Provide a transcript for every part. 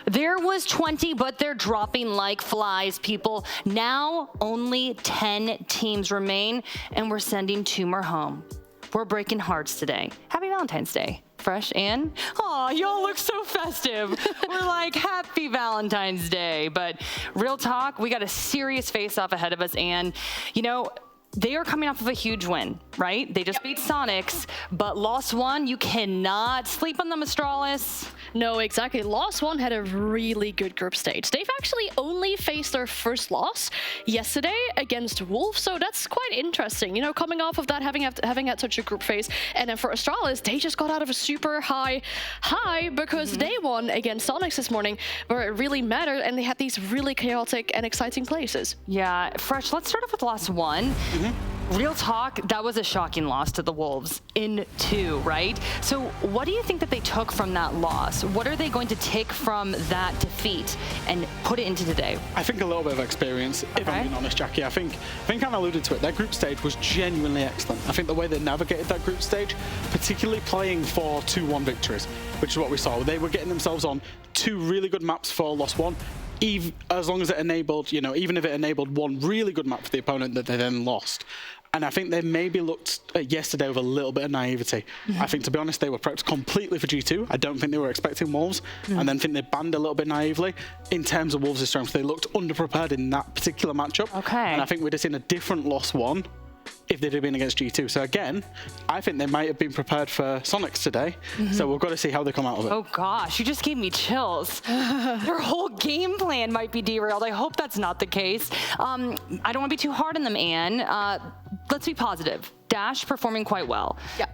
There was 20, but they're dropping like flies, people. Now only 10 teams remain, and we're sending 2 more home. We're breaking hearts today. Happy Valentine's Day. Fresh and, aw, y'all look so festive. We're like, happy Valentine's Day. But real talk, we got a serious face-off ahead of us, and, you know, they are coming off of a huge win, right? They just beat Sonics, but lost one. You cannot sleep on them, Astralis. No, exactly. Lost one had a really good group stage. They've actually only faced their first loss yesterday against Wolf, so that's quite interesting. You know, coming off of that, having had such a group phase, and then for Astralis, they just got out of a super high because they won against Sonics this morning, where it really mattered, and they had these really chaotic and exciting places. Yeah, Fresh, let's start off with loss 1. Real talk, that was a shocking loss to the Wolves in 2, right? So what do you think that they took from that loss? What are they going to take from that defeat and put it into today? I think a little bit of experience, if I'm being honest, Jackie. I think I alluded to it. Their group stage was genuinely excellent. I think the way they navigated that group stage, particularly playing for 2-1 victories, which is what we saw. They were getting themselves on 2 really good maps for loss 1. As long as it enabled, you know, even if it enabled 1 really good map for the opponent that they then lost. And I think they maybe looked at yesterday with a little bit of naivety. I think, to be honest, they were prepped completely for G2. I don't think they were expecting Wolves. And then think they banned a little bit naively. In terms of Wolves' strengths, they looked underprepared in that particular matchup. And I think we'd have seen a different loss 1 if they'd have been against G2. So again, I think they might have been prepared for Sonics today. So we've got to see how they come out of it. Oh gosh, you just gave me chills. Their whole game plan might be derailed. I hope that's not the case. I don't want to be too hard on them, Anne. Let's be positive. Dash performing quite well. Yeah.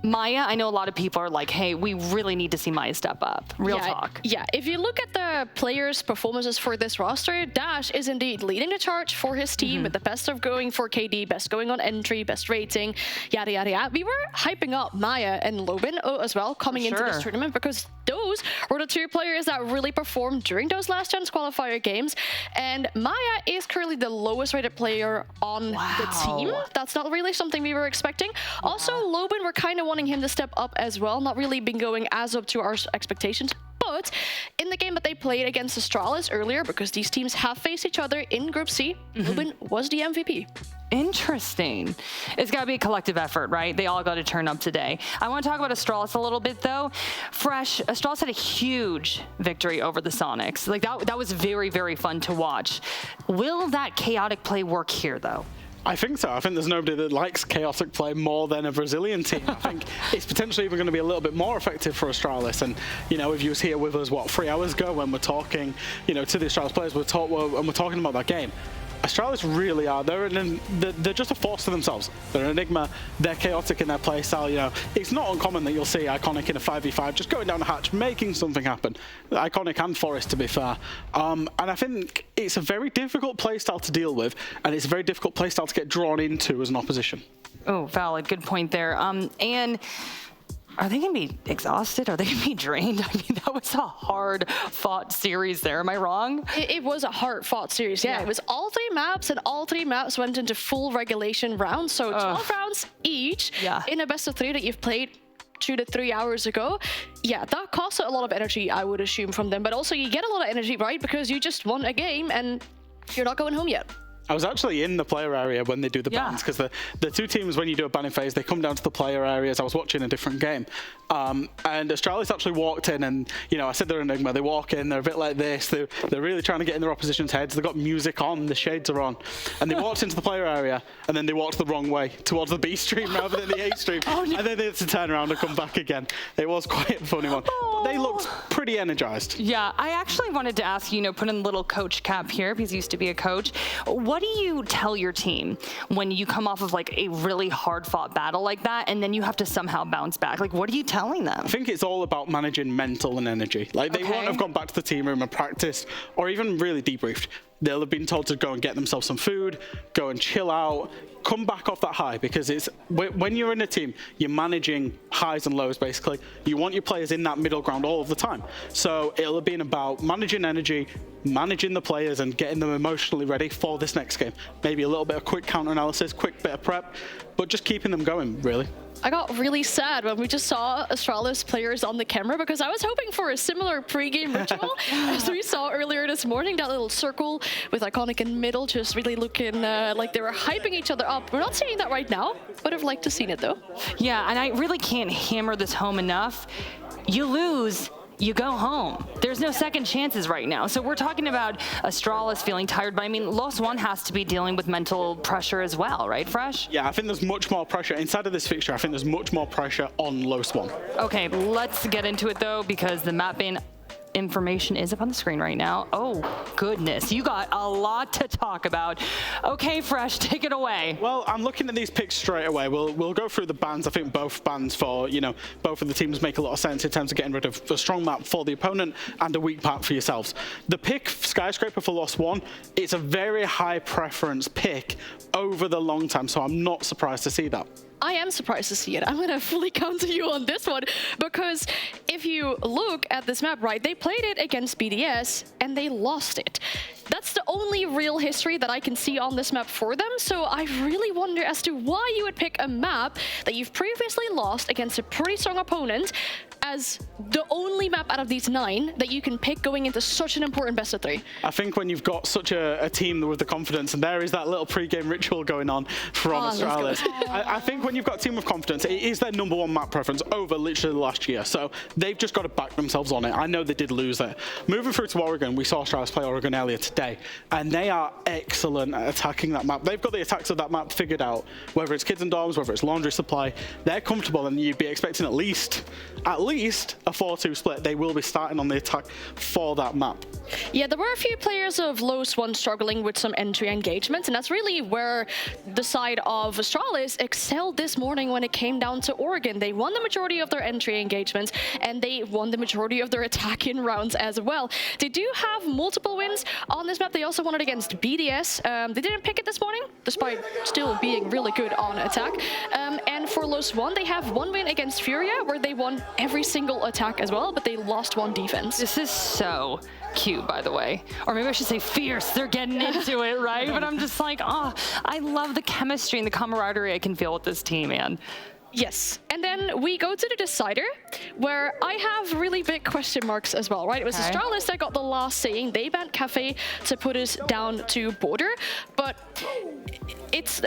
Maya, I know a lot of people are like, hey, we really need to see Maya step up. Real talk. Yeah, if you look at the players' performances for this roster, Dash is indeed leading the charge for his team with the best of going for KD, best going on entry, best rating, yada, yada, yada. We were hyping up Maya and Lobin as well coming into this tournament because those were the 2 players that really performed during those last chance qualifier games. And Maya is currently the lowest rated player on the team. That's not really something we were expecting. Also, Lobin, we're kind of wanting him to step up as well, not really been going as up to our expectations. But in the game that they played against Astralis earlier, because these teams have faced each other in Group C, Lobin was the MVP. Interesting. It's got to be a collective effort, right? They all got to turn up today. I want to talk about Astralis a little bit, though. Fresh, Astralis had a huge victory over the Sonics. Like that was very, very fun to watch. Will that chaotic play work here, though? I think so. I think there's nobody that likes chaotic play more than a Brazilian team. I think it's potentially even going to be a little bit more effective for Astralis. And, you know, if you was here with us, 3 hours ago when we're talking, you know, to the Astralis players, we're talking about that game. Astralis really are. They're just a force to themselves. They're an enigma. They're chaotic in their play style. You know, it's not uncommon that you'll see Iconic in a 5v5 just going down the hatch, making something happen. Iconic and Forest, to be fair. And I think it's a very difficult play style to deal with, and it's a very difficult play style to get drawn into as an opposition. Oh, valid. Good point there. And are they going to be exhausted? Are they going to be drained? I mean, that was a hard-fought series there. Am I wrong? It was a hard-fought series, yeah. It was all 3 maps, and all 3 maps went into full regulation rounds. So 12 rounds each in a best of 3 that you've played 2 to 3 hours ago. Yeah, that costs a lot of energy, I would assume, from them. But also, you get a lot of energy, right? Because you just won a game, and you're not going home yet. I was actually in the player area when they do the bans, because the 2 teams, when you do a banning phase, they come down to the player areas. I was watching a different game, and Astralis actually walked in, and, you know, I said they're an enigma. They walk in, they're a bit like this. They're really trying to get in their opposition's heads. They've got music on, the shades are on, and they walked into the player area, and then they walked the wrong way, towards the B stream rather than the A stream, and then they had to turn around and come back again. It was quite a funny one. But they looked pretty energized. Yeah, I actually wanted to ask you, put in a little coach cap here, because he used to be a coach. What do you tell your team when you come off of like a really hard-fought battle like that, and then you have to somehow bounce back? Like, what are you telling them? I think it's all about managing mental and energy. Like, they won't have gone back to the team room and practiced, or even really debriefed. They'll have been told to go and get themselves some food, go and chill out, come back off that high, because it's when you're in a team, you're managing highs and lows, basically. You want your players in that middle ground all of the time. So it'll have been about managing energy, managing the players, and getting them emotionally ready for this next game. Maybe a little bit of quick counter analysis, quick bit of prep, but just keeping them going, really. I got really sad when we just saw Astralis players on the camera because I was hoping for a similar pre-game ritual as we saw earlier this morning. That little circle with Iconic in the middle just really looking like they were hyping each other up. We're not seeing that right now. Would have liked to seen it though. Yeah, and I really can't hammer this home enough. You lose, you go home. There's no second chances right now. So we're talking about Astralis feeling tired, but I mean, Los One has to be dealing with mental pressure as well, right, Fresh? Yeah, I think there's much more pressure inside of this fixture. I think there's much more pressure on Los One. Okay, let's get into it though, because the map ban information is up on the screen right now. Oh, goodness, you got a lot to talk about. Okay, Fresh, take it away. Well, I'm looking at these picks straight away. We'll go through the bans. I think both bans for, both of the teams make a lot of sense in terms of getting rid of a strong map for the opponent and a weak map for yourselves. The pick, Skyscraper for Lost One, it's a very high preference pick over the long time, so I'm not surprised to see that. I am surprised to see it. I'm going to fully counter you on this one because if you look at this map, right, they played it against BDS and they lost it. That's the only real history that I can see on this map for them. So I really wonder as to why you would pick a map that you've previously lost against a pretty strong opponent as the only map out of these 9 that you can pick going into such an important best of 3. I think when you've got such a team with the confidence, and there is that little pre-game ritual going on from Astralis. I think when you've got a team with confidence, it is their #1 map preference over literally the last year. So they've just got to back themselves on it. I know they did lose it. Moving through to Oregon, we saw Astralis play Oregon earlier today, and they are excellent at attacking that map. They've got the attacks of that map figured out, whether it's kids and dorms, whether it's laundry supply. They're comfortable, and you'd be expecting at least a 4-2 split. They will be starting on the attack for that map. Yeah, there were a few players of Los One struggling with some entry engagements, and that's really where the side of Astralis excelled this morning when it came down to Oregon. They won the majority of their entry engagements, and they won the majority of their attacking rounds as well. They do have multiple wins on this map. They also won it against BDS. They didn't pick it this morning, despite still being really good on attack. And for Los One, they have 1 win against Furia, where they won every single attack as well, but they lost 1 defense. This is so cute, by the way. Or maybe I should say fierce. They're getting into it, right? But I'm just like, I love the chemistry and the camaraderie I can feel with this team, man. Yes, and then we go to the decider, where I have really big question marks as well, right? It was Astralis that got the last saying. They banned Cafe to put us down to border, but it's...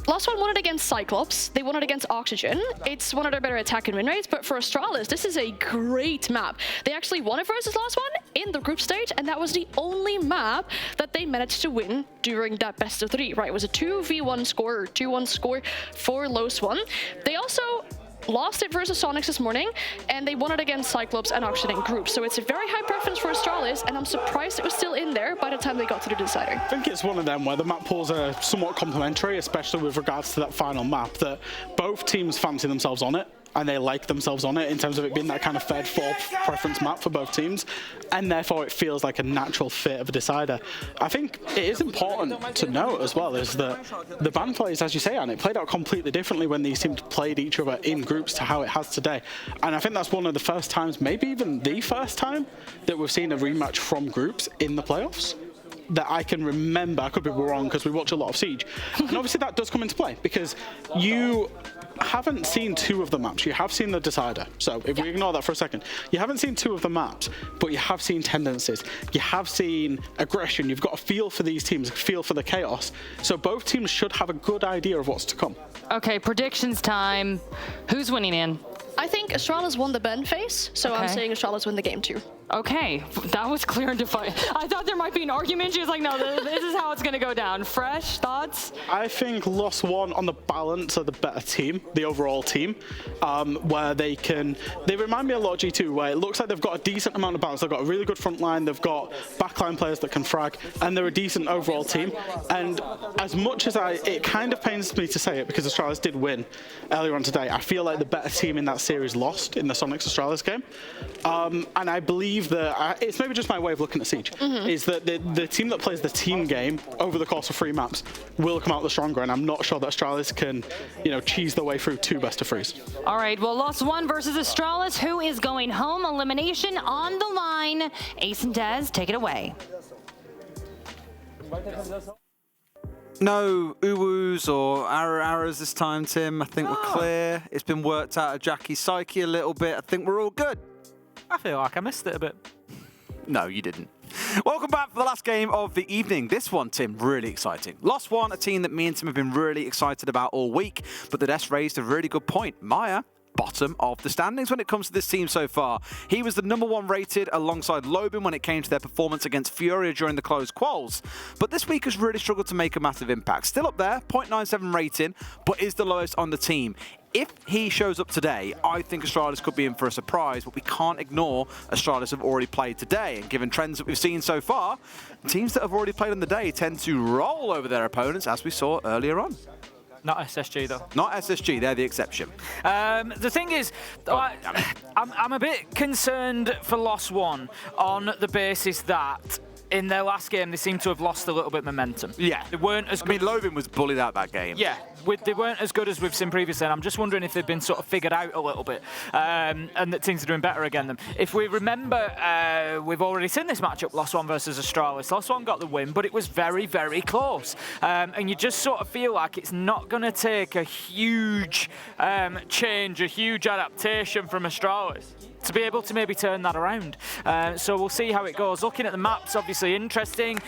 Last one won it against Cyclops. They won it against Oxygen. It's one of their better attack and win rates, but for Astralis, this is a great map. They actually won it versus last one in the group stage, and that was the only map that they managed to win during that best of 3, right? It was a 2v1 score or 2-1 score for Los One. They also lost it versus Sonics this morning, and they won it against Cyclops and Oxygen in groups. So it's a very high preference for Astralis, and I'm surprised it was still in there by the time they got to the decider. I think it's one of them where the map pools are somewhat complementary, especially with regards to that final map, that both teams fancy themselves on it, and they like themselves on it in terms of it being that kind of third, fourth preference map for both teams, and therefore it feels like a natural fit of a decider. I think it is important to note as well is that the ban plays, as you say, and it played out completely differently when these teams played each other in groups to how it has today. And I think that's one of the first times, maybe even the first time, that we've seen a rematch from groups in the playoffs that I can remember. I could be wrong because we watch a lot of Siege. And obviously that does come into play because you haven't seen 2 of the maps. You have seen the decider. So if we ignore that for a second, you haven't seen 2 of the maps, but you have seen tendencies. You have seen aggression. You've got a feel for these teams, a feel for the chaos. So both teams should have a good idea of what's to come. Okay, predictions time. Who's winning in? I think Astralis won the ban phase, so I'm saying Astralis win the game too. Okay, that was clear and defined. I thought there might be an argument. She was like, no, this is how it's going to go down. Fresh thoughts? I think Lost One on the balance are the better team, the overall team, where they remind me a lot of G2, where it looks like they've got a decent amount of balance. They've got a really good front line, they've got backline players that can frag, and they're a decent overall team. And as much as it kind of pains me to say it because Astralis did win earlier on today, I feel like the better team in that series lost in the Sonics Astralis game. And I believe that it's maybe just my way of looking at Siege, is that the team that plays the team game over the course of 3 maps will come out the stronger, and I'm not sure that Astralis can, cheese their way through 2 best-of-3s. All right, well, Lost One versus Astralis. Who is going home? Elimination on the line. Ace and Dez, take it away. No uwus or arrows this time, Tim. I think we're clear. It's been worked out of Jackie's psyche a little bit. I think we're all good. I feel like I missed it a bit. No, you didn't. Welcome back for the last game of the evening. This one, Tim, really exciting. Lost One, a team that me and Tim have been really excited about all week, but the Des raised a really good point. Maya, bottom of the standings when it comes to this team so far. He was the #1 rated alongside Lobin when it came to their performance against Furia during the closed quals. But this week has really struggled to make a massive impact. Still up there, 0.97 rating, but is the lowest on the team. If he shows up today, I think Astralis could be in for a surprise, but we can't ignore Astralis have already played today. And given trends that we've seen so far, teams that have already played on the day tend to roll over their opponents, as we saw earlier on. Not SSG, though. Not SSG, they're the exception. The thing is, I'm a bit concerned for Lost One on the basis that in their last game, they seem to have lost a little bit of momentum. Yeah. They weren't as good. I mean, Lobin was bullied out that game. Yeah, they weren't as good as we've seen previously, and I'm just wondering if they've been sort of figured out a little bit, and that teams are doing better again them. If we remember, we've already seen this matchup, Lost One versus Astralis. Lost One got the win, but it was very, very close. And you just sort of feel like it's not going to take a huge change, a huge adaptation from Astralis to be able to maybe turn that around. So we'll see how it goes. Looking at the maps, obviously interesting.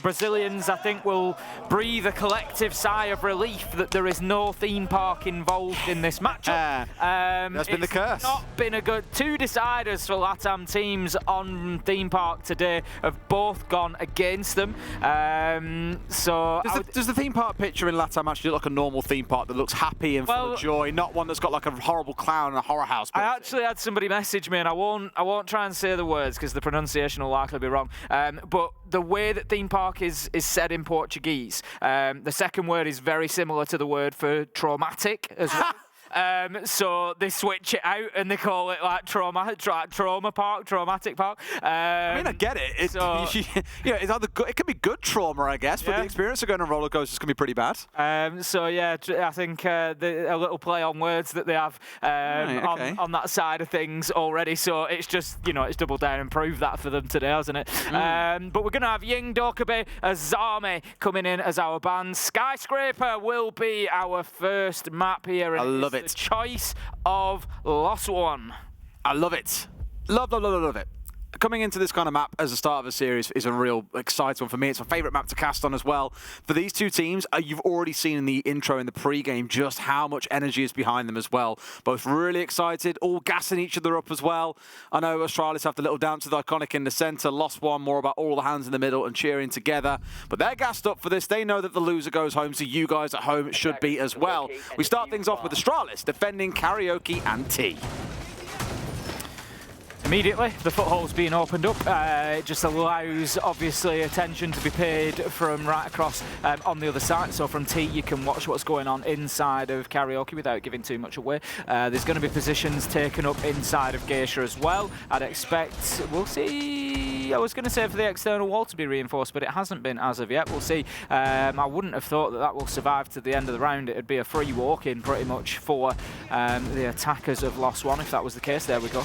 Brazilians, I think, will breathe a collective sigh of relief that there is no theme park involved in this matchup. That's been the curse. It's not been a good... Two deciders for LATAM teams on theme park today have both gone against them. So does the theme park picture in LATAM actually look like a normal theme park that looks happy and full of joy, not one that's got like a horrible clown and a horror house? I actually had somebody message me, and I won't try and say the words because the pronunciation will likely be wrong. But the way that theme park is said in Portuguese, the second word is very similar to the word for traumatic as well. So they switch it out and they call it like trauma park, traumatic park. I mean, I get it. It's either good, it can be good trauma, I guess, but the experience of going on roller coasters can be pretty bad. So yeah, I think a little play on words that they have on that side of things already. So it's just, it's doubled down and proved that for them today, hasn't it? But we're going to have Ying Dokabe Azame coming in as our band. Skyscraper will be our first map here. I love it. The choice of Lost One. I love it. Love it. Coming into this kind of map as a start of a series is a real exciting one for me. It's my favourite map to cast on as well. For these two teams, you've already seen in the intro, in the pre-game, just how much energy is behind them as well. Both really excited, all gassing each other up as well. I know Astralis have the little dance with Iconic in the centre. Lost One, more about all the hands in the middle and cheering together. But they're gassed up for this. They know that the loser goes home, so you guys at home should be as well. We start things off with Astralis defending Karaoke and T. Immediately, the foothole's being opened up. It just allows, obviously, attention to be paid from right across on the other side. So from T, you can watch what's going on inside of Karaoke without giving too much away. There's going to be positions taken up inside of Geisha as well. I'd expect, we'll see, I was going to say for the external wall to be reinforced, but it hasn't been as of yet. We'll see. I wouldn't have thought that will survive to the end of the round. It'd be a free walk-in pretty much for the attackers of Lost One, if that was the case. There we go.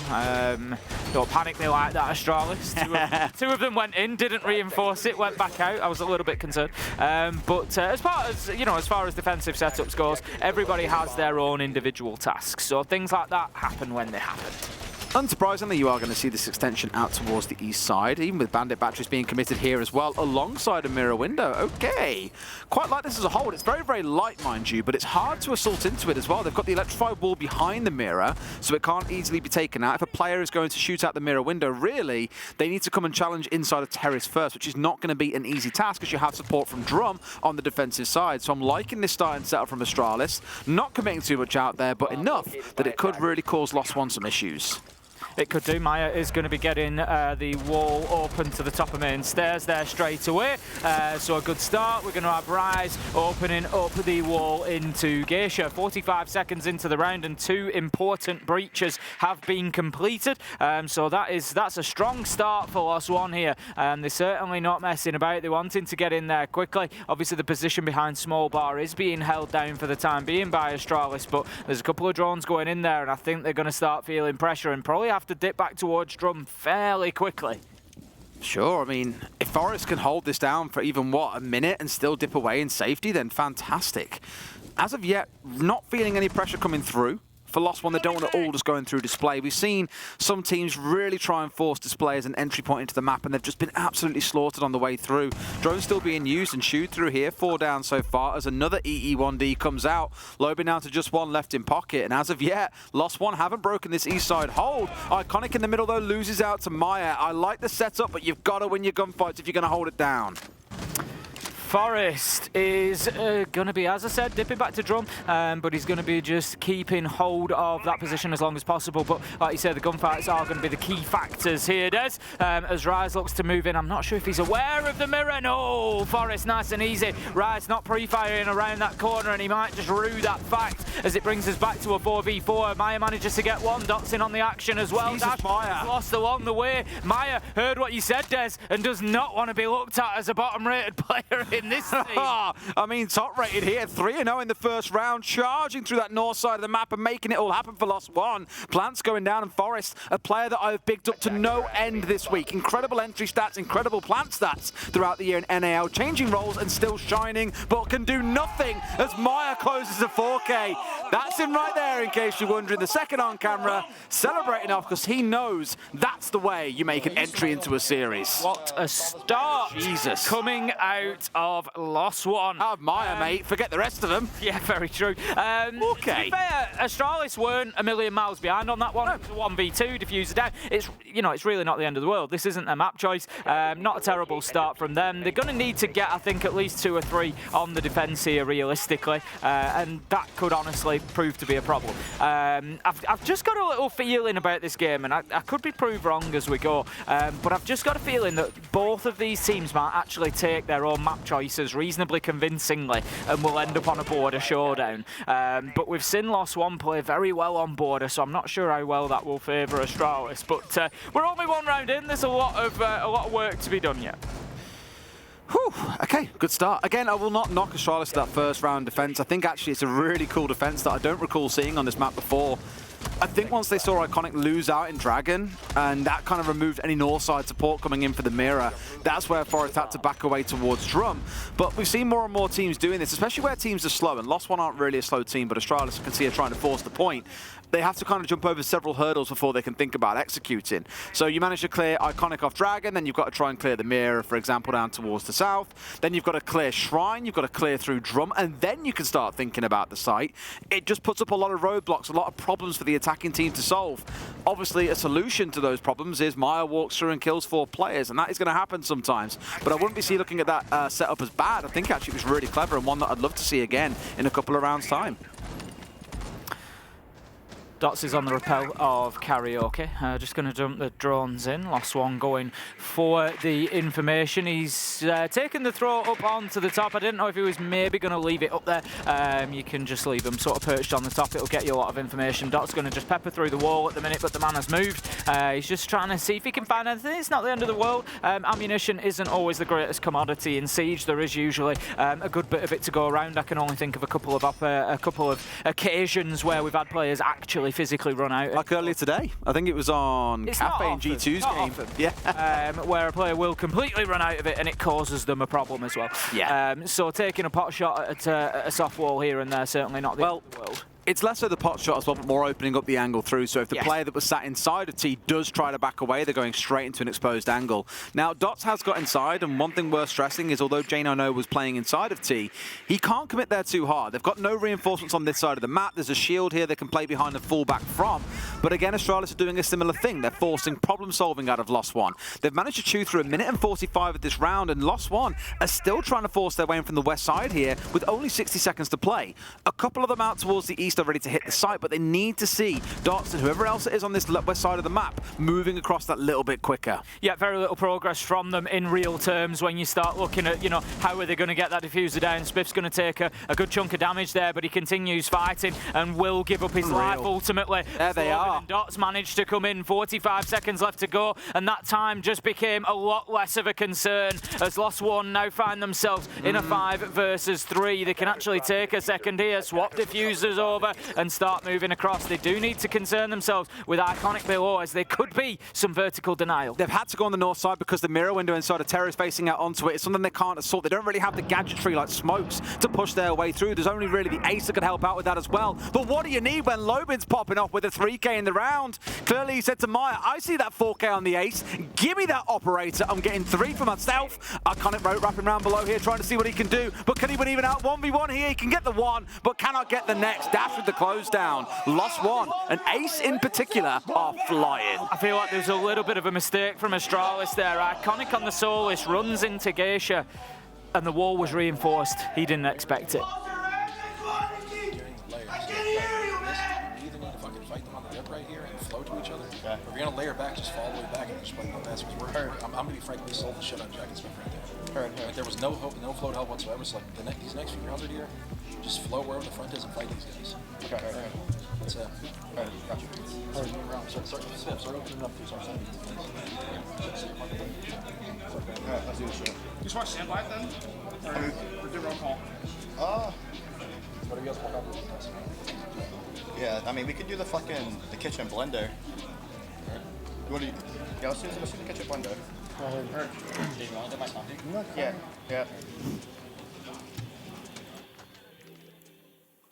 Don't panic me like that, Astralis. Two of them went in, didn't reinforce it, went back out. I was a little bit concerned. But as far as defensive setups goes, everybody has their own individual tasks. So things like that happen when they happen. Unsurprisingly, you are going to see this extension out towards the east side, even with Bandit batteries being committed here as well, alongside a mirror window. Okay. Quite like this as a whole. It's very, very light, mind you, but it's hard to assault into it as well. They've got the electrified wall behind the mirror, so it can't easily be taken out. If a player is going to shoot out the mirror window, really, they need to come and challenge inside of terrace first, which is not going to be an easy task because you have support from Drum on the defensive side. So I'm liking this starting setup from Astralis. Not committing too much out there, but enough that it could really cause Lost One some issues. It could do. Maya is going to be getting the wall open to the top of main stairs there straight away. So a good start. We're going to have Rise opening up the wall into Geisha. 45 seconds into the round and two important breaches have been completed. So that's a strong start for Lost One here. They're certainly not messing about. They're wanting to get in there quickly. Obviously the position behind Small Bar is being held down for the time being by Astralis, but there's a couple of drones going in there and I think they're going to start feeling pressure and probably have to dip back towards Drum fairly quickly. Sure, I mean, if Forest can hold this down for even, what, a minute and still dip away in safety, then fantastic. As of yet, not feeling any pressure coming through. For Lost One, they don't want to all just going through display. We've seen some teams really try and force display as an entry point into the map, and they've just been absolutely slaughtered on the way through. Drones still being used and chewed through here. 4 down so far as another EE1D comes out. Lobe down to just 1 left in pocket, and as of yet, Lost One haven't broken this east side hold. Iconic in the middle, though, loses out to Maya. I like the setup, but you've got to win your gunfights if you're going to hold it down. Forest is going to be, as I said, dipping back to drum, but he's going to be just keeping hold of that position as long as possible. But like you said, the gunfights are going to be the key factors here, Des. As Rise looks to move in, I'm not sure if he's aware of the mirror. No, Forest nice and easy. Rise not pre-firing around that corner, and he might just rue that fact as it brings us back to a 4v4. Maya manages to get one. Dots in on the action as well. Jesus, Maya. Lost along the way. Maya heard what you said, Des, and does not want to be looked at as a bottom-rated player in this team. I mean, top rated here, 3-0 in the first round, charging through that north side of the map and making it all happen for Lost One. Plants going down, and Forest, a player that I've bigged up to no end this week. Incredible entry stats, incredible plant stats throughout the year in NAL, changing roles and still shining, but can do nothing as Maya closes to 4K. That's him right there, in case you're wondering. The second on camera, celebrating off because he knows that's the way you make an entry into a series. What a start. Jesus. Coming out of Lost One. Have Maya, mate. Forget the rest of them. Yeah, very true. Okay. To be fair, Astralis weren't a million miles behind on that one. It was a 1v2, diffuser down. It's, you know, it's really not the end of the world. This isn't a map choice. Not a terrible start from them. They're going to need to get, I think, at least 2 or 3 on the defence here, realistically, and that could honestly prove to be a problem. I've just got a little feeling about this game, and I could be proved wrong as we go, but I've just got a feeling that both of these teams might actually take their own map choices reasonably convincingly, and we'll end up on a border showdown. But we've seen Lost One play very well on border, so I'm not sure how well that will favour Astralis. But we're only 1 round in. There's a lot of work to be done yet. Whew, okay, good start. Again, I will not knock Astralis to that first round defense. I think actually it's a really cool defense that I don't recall seeing on this map before. I think once they saw Iconic lose out in Dragon, and that kind of removed any north side support coming in for the mirror, that's where Forest had to back away towards Drum. But we've seen more and more teams doing this, especially where teams are slow, and Lost One aren't really a slow team, but Astralis, you can see, are trying to force the point. They have to kind of jump over several hurdles before they can think about executing. So you manage to clear Iconic off Dragon, then you've got to try and clear the mirror, for example, down towards the south. Then you've got to clear Shrine, you've got to clear through Drum, and then you can start thinking about the site. It just puts up a lot of roadblocks, a lot of problems for the attacking team to solve. Obviously, a solution to those problems is Maya walks through and kills 4 players, and that is going to happen sometimes. But I wouldn't be looking at that setup as bad. I think actually it was really clever, and one that I'd love to see again in a couple of rounds' time. Dots is on the rappel of Karaoke. Just going to dump the drones in. Lost One going for the information. He's taken the throw up onto the top. I didn't know if he was maybe going to leave it up there. You can just leave them sort of perched on the top. It'll get you a lot of information. Dots going to just pepper through the wall at the minute, but the man has moved. He's just trying to see if he can find anything. It's not the end of the world. Ammunition isn't always the greatest commodity in Siege. There is usually a good bit of it to go around. I can only think of a couple of occasions where we've had players actually physically run out. Like earlier today. I think it was on Cafe in G2's game. Often. Yeah. Where a player will completely run out of it and it causes them a problem as well. Yeah. So taking a pot shot at a soft wall here and there, certainly not the end of the world. It's less so the pot shot as well, but more opening up the angle through. So if the player that was sat inside of T does try to back away, they're going straight into an exposed angle. Now, Dots has got inside, and one thing worth stressing is although Jane was playing inside of T, he can't commit there too hard. They've got no reinforcements on this side of the map. There's a shield here they can play behind and fall back from. But again, Astralis are doing a similar thing. They're forcing problem solving out of Lost One. They've managed to chew through 1 minute and 45 of this round, and Lost One are still trying to force their way in from the west side here with only 60 seconds to play. A couple of them out towards the east are ready to hit the site, but they need to see Dots and whoever else it is on this west side of the map moving across that little bit quicker. Yeah, very little progress from them in real terms when you start looking at, you know, how are they going to get that diffuser down. Spiff's going to take a good chunk of damage there, but he continues fighting and will give up his life ultimately. There they are. And Dots managed to come in, 45 seconds left to go, and that time just became a lot less of a concern as Lost One now find themselves in a 5 versus 3. They can actually take a second here, swap diffusers over. over and start moving across. They do need to concern themselves with Iconic below, as there could be some vertical denial. They've had to go on the north side because the mirror window inside of Terror is facing out onto it. It's something they can't assault. They don't really have the gadgetry like Smokes to push their way through. There's only really the Ace that can help out with that as well. But what do you need when Lobin's popping off with a 3K in the round? Clearly he said to Maya, I see that 4K on the Ace. Give me that operator. I'm getting 3 for myself. Iconic rope wrapping around below here, trying to see what he can do. But can he win even out 1v1 here? He can get the 1, but cannot get the next. Dash with the close down. Lost 1. And Ace in particular are flying. I feel like there's a little bit of a mistake from Astralis there. Iconic on the Solis runs into Geisha, and the wall was reinforced. He didn't expect it. If you're gonna layer back, just fall all the way back and just play no pass. I'm gonna be frankly sold the shit on Jack and Smith right there. Like, there was no hope, no float help whatsoever. So like these next few rounds right here, just float wherever the front is and fight these guys. Okay, alright. That's it. Alright, gotcha. Start opening up through some side. Alright, let's do this shit. You just watch standby then? Or do roll call? Whatever you guys walk out. Yeah, I mean, we could do the kitchen blender. What do you? Yeah, let's do the kitchen blender. Do you want to do my topic? Yeah.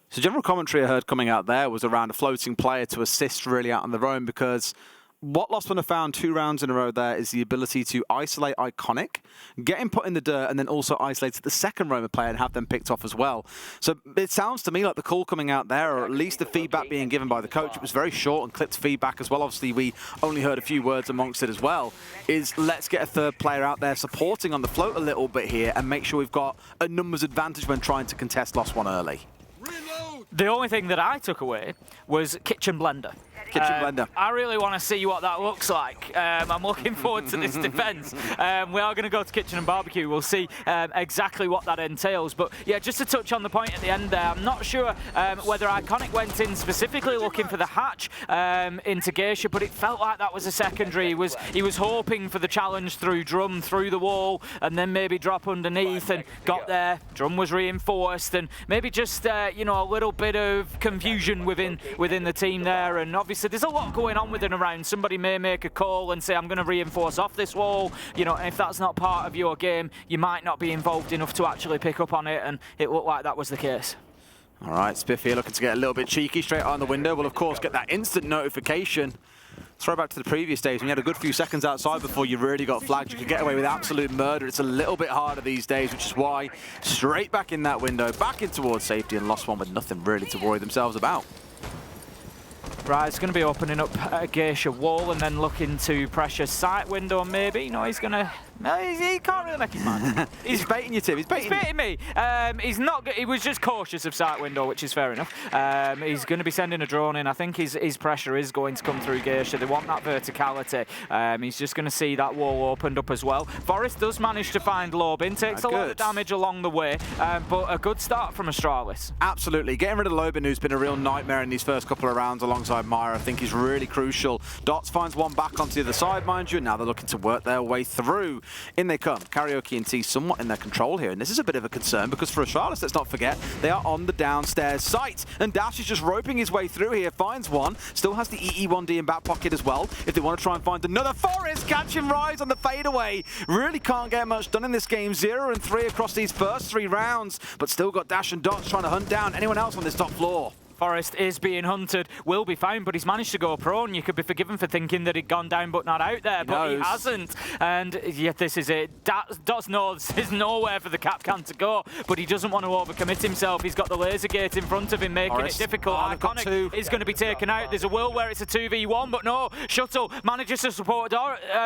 So general commentary I heard coming out there was around a floating player to assist really out on their own, because what Lost One have found 2 rounds in a row there is the ability to isolate Iconic, get him put in the dirt, and then also isolate the second Roma player and have them picked off as well. So it sounds to me like the call coming out there, or at least the feedback being given by the coach, it was very short and clipped feedback as well. Obviously, we only heard a few words amongst it as well, is let's get a third player out there supporting on the float a little bit here and make sure we've got a numbers advantage when trying to contest Lost One early. The only thing that I took away was Kitchen Blender. Kitchen blender. I really want to see what that looks like. I'm looking forward to this defense. We are going to go to Kitchen and Barbecue. We'll see exactly what that entails. But yeah, just to touch on the point at the end there, I'm not sure whether Iconic went in specifically looking for the hatch into Geisha, but it felt like that was a secondary. He was hoping for the challenge through Drum, through the wall, and then maybe drop underneath, and got there. Drum was reinforced, and maybe just you know, a little bit of confusion within the team there. And obviously there's a lot going on within a round. Somebody may make a call and say, I'm going to reinforce off this wall. You know, and if that's not part of your game, you might not be involved enough to actually pick up on it, and it looked like that was the case. All right, Spiff here looking to get a little bit cheeky straight on the window. Will of course get that instant notification. Throw back to the previous days when you had a good few seconds outside before you really got flagged. You could get away with absolute murder. It's a little bit harder these days, which is why straight back in that window, back in towards safety, and Lost One with nothing really to worry themselves about. Right, it's going to be opening up a Geisha wall and then looking to pressure sight window maybe. No, he's going to... No, he can't really make it mad. He's baiting you, Tim. He's baiting me. He's not. He was just cautious of sight window, which is fair enough. He's going to be sending a drone in. I think his pressure is going to come through Geisha. They want that verticality. He's just going to see that wall opened up as well. Forest does manage to find Lobin. Takes a lot of damage along the way, but a good start from Astralis. Absolutely. Getting rid of Lobin, who's been a real nightmare in these first couple of rounds alongside Maya, I think is really crucial. Dots finds one back onto the other side, mind you, and now they're looking to work their way through. In they come. Karaoke and T somewhat in their control here, and this is a bit of a concern because for Astralis, let's not forget, they are on the downstairs site, and Dash is just roping his way through here, finds one, still has the EE1D in back pocket as well. If they want to try and find another, Forest catch and rise on the fadeaway. Really can't get much done in this game. 0 and 3 across these first 3 rounds, but still got Dash and Dots trying to hunt down anyone else on this top floor. Forest is being hunted, will be fine, but he's managed to go prone. You could be forgiven for thinking that he'd gone down but not out there, but he hasn't. And yet this is it. Dots knows there's nowhere for the Capcan to go, but he doesn't want to overcommit himself. He's got the laser gate in front of him, making it difficult. Iconic is going to be taken out. There's a world where it's a 2v1, but no. Shuttle manages to support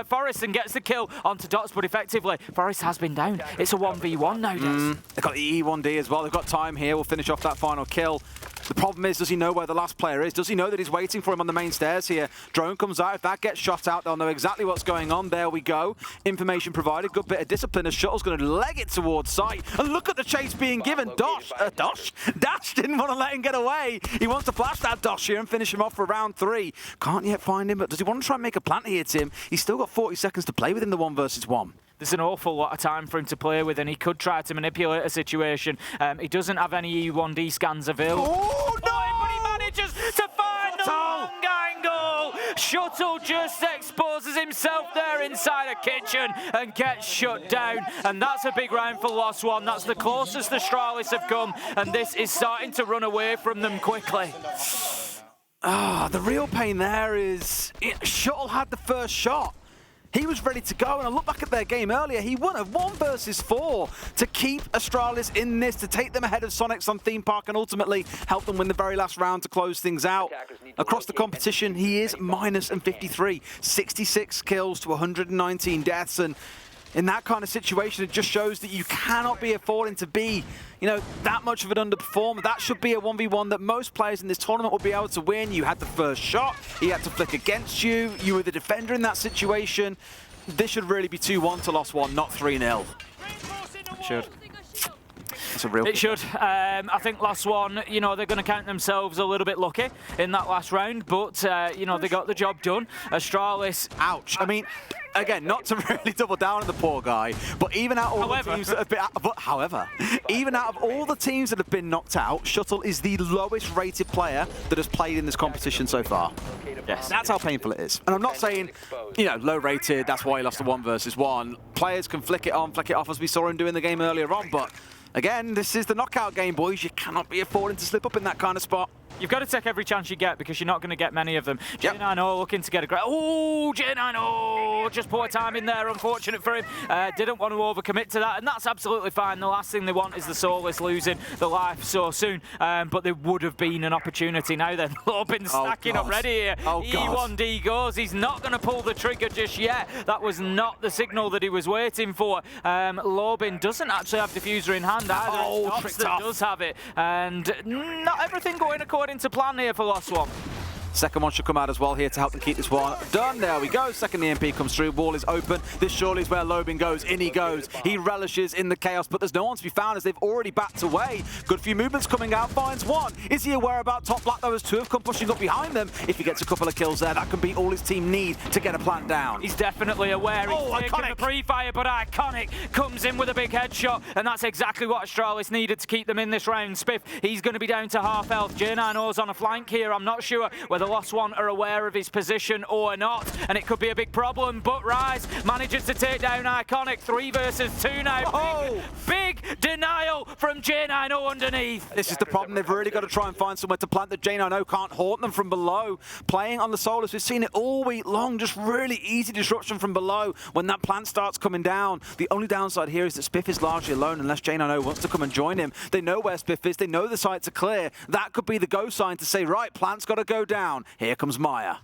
Forest and gets the kill onto Dots, but effectively, Forest has been down. It's a 1v1 now, Dots. They've got the E1D as well. They've got time here. We'll finish off that final kill. The problem is, does he know where the last player is? Does he know that he's waiting for him on the main stairs here? Drone comes out. If that gets shot out, they'll know exactly what's going on. There we go. Information provided. Good bit of discipline as Shuttle's going to leg it towards sight. And look at the chase being given. Dash didn't want to let him get away. He wants to flash that Dosh here and finish him off for round 3. Can't yet find him, but does he want to try and make a plant here, Tim? He's still got 40 seconds to play within the 1 versus 1. There's an awful lot of time for him to play with, and he could try to manipulate a situation. He doesn't have any E1D scans available. Oh, no! But he Shuttle just exposes himself there inside a kitchen and gets shut down. And that's a big round for Lost One. That's the closest the Astralis have come, and this is starting to run away from them quickly. The real pain there is Shuttle had the first shot. He was ready to go, and I look back at their game earlier, he won a 1 versus 4 to keep Astralis in this, to take them ahead of Sonics on Theme Park and ultimately help them win the very last round to close things out. Across the competition, he is -53, 66 kills to 119 deaths, and in that kind of situation, it just shows that you cannot be affording to be, that much of an underperformer. That should be a 1v1 that most players in this tournament will be able to win. You had the first shot, he had to flick against you, you were the defender in that situation. This should really be 2-1 to Lost One, not 3-0. It should. It should. I think Lost One, they're going to count themselves a little bit lucky in that last round, but, they got the job done. Astralis. Ouch. I mean, again, not to really double down on the poor guy, but even out of all the teams that have been, even out of all the teams that have been knocked out, Shuttle is the lowest rated player that has played in this competition so far. Yes. That's how painful it is. And I'm not saying, low rated, that's why he lost a 1 versus 1. Players can flick it on, flick it off, as we saw him do in the game earlier on, but again, this is the knockout game, boys. You cannot be affording to slip up in that kind of spot. You've got to take every chance you get because you're not going to get many of them. J9O looking to get a great... Oh, J9O! Just poor timing there, unfortunate for him. Didn't want to overcommit to that, and that's absolutely fine. The last thing they want is the Soulless losing the life so soon, but there would have been an opportunity now then. Lobin stacking up ready here. E1D goes. He's not going to pull the trigger just yet. That was not the signal that he was waiting for. Lobin doesn't actually have diffuser in hand either. It's that does have it, and not everything going according to plan here for Lost One. Second one should come out as well here to help them keep this one done. There we go. Second EMP comes through. Wall is open. This surely is where Lobin goes. In he goes. He relishes in the chaos, but there's no one to be found as they've already backed away. Good few movements coming out. Finds one. Is he aware about top black though, as two have come pushing up behind them? If he gets a couple of kills there, that can be all his team need to get a plant down. He's definitely aware. He's taking the pre-fire, but Iconic comes in with a big headshot, and that's exactly what Astralis needed to keep them in this round. Spiff, he's going to be down to half health. J9O's on a flank here. I'm not sure whether Lost One are aware of his position or not, and it could be a big problem, but Rise manages to take down Iconic. 3 versus 2 now. Big denial from J9O underneath. This is the problem. They've really got to try and find somewhere to plant. The J9O can't haunt them from below. Playing on the Soulless, we've seen it all week long. Just really easy disruption from below when that plant starts coming down. The only downside here is that Spiff is largely alone unless J9O wants to come and join him. They know where Spiff is. They know the sites are clear. That could be the go sign to say, right, plant's got to go down. Here comes Maya.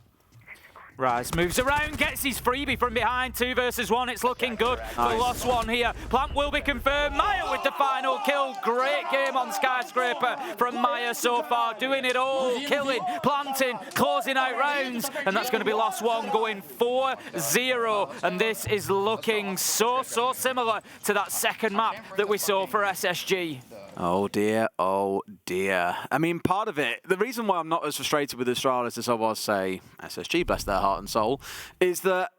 Rise moves around, gets his freebie from behind. 2 versus 1, it's looking good for Lost One here. Plant will be confirmed. Maya with the final kill. Great game on Skyscraper from Maya so far. Doing it all, killing, planting, closing out rounds. And that's going to be Lost One going 4-0. And this is looking so similar to that second map that we saw for SSG. Oh dear, oh dear. I mean, part of it, the reason why I'm not as frustrated with Astralis as I was, say, SSG, bless their heart and soul, is that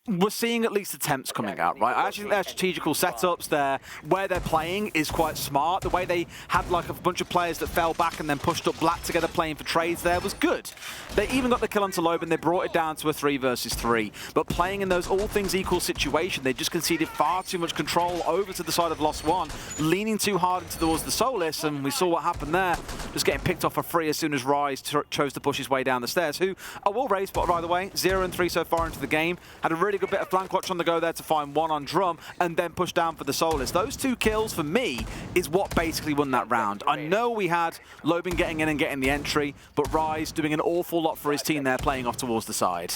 we're seeing at least attempts coming out, right? I actually think their strategical setups there, where they're playing, is quite smart. The way they had like a bunch of players that fell back and then pushed up black together playing for trades there was good. They even got the kill onto Lobin, they brought it down to a 3 versus 3. But playing in those all things equal situation, they just conceded far too much control over to the side of Lost One, leaning too hard into towards the Soulless, and we saw what happened there. Just getting picked off for free as soon as Rise chose to push his way down the stairs, who I will raise, but by the way, 0-3 so far into the game. Had a really good bit of flank watch on the go there to find one on drum and then push down for the Soulless. Those 2 kills for me is what basically won that round. I know we had Lobin getting in and getting the entry, but Rise doing an awful lot for his team there, playing off towards the side.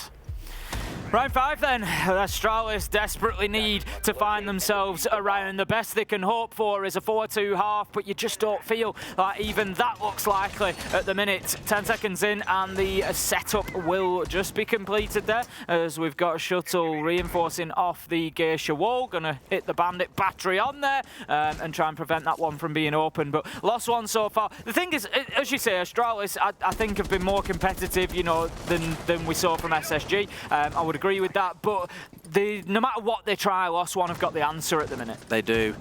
Round 5 then. Astralis desperately need to find themselves around. The best they can hope for is a 4-2 half, but you just don't feel like even that looks likely at the minute. 10 seconds in and the setup will just be completed there as we've got a Shuttle reinforcing off the Geisha wall. Gonna hit the Bandit battery on there and try and prevent that one from being open. But Lost One so far. The thing is, as you say, Astralis I think have been more competitive, than we saw from SSG. I would agree with that, but no matter what they try, Lost One have got the answer at the minute. They do.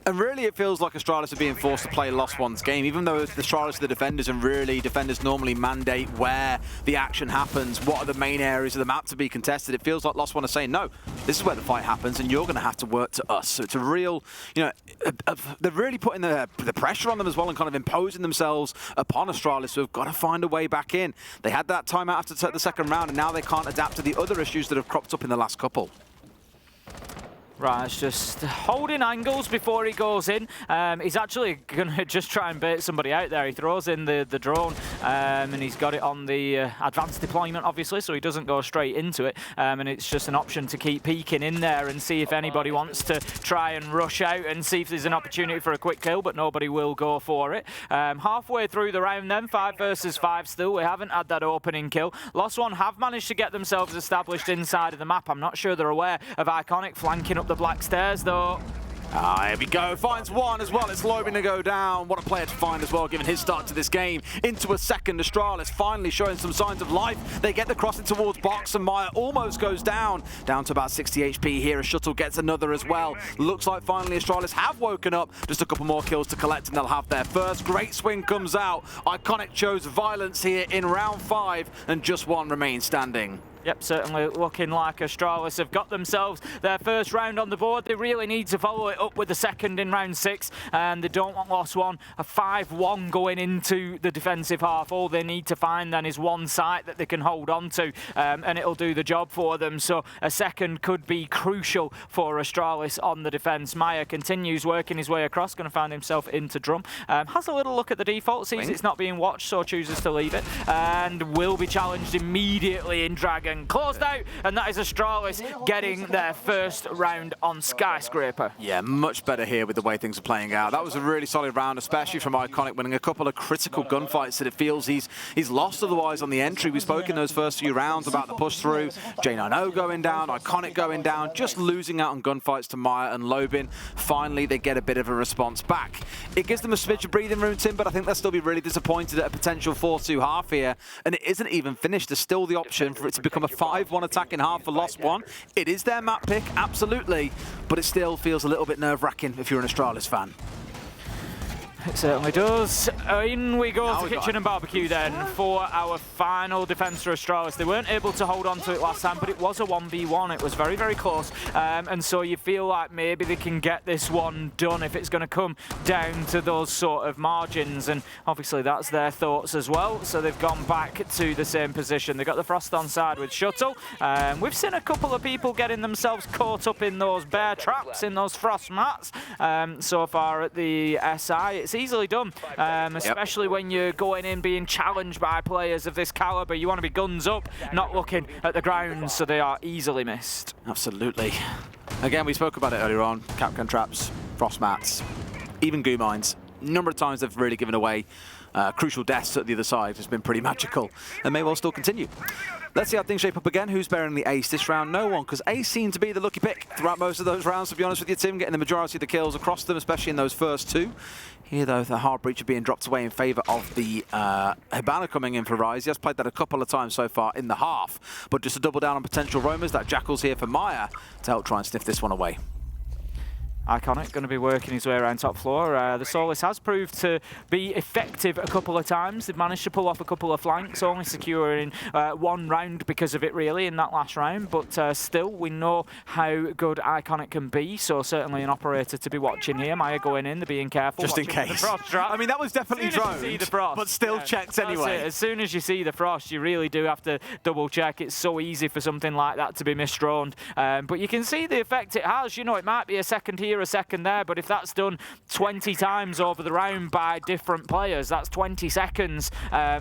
And really, it feels like Astralis are being forced to play Lost One's game, even though the Astralis are the defenders, and really defenders normally mandate where the action happens, what are the main areas of the map to be contested. It feels like Lost One are saying, no, this is where the fight happens, and you're going to have to work to us. So it's a real, you know, they're really putting the pressure on them as well and kind of imposing themselves upon Astralis, who have got to find a way back in. They had that timeout after the second round, and now they can't adapt to the other issues that have cropped up in the last couple. Right, it's just holding angles before he goes in. He's actually going to just try and bait somebody out there. He throws in the drone, and he's got it on the advanced deployment, obviously, so he doesn't go straight into it. And it's just an option to keep peeking in there and see if anybody wants to try and rush out and see if there's an opportunity for a quick kill, but nobody will go for it. Halfway through the round then, 5 versus 5 still. We haven't had that opening kill. Lost One have managed to get themselves established inside of the map. I'm not sure they're aware of Iconic flanking up the black stairs, though. Here we go, finds one as well. It's Lobin to go down. What a player to find as well, given his start to this game. Into a second, Astralis finally showing some signs of life. They get the crossing towards box, and Maya almost goes down to about 60 HP here. A shuttle gets another as well. Looks like finally Astralis have woken up. Just a couple more kills to collect, and they'll have their first. Great swing comes out. Iconic chose violence here in round 5, and just one remains standing. Yep, certainly looking like Astralis have got themselves their first round on the board. They really need to follow it up with the second in round 6, and they don't want Lost One. A 5-1 going into the defensive half. All they need to find then is one site that they can hold on to, and it'll do the job for them. So a second could be crucial for Astralis on the defense. Maya continues working his way across, going to find himself into drum. Has a little look at the default, sees it's not being watched, so chooses to leave it, and will be challenged immediately in Dragon. Closed out, and that is Astralis getting their first round on Skyscraper. Yeah, much better here with the way things are playing out. That was a really solid round, especially from Iconic, winning a couple of critical gunfights that it feels he's lost otherwise on the entry. We spoke in those first few rounds about the push through, J9O going down, Iconic going down, just losing out on gunfights to Maya and Lobin. Finally, they get a bit of a response back. It gives them a smidge of breathing room, Tim, but I think they'll still be really disappointed at a potential 4-2 half here, and it isn't even finished. There's still the option for it to become a 5-1 attack in half for Lost One. It is their map pick, absolutely, but it still feels a little bit nerve-wracking if you're an Astralis fan. It certainly does. In we go to Kitchen and Barbecue then for our final defense for Astralis. They weren't able to hold on to it last time, but it was a 1v1. It was very, very close. And so you feel like maybe they can get this one done if it's going to come down to those sort of margins. And obviously that's their thoughts as well. So they've gone back to the same position. They've got the Frost on side with Shuttle. We've seen a couple of people getting themselves caught up in those bear traps, in those frost mats. So far at the SI, it's easily done, especially when you're going in being challenged by players of this caliber. You want to be guns up, not looking at the ground, so they are easily missed. Absolutely. Again, we spoke about it earlier on. Capcan traps, frost mats, even goo mines. A number of times they've really given away crucial deaths at the other side. Has been pretty magical and may well still continue. Let's see how things shape up again. Who's bearing the ace this round? No one, because ace seemed to be the lucky pick throughout most of those rounds, to be honest with you, Tim, getting the majority of the kills across them, especially in those first 2. Here, though, the hard breacher being dropped away in favour of the Hibana coming in for Rise. He has played that a couple of times so far in the half, but just to double down on potential roamers, that Jackal's here for Maya to help try and sniff this one away. Iconic going to be working his way around top floor. The Solace has proved to be effective a couple of times. They've managed to pull off a couple of flanks, only securing one round because of it, really, in that last round. But still, we know how good Iconic can be, so certainly an operator to be watching here. Maya going in, they're being careful. Just in case. I mean, that was definitely droned, but still checked anyway. As soon as you see the frost, you really do have to double check. It's so easy for something like that to be misdroned. But you can see the effect it has. You know, it might be a second here, a second there, but if that's done 20 times over the round by different players, that's 20 seconds,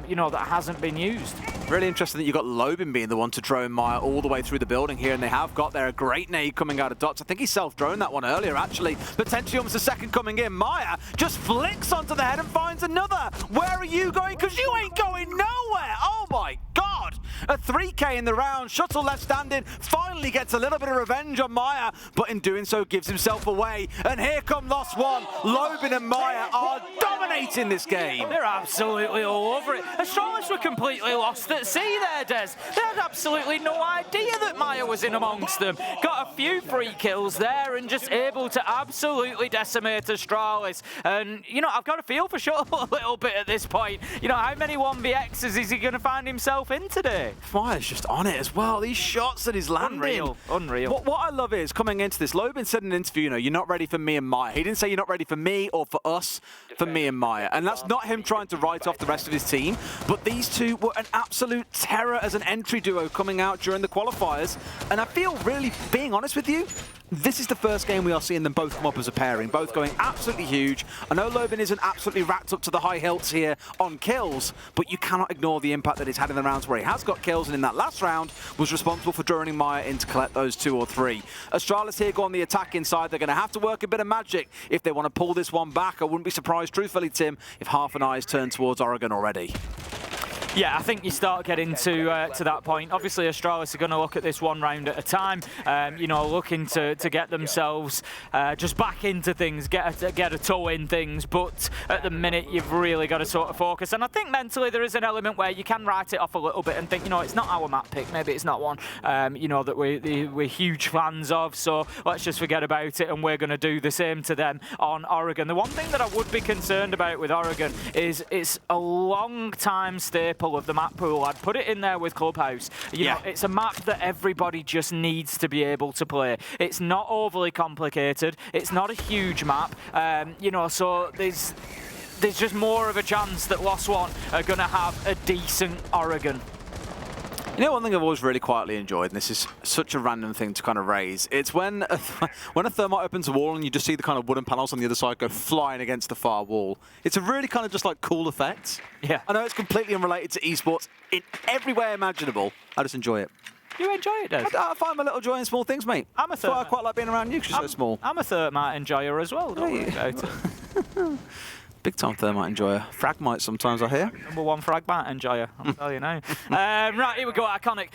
you know, that hasn't been used. Really interesting that you've got Lobin being the one to drone Maya all the way through the building here, and they have got there a great nade coming out of dots. I think he self-droned that one earlier, actually. Potentially almost a second coming in. Maya just flicks onto the head and finds another. Where are you going? Because you ain't going nowhere. Oh my God. A 3K in the round. Shuttle left standing. Finally gets a little bit of revenge on Maya, but in doing so gives himself away. And here come Lost One. Lobin and Maya are dominating this game. They're absolutely all over it. Astralis were completely lost at sea there, Des. They had absolutely no idea that Maya was in amongst them. Got a few free kills there and just able to absolutely decimate Astralis. And, you know, I've got a feel for Shuttle a little bit at this point. You know, how many 1vXs is he going to find himself in today? Maya's just on it as well. These shots that he's landing. Unreal. What I love is, coming into this, Lobin said in an interview, you know, you're not ready for me and Maya. He didn't say you're not ready for me or for us, for me and Maya. And that's not him trying to write off the rest of his team, but these two were an absolute terror as an entry duo coming out during the qualifiers. And I feel, really, being honest with you, this is the first game we are seeing them both come up as a pairing, both going absolutely huge. I know Lobin isn't absolutely racked up to the high hilts here on kills, but you cannot ignore the impact that he's had in the rounds where he has got kills, and in that last round was responsible for droning Maya in to collect those 2 or 3. Astralis here go on the attack inside. They're going to have to work a bit of magic if they want to pull this one back. I wouldn't be surprised, truthfully, Tim, if half an eye is turned towards Oregon already. Yeah, I think you start getting to that point. Obviously, Astralis are going to look at this one round at a time, you know, looking to get themselves just back into things, get a toe in things. But at the minute, you've really got to sort of focus. And I think mentally there is an element where you can write it off a little bit and think, you know, it's not our map pick. Maybe it's not one, you know, that we're huge fans of. So let's just forget about it, and we're going to do the same to them on Oregon. The one thing that I would be concerned about with Oregon is it's a long time staple of the map pool. I'd put it in there with Clubhouse. You know, it's a map that everybody just needs to be able to play. It's not overly complicated. It's not a huge map. You know, so there's just more of a chance that Lost One are going to have a decent Oregon. You know, one thing I've always really quietly enjoyed, and this is such a random thing to kind of raise, it's when a thermite opens a wall and you just see the kind of wooden panels on the other side go flying against the far wall. It's a really kind of just like cool effect. Yeah. I know it's completely unrelated to esports in every way imaginable. I just enjoy it. You enjoy it, Des? I find my little joy in small things, mate. I'm a That's why I quite like being around you, because you're so small. I'm a thermite enjoyer as well, don't worry about it. Big time thermite enjoyer. Fragmite sometimes, I hear. #1 fragmite enjoyer, I'll tell you now. Right, here we go. Iconic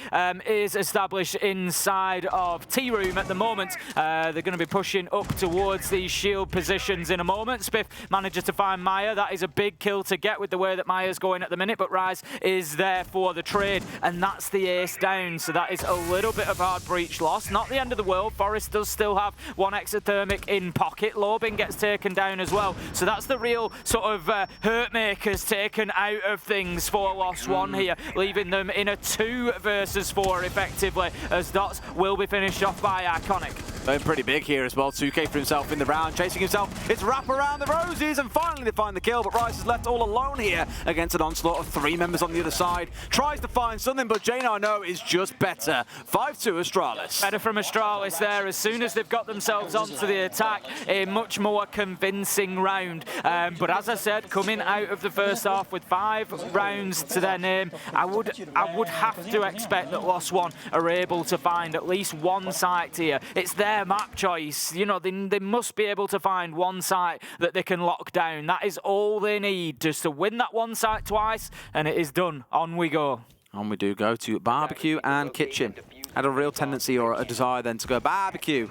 is established inside of T-Room at the moment. They're going to be pushing up towards these shield positions in a moment. Spiff manages to find Maya. That is a big kill to get with the way that Maya's going at the minute, but Rise is there for the trade, and that's the ace down. So that is a little bit of hard breach loss. Not the end of the world. Forest does still have 1 exothermic in pocket. Lobin gets taken down as well. So that's the real sort of hurt makers taken out of things for Lost One here, leaving them in a 2 versus 4 effectively, as Dots will be finished off by Iconic. Going pretty big here as well. 2K for himself in the round, chasing himself. It's wrap around the roses, and finally they find the kill, but Rice is left all alone here against an onslaught of 3 members on the other side. Tries to find something, but Jane I know is just better. 5-2 Astralis. Better from Astralis there as soon as they've got themselves onto the attack. A much more convincing round. But as I said, coming out of the first half with 5 rounds to their name, I would have to expect that Lost One are able to find at least 1 site here. It's their map choice. You know, they must be able to find 1 site that they can lock down. That is all they need, just to win that 1 site twice, and it is done. On we go. On we do go to barbecue and kitchen. Had a real tendency or a desire then to go barbecue.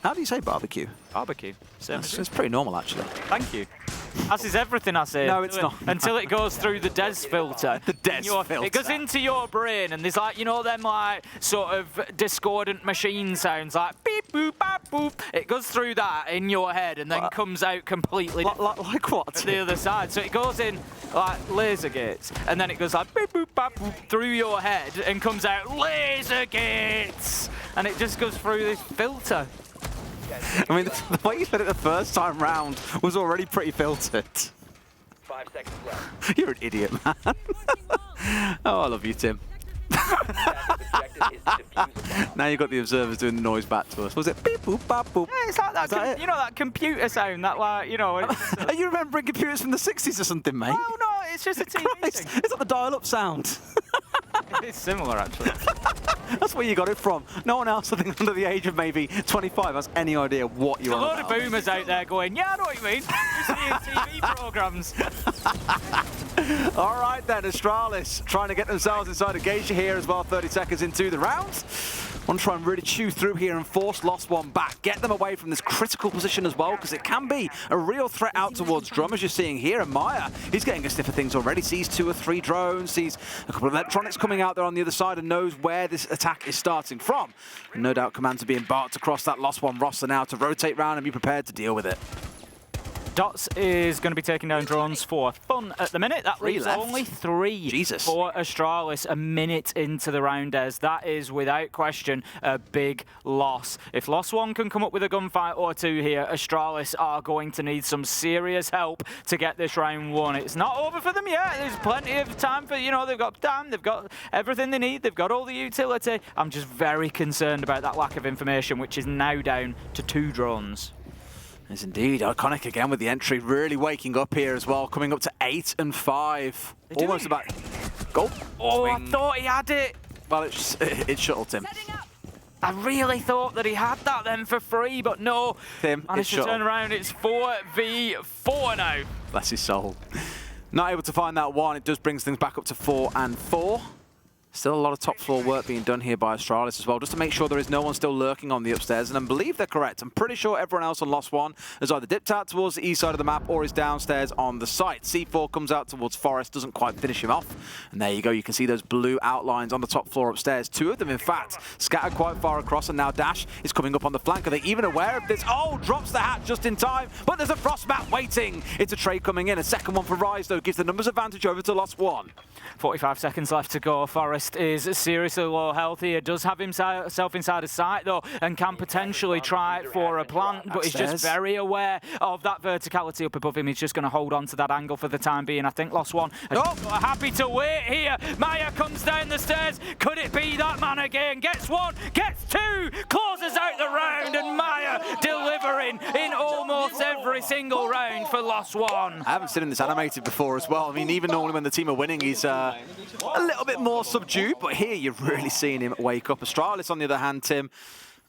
How do you say barbecue? Barbecue. It's pretty normal, actually. Thank you. As is everything I say. No, it's not. Until it goes through the Des filter. The Des filter. It goes into your brain, and there's like, you know, them like sort of discordant machine sounds like beep, boop, bap, boop. It goes through that in your head and then comes out completely like what? to the other side. So it goes in like laser gates, and then it goes like beep, boop, bap, boop through your head and comes out laser gates, and it just goes through this filter. I mean, the way you said it the first time round was already pretty filtered. 5 seconds left. You're an idiot, man. Oh, I love you, Tim. Now you've got the observers doing the noise back to us. Was it beep, boop, bap, boop? Yeah, it's like that, you know, that computer sound, that like, you know. Are you remembering computers from the 60s or something, mate? Oh, no, it's just a TV Christ, thing. it's like the dial-up sound. It's similar, actually. That's where you got it from. No one else, I think, under the age of maybe 25 has any idea what you're on There's a about. load of boomers out there going, yeah, I know what you mean. You see TV programmes. All right then, Astralis trying to get themselves inside of Geisha here as well, 30 seconds into the round. Want to try and really chew through here and force Lost One back. Get them away from this critical position as well, because it can be a real threat out towards Drum, as you're seeing here. And Maya, he's getting a sniff of things already. Sees 2 or 3 drones, sees a couple of electronics coming out there on the other side, and knows where this attack is starting from. And no doubt commands are being barked across that Lost One roster now to rotate round and be prepared to deal with it. Dots is going to be taking down drones for fun at the minute. That leaves only 3 for Astralis a minute into the round, as that is without question a big loss. If Lost One can come up with a gunfight or 2 here, Astralis are going to need some serious help to get this round won. It's not over for them yet. There's plenty of time for, they've got time, they've got everything they need, they've got all the utility. I'm just very concerned about that lack of information, which is now down to 2 drones. Yes, indeed. Iconic again with the entry, really waking up here as well, coming up to 8 and 5. Almost about... Go. Oh, I thought he had it. Well, it shuttled him. I really thought that he had that then for free, but no. Managed to turn around. It's 4v4 now. Bless his soul. Not able to find that one. It does bring things back up to 4 and 4. Still a lot of top floor work being done here by Astralis as well, just to make sure there is no one still lurking on the upstairs. And I believe they're correct. I'm pretty sure everyone else on Lost One has either dipped out towards the east side of the map or is downstairs on the site. C4 comes out towards Forest, doesn't quite finish him off. And there you go, you can see those blue outlines on the top floor upstairs. 2 of them, in fact, scattered quite far across, and now Dash is coming up on the flank. Are they even aware of this? Oh, drops the hat just in time, but there's a frost map waiting. It's a trade coming in. A second one for Rise, though, gives the numbers advantage over to Lost One. 45 seconds left to go. Forest is seriously low health here. Does have himself inside a sight, though, and can potentially try for a plant, but he's just very aware of that verticality up above him. He's just going to hold on to that angle for the time being. I think Lost One are happy to wait here. Maya comes down the stairs. Could it be that man again? Gets 1, gets 2, closes out the round, and Maya delivering in almost every single round for Lost One. I haven't seen him this animated before as well. I mean, even normally when the team are winning, he's a little bit more subdued, but here you're really seeing him wake up. Astralis, on the other hand, Tim,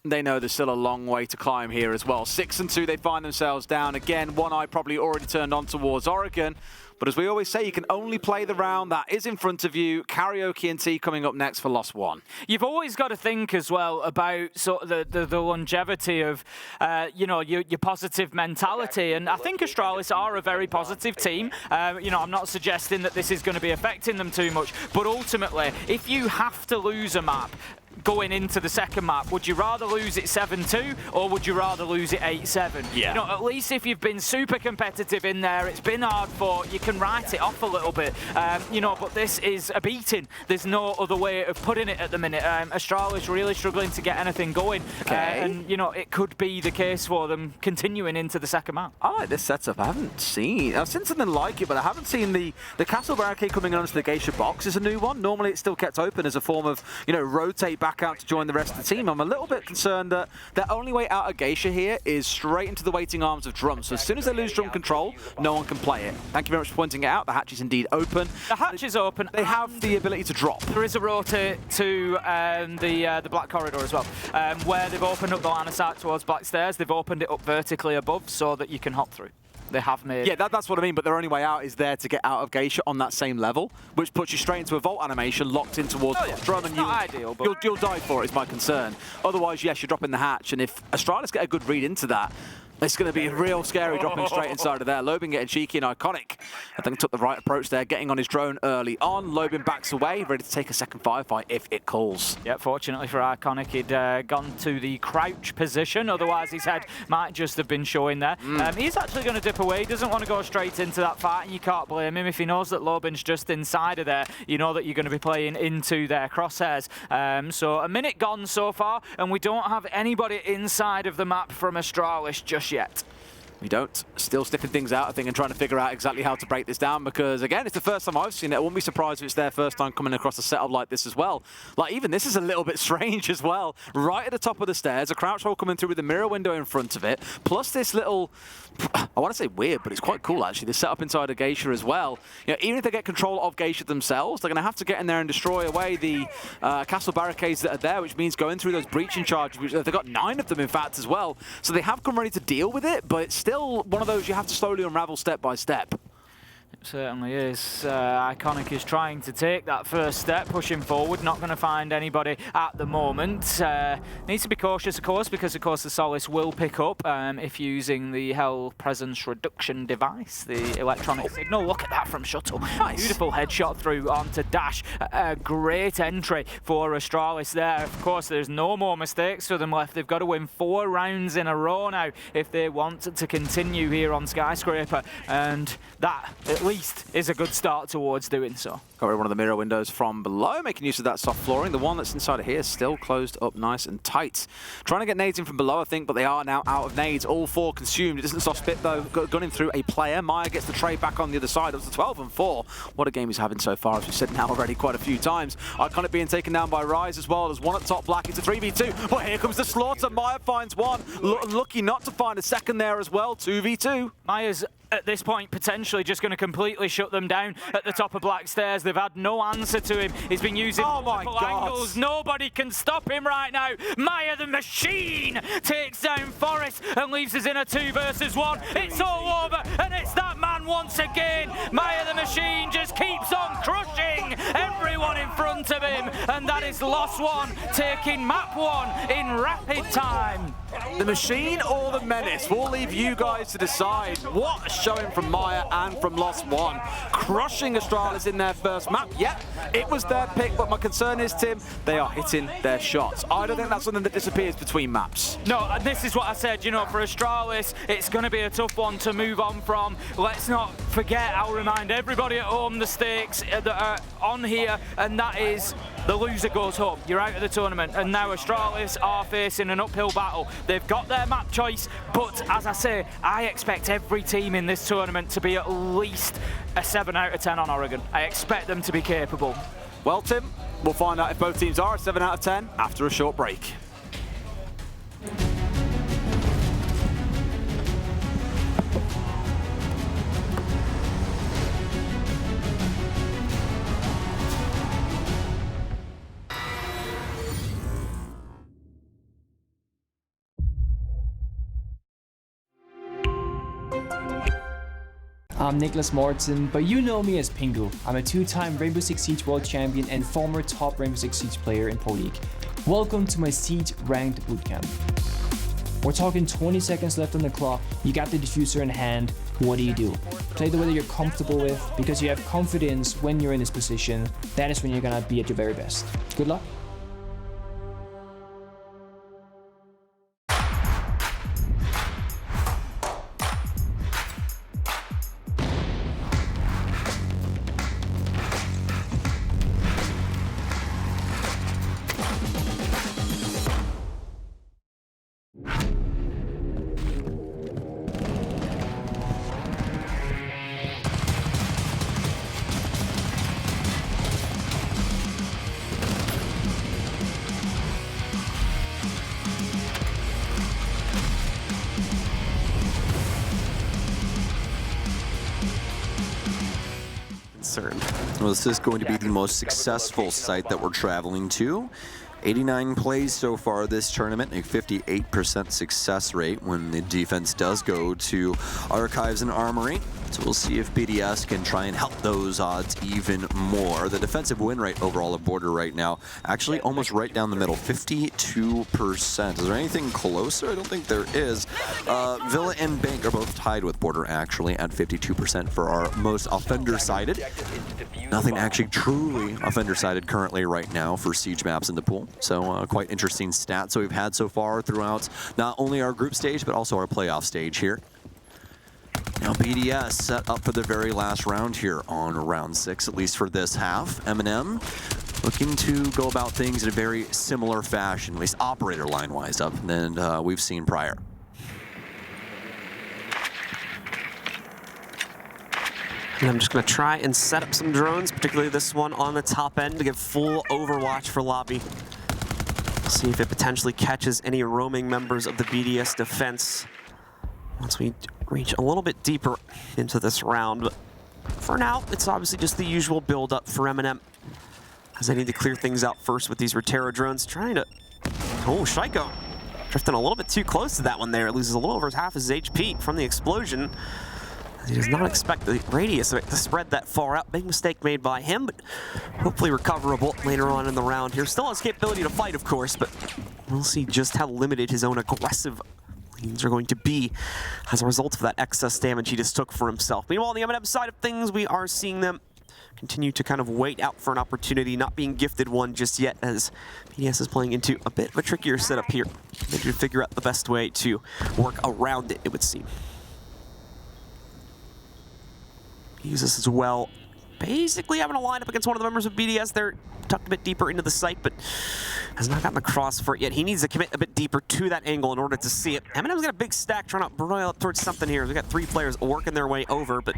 they know there's still a long way to climb here as well. 6 and 2, they find themselves down. Again, one eye probably already turned on towards Oregon. But as we always say, you can only play the round that is in front of you. Karaoke and T coming up next for Lost One. You've always got to think as well about sort of the longevity of, your positive mentality. And I think Astralis are a very positive team. I'm not suggesting that this is going to be affecting them too much. But ultimately, if you have to lose a map going into the second map, would you rather lose it 7-2 or would you rather lose it 8-7? Yeah. At least if you've been super competitive in there, it's been hard fought, you can write it off a little bit. But this is a beating. There's no other way of putting it at the minute. Astralis really struggling to get anything going. And it could be the case for them continuing into the second map. I like this setup. I've seen something like it, but I haven't seen the castle barricade coming onto the Geisha box is a new one. Normally it's still kept open as a form of, rotate back out to join the rest of the team. I'm a little bit concerned that their only way out of Geisha here is straight into the waiting arms of Drum. So as soon as they lose Drum control, no one can play it. Thank you very much for pointing it out. The hatch is indeed open. The hatch is open. They have the ability to drop. There is a rotate to the Black Corridor as well, where they've opened up the line of sight towards Black Stairs. They've opened it up vertically above so that you can hop through. They have made. Yeah, that's what I mean, but their only way out is there to get out of Geisha on that same level, which puts you straight into a vault animation locked in towards Drum, and you'll die for it, is my concern. Otherwise, yes, you're dropping the hatch, and if Astralis get a good read into that, it's going to be real scary dropping straight inside of there. Lobin getting cheeky and Iconic. I think took the right approach there, getting on his drone early on. Lobin backs away, ready to take a second firefight if it calls. Yeah, fortunately for Iconic, he'd gone to the crouch position. Otherwise, his head might just have been showing there. He's actually going to dip away. He doesn't want to go straight into that fight, and you can't blame him. If he knows that Lobin's just inside of there, you know that you're going to be playing into their crosshairs. So a minute gone so far, and we don't have anybody inside of the map from Astralis just yet. We don't. Still sniffing things out, I think, and trying to figure out exactly how to break this down, because, again, it's the first time I've seen it. I wouldn't be surprised if it's their first time coming across a setup like this as well. Like, even this is a little bit strange as well. Right at the top of the stairs, a crouch hole coming through with a mirror window in front of it, plus this little... I want to say weird, but it's quite cool, actually. The setup inside of Geisha as well. Even if they get control of Geisha themselves, they're going to have to get in there and destroy away the castle barricades that are there, which means going through those breaching charges, which they've got 9 of them, in fact, as well. So they have come ready to deal with it, but it's still one of those you have to slowly unravel step by step. certainly is. Iconic is trying to take that first step, pushing forward, not going to find anybody at the moment. Needs to be cautious, of course, because, of course, the Solace will pick up if using the Hell Presence Reduction device, the electronic signal. Look at that from Shuttle. Nice. Beautiful headshot through onto Dash. A great entry for Astralis there. Of course, there's no more mistakes for them left. They've got to win 4 rounds in a row now if they want to continue here on Skyscraper, and that, at least, is a good start towards doing so. Got rid of one of the mirror windows from below, making use of that soft flooring. The one that's inside of here is still closed up nice and tight. Trying to get nades in from below, I think, but they are now out of nades. All 4 consumed. It doesn't stop Spit, though, gunning through a player. Maya gets the trade back on the other side. It was 12 and 4. What a game he's having so far, as we've said now already quite a few times. Iconic being taken down by Rise as well. There's one at top black. It's a 3v2. But here comes the slaughter. Maya finds one. Lucky not to find a second there as well. 2v2. Maya's at this point potentially just going to completely shut them down at the top of Black Stairs. They've had no answer to him. He's been using multiple angles. Nobody can stop him right now. Maya the Machine takes down Forest and leaves us in a 2 versus 1. It's all over, and it's that man once again. Maya the Machine just keeps on crushing everyone in front of him, and that is Lost One taking map 1 in rapid time. The Machine or the Menace? We'll leave you guys to decide. What a showing from Maya and from Lost One. Crushing Astralis in their first map. Yep, it was their pick, but my concern is, Tim, they are hitting their shots. I don't think that's something that disappears between maps. No, and this is what I said, you know, for Astralis, it's going to be a tough one to move on from. Let's not forget, I'll remind everybody at home the stakes that are on here, and that is the loser goes home. You're out of the tournament, and now Astralis are facing an uphill battle. They've got their map choice, but as I say, I expect every team in this tournament to be at least a 7 out of 10 on Oregon. I expect them to be capable. Well, Tim, we'll find out if both teams are a 7 out of 10 after a short break. I'm Nicholas Morton, but you know me as Pingu. I'm a 2-time Rainbow Six Siege World Champion and former top Rainbow Six Siege player in Pro League. Welcome to my Siege Ranked Bootcamp. We're talking 20 seconds left on the clock, you got the diffuser in hand, what do? Play the way that you're comfortable with, because you have confidence when you're in this position. That is when you're gonna be at your very best. Good luck. Well, this is going to be the most successful site that we're traveling to. 89 plays so far this tournament, a 58% success rate when the defense does go to Archives and Armory. So we'll see if BDS can try and help those odds even more. The defensive win rate overall of Border right now, actually almost right down the middle, 52%. Is there anything closer? I don't think there is. Villa and Bank are both tied with Border actually at 52% for our most offender-sided. Nothing actually truly offender-sided currently right now for Siege maps in the pool. So quite interesting stats that we've had so far throughout not only our group stage, but also our playoff stage here. Now BDS set up for the very last round here on round 6, at least for this half. M&M looking to go about things in a very similar fashion, at least operator line-wise up than we've seen prior. And I'm just going to try and set up some drones, particularly this one on the top end, to give full overwatch for lobby. See if it potentially catches any roaming members of the BDS defense once we reach a little bit deeper into this round. But for now, it's obviously just the usual build-up for M&M, as they need to clear things out first with these Rotero drones, trying to... Oh, Shaiko drifting a little bit too close to that one there. It loses a little over half his HP from the explosion. He does not expect the radius of it to spread that far out. Big mistake made by him, but hopefully recoverable later on in the round here. Still has capability to fight, of course, but we'll see just how limited his own aggressive lanes are going to be as a result of that excess damage he just took for himself. Meanwhile, on the M&M side of things, we are seeing them continue to kind of wait out for an opportunity, not being gifted one just yet, as BDS is playing into a bit of a trickier setup here. They need to figure out the best way to work around it, it would seem. Use this as well. Basically having a lineup against one of the members of BDS. They're tucked a bit deeper into the site, but has not gotten the cross for it yet. He needs to commit a bit deeper to that angle in order to see it. Eminem's got a big stack trying to broil up towards something here. We've got 3 players working their way over, but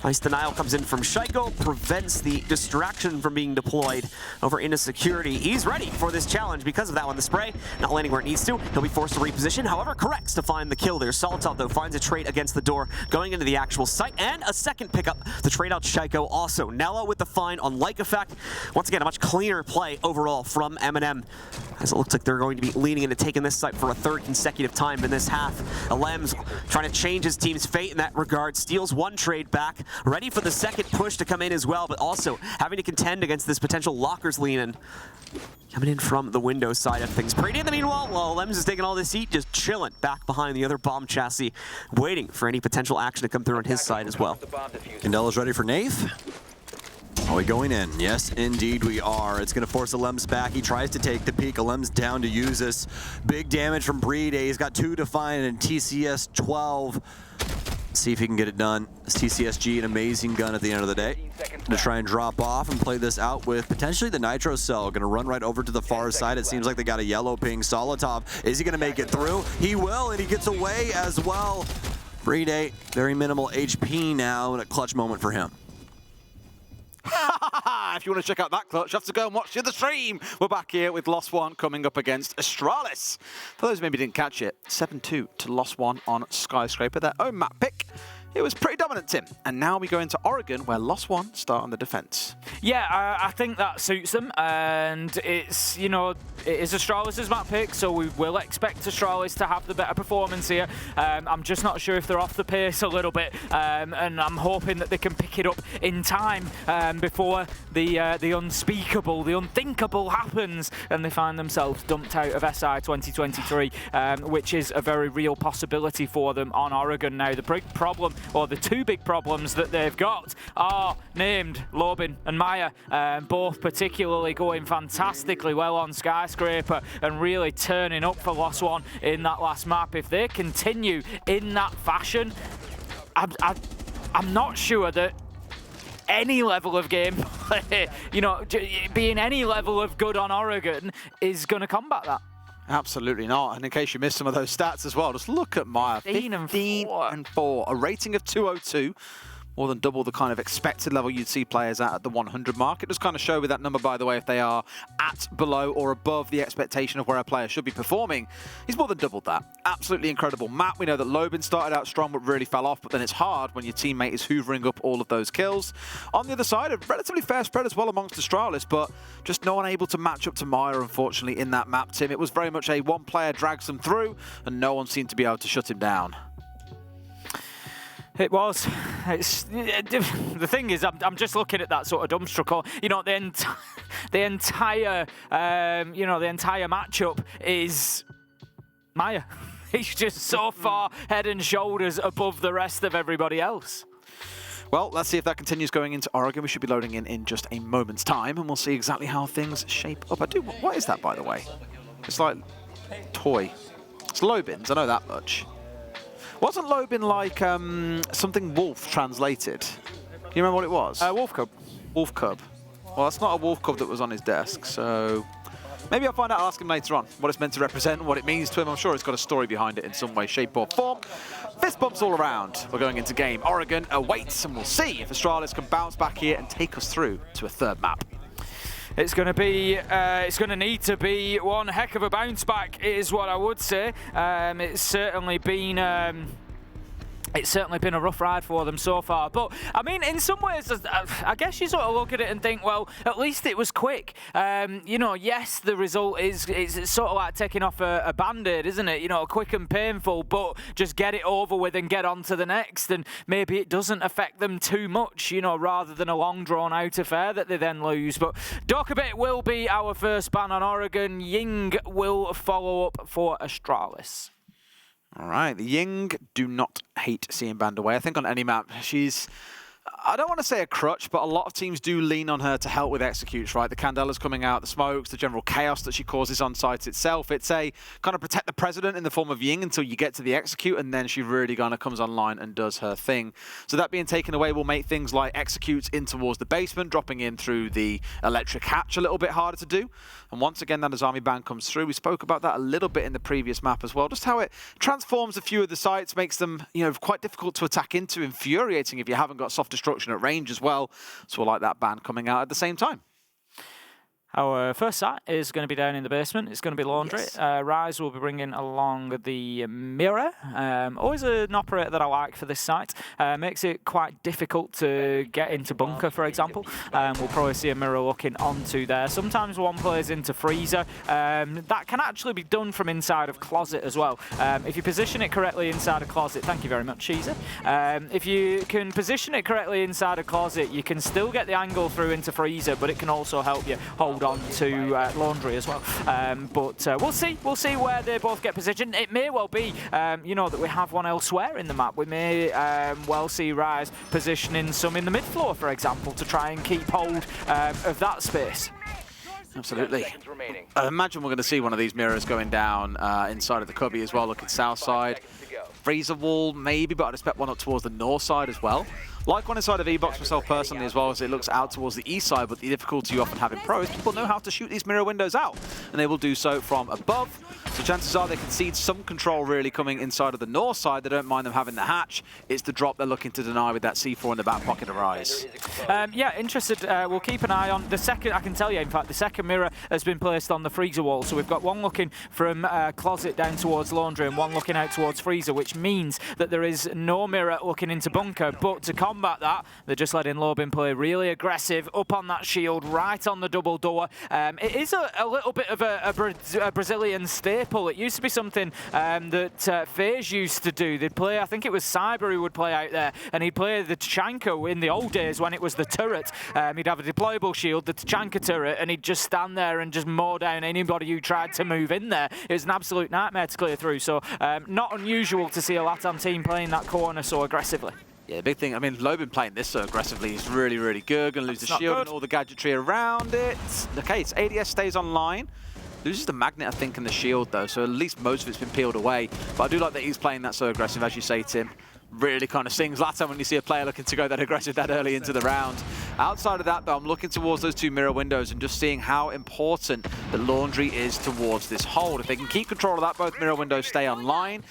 nice denial comes in from Shaiko, prevents the distraction from being deployed over into security. He's ready for this challenge because of that one. The spray not landing where it needs to. He'll be forced to reposition, however, corrects to find the kill there. Solitov, though, finds a trade against the door, going into the actual site, and a second pickup to trade out Shaiko also. Nello with the find on Like Effect. Once again, a much cleaner play overall from M&M, as it looks like they're going to be leaning into taking this site for a 3rd consecutive time in this half. Alems trying to change his team's fate in that regard, steals 1 trade back, ready for the second push to come in as well, but also having to contend against this potential lockers lean in. Coming in from the window side of things. Pretty in the meanwhile, while Alems is taking all this heat, just chilling back behind the other bomb chassis, waiting for any potential action to come through on his side as well. Candela's ready for Nath. Are we going in? Yes, indeed we are. It's going to force Alems back. He tries to take the peek. Alems down to use this. Big damage from Brede. He's got 2 to find and TCS 12. See if he can get it done. This TCSG, an amazing gun at the end of the day. To try and drop off and play this out with potentially the Nitro Cell. Going to run right over to the far side. It seems like they got a yellow ping. Solitov, is he going to make it through? He will, and he gets away as well. Brede, very minimal HP now, and a clutch moment for him. If you want to check out that clutch, you have to go and watch the other stream. We're back here with Lost One coming up against Astralis. For those who maybe didn't catch it, 7-2 to Lost One on Skyscraper, their own map pick. It was pretty dominant, Tim. And now we go into Oregon, where Lost One start on the defense. Yeah, I think that suits them. And it's, you know, it is Astralis' map pick, so we will expect Astralis to have the better performance here. I'm just not sure if they're off the pace a little bit. And I'm hoping that they can pick it up in time before the unspeakable, the unthinkable happens and they find themselves dumped out of SI 2023, which is a very real possibility for them on Oregon now. The big problem, or the 2 big problems that they've got, are named Lobin and Maya, both particularly going fantastically well on Skyscraper and really turning up for Lost One in that last map. If they continue in that fashion, I'm not sure that any level of gameplay, you know, being any level of good on Oregon is going to combat that. Absolutely not. And in case you missed some of those stats as well, just look at Maya. 15 and 4. A rating of 202. More than double the kind of expected level you'd see players at the 100 mark. It does kind of show with that number, by the way, if they are at, below, or above the expectation of where a player should be performing. He's more than doubled that. Absolutely incredible map. We know that Lobin started out strong but really fell off, but then it's hard when your teammate is hoovering up all of those kills. On the other side, a relatively fair spread as well amongst Astralis, but just no one able to match up to Maya, unfortunately, in that map, Tim. It was very much a one player drags them through, and no one seemed to be able to shut him down. It was. The thing is, I'm just looking at that sort of dumbstruck call. You know, the entire matchup is Maya. He's just so far head and shoulders above the rest of everybody else. Well, let's see if that continues going into Oregon. We should be loading in just a moment's time, and we'll see exactly how things shape up. What is that, by the way? It's like toy. It's Lobin's, I know that much. Wasn't Lobin like something wolf translated? Do you remember what it was? Wolf Cub. Wolf Cub. Well, that's not a wolf cub that was on his desk, so maybe I'll find out, I'll ask him later on what it's meant to represent and what it means to him. I'm sure it's got a story behind it in some way, shape or form. Fist bumps all around. We're going into game. Oregon awaits, and we'll see if Astralis can bounce back here and take us through to a 3rd map. It's going to be, it's going to need to be one heck of a bounce back, is what I would say. It's certainly been it's certainly been a rough ride for them so far. But, I mean, in some ways, I guess you sort of look at it and think, well, at least it was quick. You know, yes, the result is it's sort of like taking off a Band-Aid, isn't it? You know, quick and painful, but just get it over with and get on to the next. And maybe it doesn't affect them too much, you know, rather than a long drawn-out affair that they then lose. But Dokabit will be our first ban on Oregon. Ying will follow up for Astralis. All right, the Ying do not hate seeing banned away. I think on any map, she's, I don't want to say a crutch, but a lot of teams do lean on her to help with executes, right? The Candela's coming out, the smokes, the general chaos that she causes on site itself. It's a kind of protect the president in the form of Ying until you get to the execute, and then she really kind of comes online and does her thing. So that being taken away will make things like executes in towards the basement, dropping in through the electric hatch a little bit harder to do. And once again, that Azami ban comes through. We spoke about that a little bit in the previous map as well, just how it transforms a few of the sites, makes them, you know, quite difficult to attack into, infuriating if you haven't got soft destruction at range as well. So I like that ban coming out at the same time. Our first site is going to be down in the basement. It's going to be Laundry. Yes. Rise will be bringing along the Mirror. Always an operator that I like for this site. Makes it quite difficult to get into Bunker, for example. We'll probably see a Mirror looking onto there. Sometimes one plays into Freezer. That can actually be done from inside of Closet as well. If you position it correctly inside a Closet, thank you very much, Cheezer. If you can position it correctly inside a Closet, you can still get the angle through into Freezer, but it can also help you hold on to Laundry as well. But we'll see where they both get positioned. It may well be, you know, that we have one elsewhere in the map. We may well see Rise positioning some in the mid-floor, for example, to try and keep hold of that space. Absolutely. I imagine we're going to see one of these mirrors going down inside of the cubby as well. Look at south side. Freezer wall, maybe, but I'd expect one up towards the north side as well. Like one inside of E-Box myself personally as well, as it looks out towards the east side, but the difficulty you often have in pro is people know how to shoot these mirror windows out, and they will do so from above. So chances are they concede some control really coming inside of the north side. They don't mind them having the hatch. It's the drop they're looking to deny with that C4 in the back pocket of Rise. Yeah, interested. We'll keep an eye on the second. I can tell you, in fact, the second mirror has been placed on the Freezer wall. So we've got one looking from Closet down towards Laundry and one looking out towards Freezer, which means that there is no mirror looking into Bunker. But to combat that, they're just letting Lobin play really aggressive up on that shield, right on the double door. It is a little bit of a Brazilian staple. It used to be something that FaZe used to do. They'd play, I think it was Cyber who would play out there, and he'd play the Tachanka in the old days when it was the turret. He'd have a deployable shield, the Tachanka turret, and he'd just stand there and just mow down anybody who tried to move in there. It was an absolute nightmare to clear through, so not unusual to see a Latam team playing that corner so aggressively. Yeah, the big thing, I mean, Lobin playing this so aggressively is really, really good. Going to lose the shield and all the gadgetry around it. Okay, its ADS stays online. Loses the magnet, I think, and the shield, though, so at least most of it's been peeled away. But I do like that he's playing that so aggressive, as you say, Tim. Really kind of stings Latam when you see a player looking to go that aggressive that early into the round. Outside of that, though, I'm looking towards those two mirror windows and just seeing how important the Laundry is towards this hold. If they can keep control of that, both mirror windows stay online.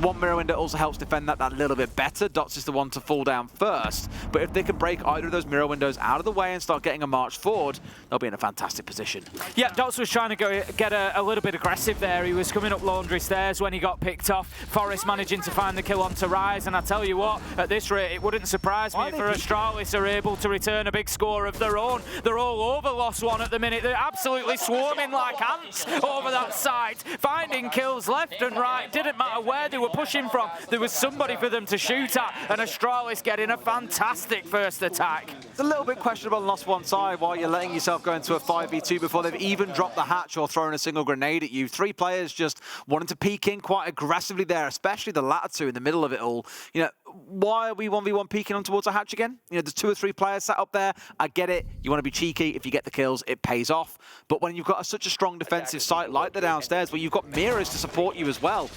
One mirror window also helps defend that little bit better. Dots is the one to fall down first. But if they can break either of those mirror windows out of the way and start getting a march forward, they'll be in a fantastic position. Yeah, Dots was trying to get a little bit aggressive there. He was coming up Laundry stairs when he got picked off. Forrest managing to find the kill onto Rise. And I tell you what, at this rate, it wouldn't surprise me if Astralis are able to return a big score of their own. They're all over Lost One at the minute. They're absolutely swarming like ants over that side, finding kills left and right. Didn't matter where they were pushing from, there was somebody for them to shoot at, and Astralis getting a fantastic first attack. It's a little bit questionable on Lost One side while you're letting yourself go into a 5v2 before they've even dropped the hatch or thrown a single grenade at you. Three players just wanting to peek in quite aggressively there, especially the latter two in the middle of it all. You know, why are we 1v1 peeking on towards a hatch again? You know, there's 2 or 3 players sat up there. I get it. You want to be cheeky. If you get the kills, it pays off. But when you've got such a strong defensive site like the downstairs where you've got mirrors to support you as well,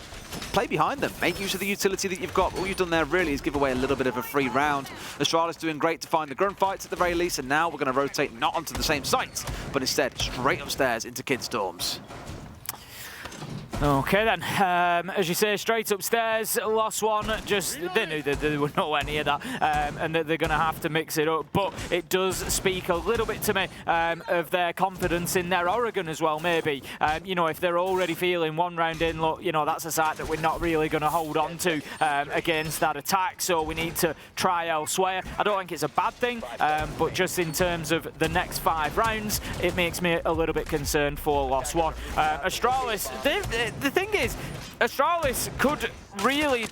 play behind them. Make use of the utility that you've got. All you've done there really is give away a little bit of a free round. Astralis doing great to find the gunfights at the very least, and now we're going to rotate not onto the same site, but instead straight upstairs into Kids Dorms. Okay then, as you say, straight upstairs, lost one, they knew that they were nowhere near that, and that they're going to have to mix it up, but it does speak a little bit to me of their confidence in their Oregon as well, maybe. You know, if they're already feeling one round in, look, you know, that's a side that we're not really going to hold on to against that attack, so we need to try elsewhere. I don't think it's a bad thing, but just in terms of the next 5 rounds, it makes me a little bit concerned for lost one. Astralis, the thing is, Astralis could really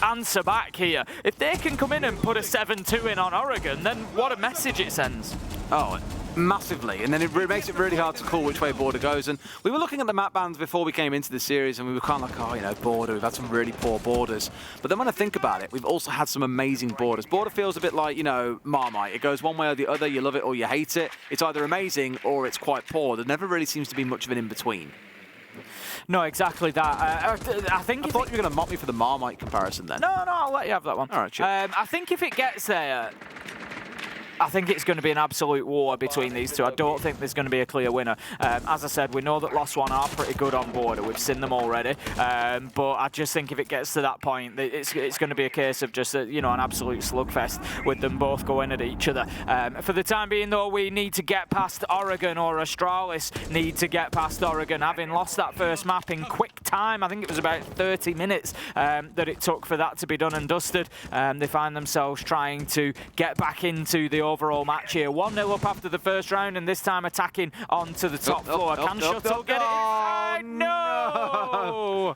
answer back here. If they can come in and put a 7-2 in on Oregon, then what a message it sends. Oh, massively, and then it makes it really hard to call which way Border goes. And we were looking at the map bans before we came into the series, and we were kind of like, oh, you know, Border, we've had some really poor borders. But then when I think about it, we've also had some amazing borders. Border feels a bit like, you know, Marmite. It goes one way or the other. You love it or you hate it. It's either amazing or it's quite poor. There never really seems to be much of an in-between. No, exactly that. I think. I thought you were going to mock me for the Marmite comparison then. No, I'll let you have that one. All right, sure. I think if it gets there, I think it's going to be an absolute war between these two. I don't think there's going to be a clear winner. As I said, we know that Lost One are pretty good on Border. We've seen them already. But I just think if it gets to that point, it's going to be a case of just, you know, an absolute slugfest with them both going at each other. For the time being, though, we need to get past Oregon, or Astralis need to get past Oregon. Having lost that first map in quick time, I think it was about 30 minutes that it took for that to be done and dusted. They find themselves trying to get back into the overall match here. 1-0 up after the first round, and this time attacking onto the top floor. Can Shuttle get it inside? No!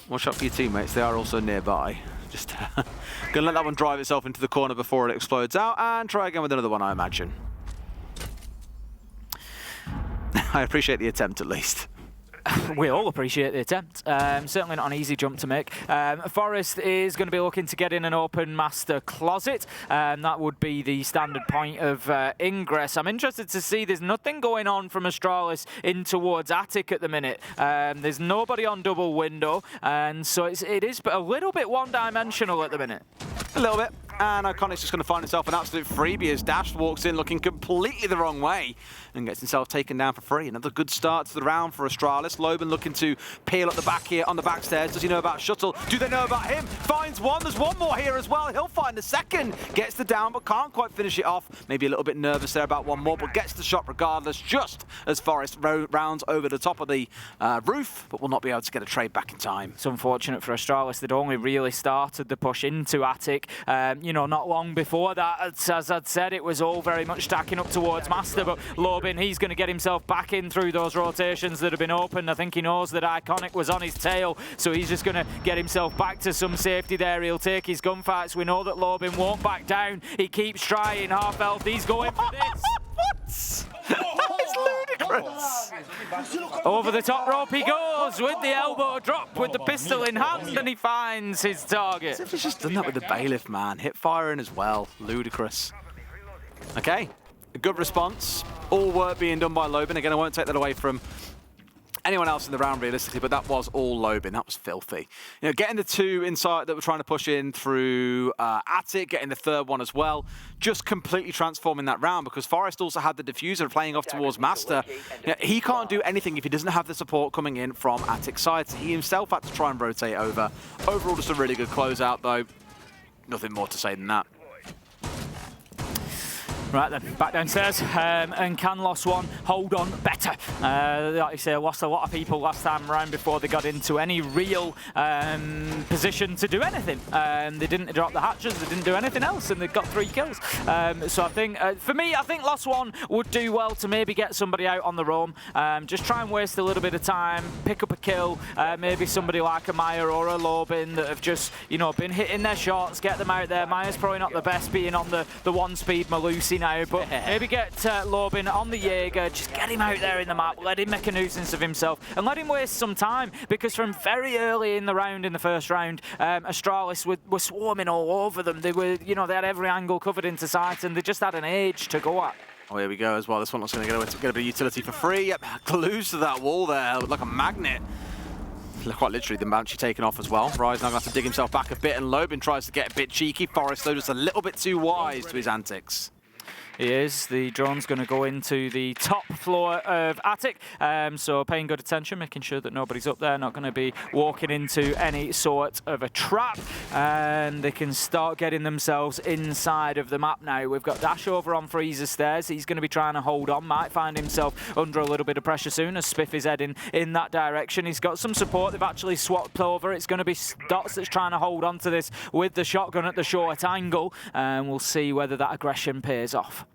Watch out for your teammates. They are also nearby. Just gonna let that one drive itself into the corner before it explodes out, and try again with another one, I imagine. I appreciate the attempt, at least. We all appreciate the attempt. Certainly not an easy jump to make. Forest is going to be looking to get in an open master closet. That would be the standard point of ingress. I'm interested to see there's nothing going on from Astralis in towards Attic at the minute. There's nobody on double window, and so it is a little bit one-dimensional at the minute. A little bit. And Iconic's just going to find himself an absolute freebie as Dash walks in looking completely the wrong way and gets himself taken down for free. Another good start to the round for Astralis. Loban looking to peel at the back here on the back stairs. Does he know about Shuttle? Do they know about him? Finds one. There's one more here as well. He'll find the second. Gets the down, but can't quite finish it off. Maybe a little bit nervous there about one more, but gets the shot regardless, just as Forest rounds over the top of the roof, but will not be able to get a trade back in time. It's unfortunate for Astralis. They'd only really started the push into Attic. You know, not long before that, as I'd said, it was all very much stacking up towards Master, but Lobin, he's going to get himself back in through those rotations that have been opened. I think he knows that Iconic was on his tail, so he's just going to get himself back to some safety there. He'll take his gunfights. We know that Lobin won't back down. He keeps trying, half health. He's going for this. That is ludicrous. Over the top rope he goes with the elbow drop, with the pistol in hand, and he finds his target. As if he's just done that with the Bailiff, man. Hip firing as well. Ludicrous. Okay, a good response. All work being done by Lobin. Again, I won't take that away from anyone else in the round realistically, but that was all Lobin. That was filthy. You know, getting the two inside that were trying to push in through Attic, getting the third one as well, just completely transforming that round, because Forest also had the diffuser playing off towards Master. You know, he can't do anything if he doesn't have the support coming in from Attic's side, so he himself had to try and rotate over. Overall, just a really good closeout though. Nothing more to say than that. Right then, back downstairs, and can Lost One hold on better? Like you say, lost a lot of people last time around before they got into any real position to do anything. They didn't drop the hatches, they didn't do anything else, and they got 3 kills. So I think, for me, I think Lost One would do well to maybe get somebody out on the roam, just try and waste a little bit of time, pick up a kill, maybe somebody like a Maya or a Lobin that have just, you know, been hitting their shots, get them out there. Maya's probably not the best being on the 1-speed Malusi now, but maybe get Lobin on the Jaeger, just get him out there in the map, let him make a nuisance of himself, and let him waste some time, because from very early in the round, in the first round, Astralis were swarming all over them. They were, you know, they had every angle covered into sight, and they just had an age to go at. Oh, here we go as well. This one looks going to get a bit of utility for free. Yep, glues to that wall there like a magnet. Quite literally, the Banshee taken off as well. Rise now going to have to dig himself back a bit, and Lobin tries to get a bit cheeky. Forest, though, just a little bit too wise to his antics. He is. The drone's going to go into the top floor of Attic. So paying good attention, making sure that nobody's up there, not going to be walking into any sort of a trap. And they can start getting themselves inside of the map now. We've got Dash over on Freezer stairs. He's going to be trying to hold on. Might find himself under a little bit of pressure soon as Spiff is heading in that direction. He's got some support. They've actually swapped over. It's going to be Dots that's trying to hold on to this with the shotgun at the short angle. And we'll see whether that aggression pays off.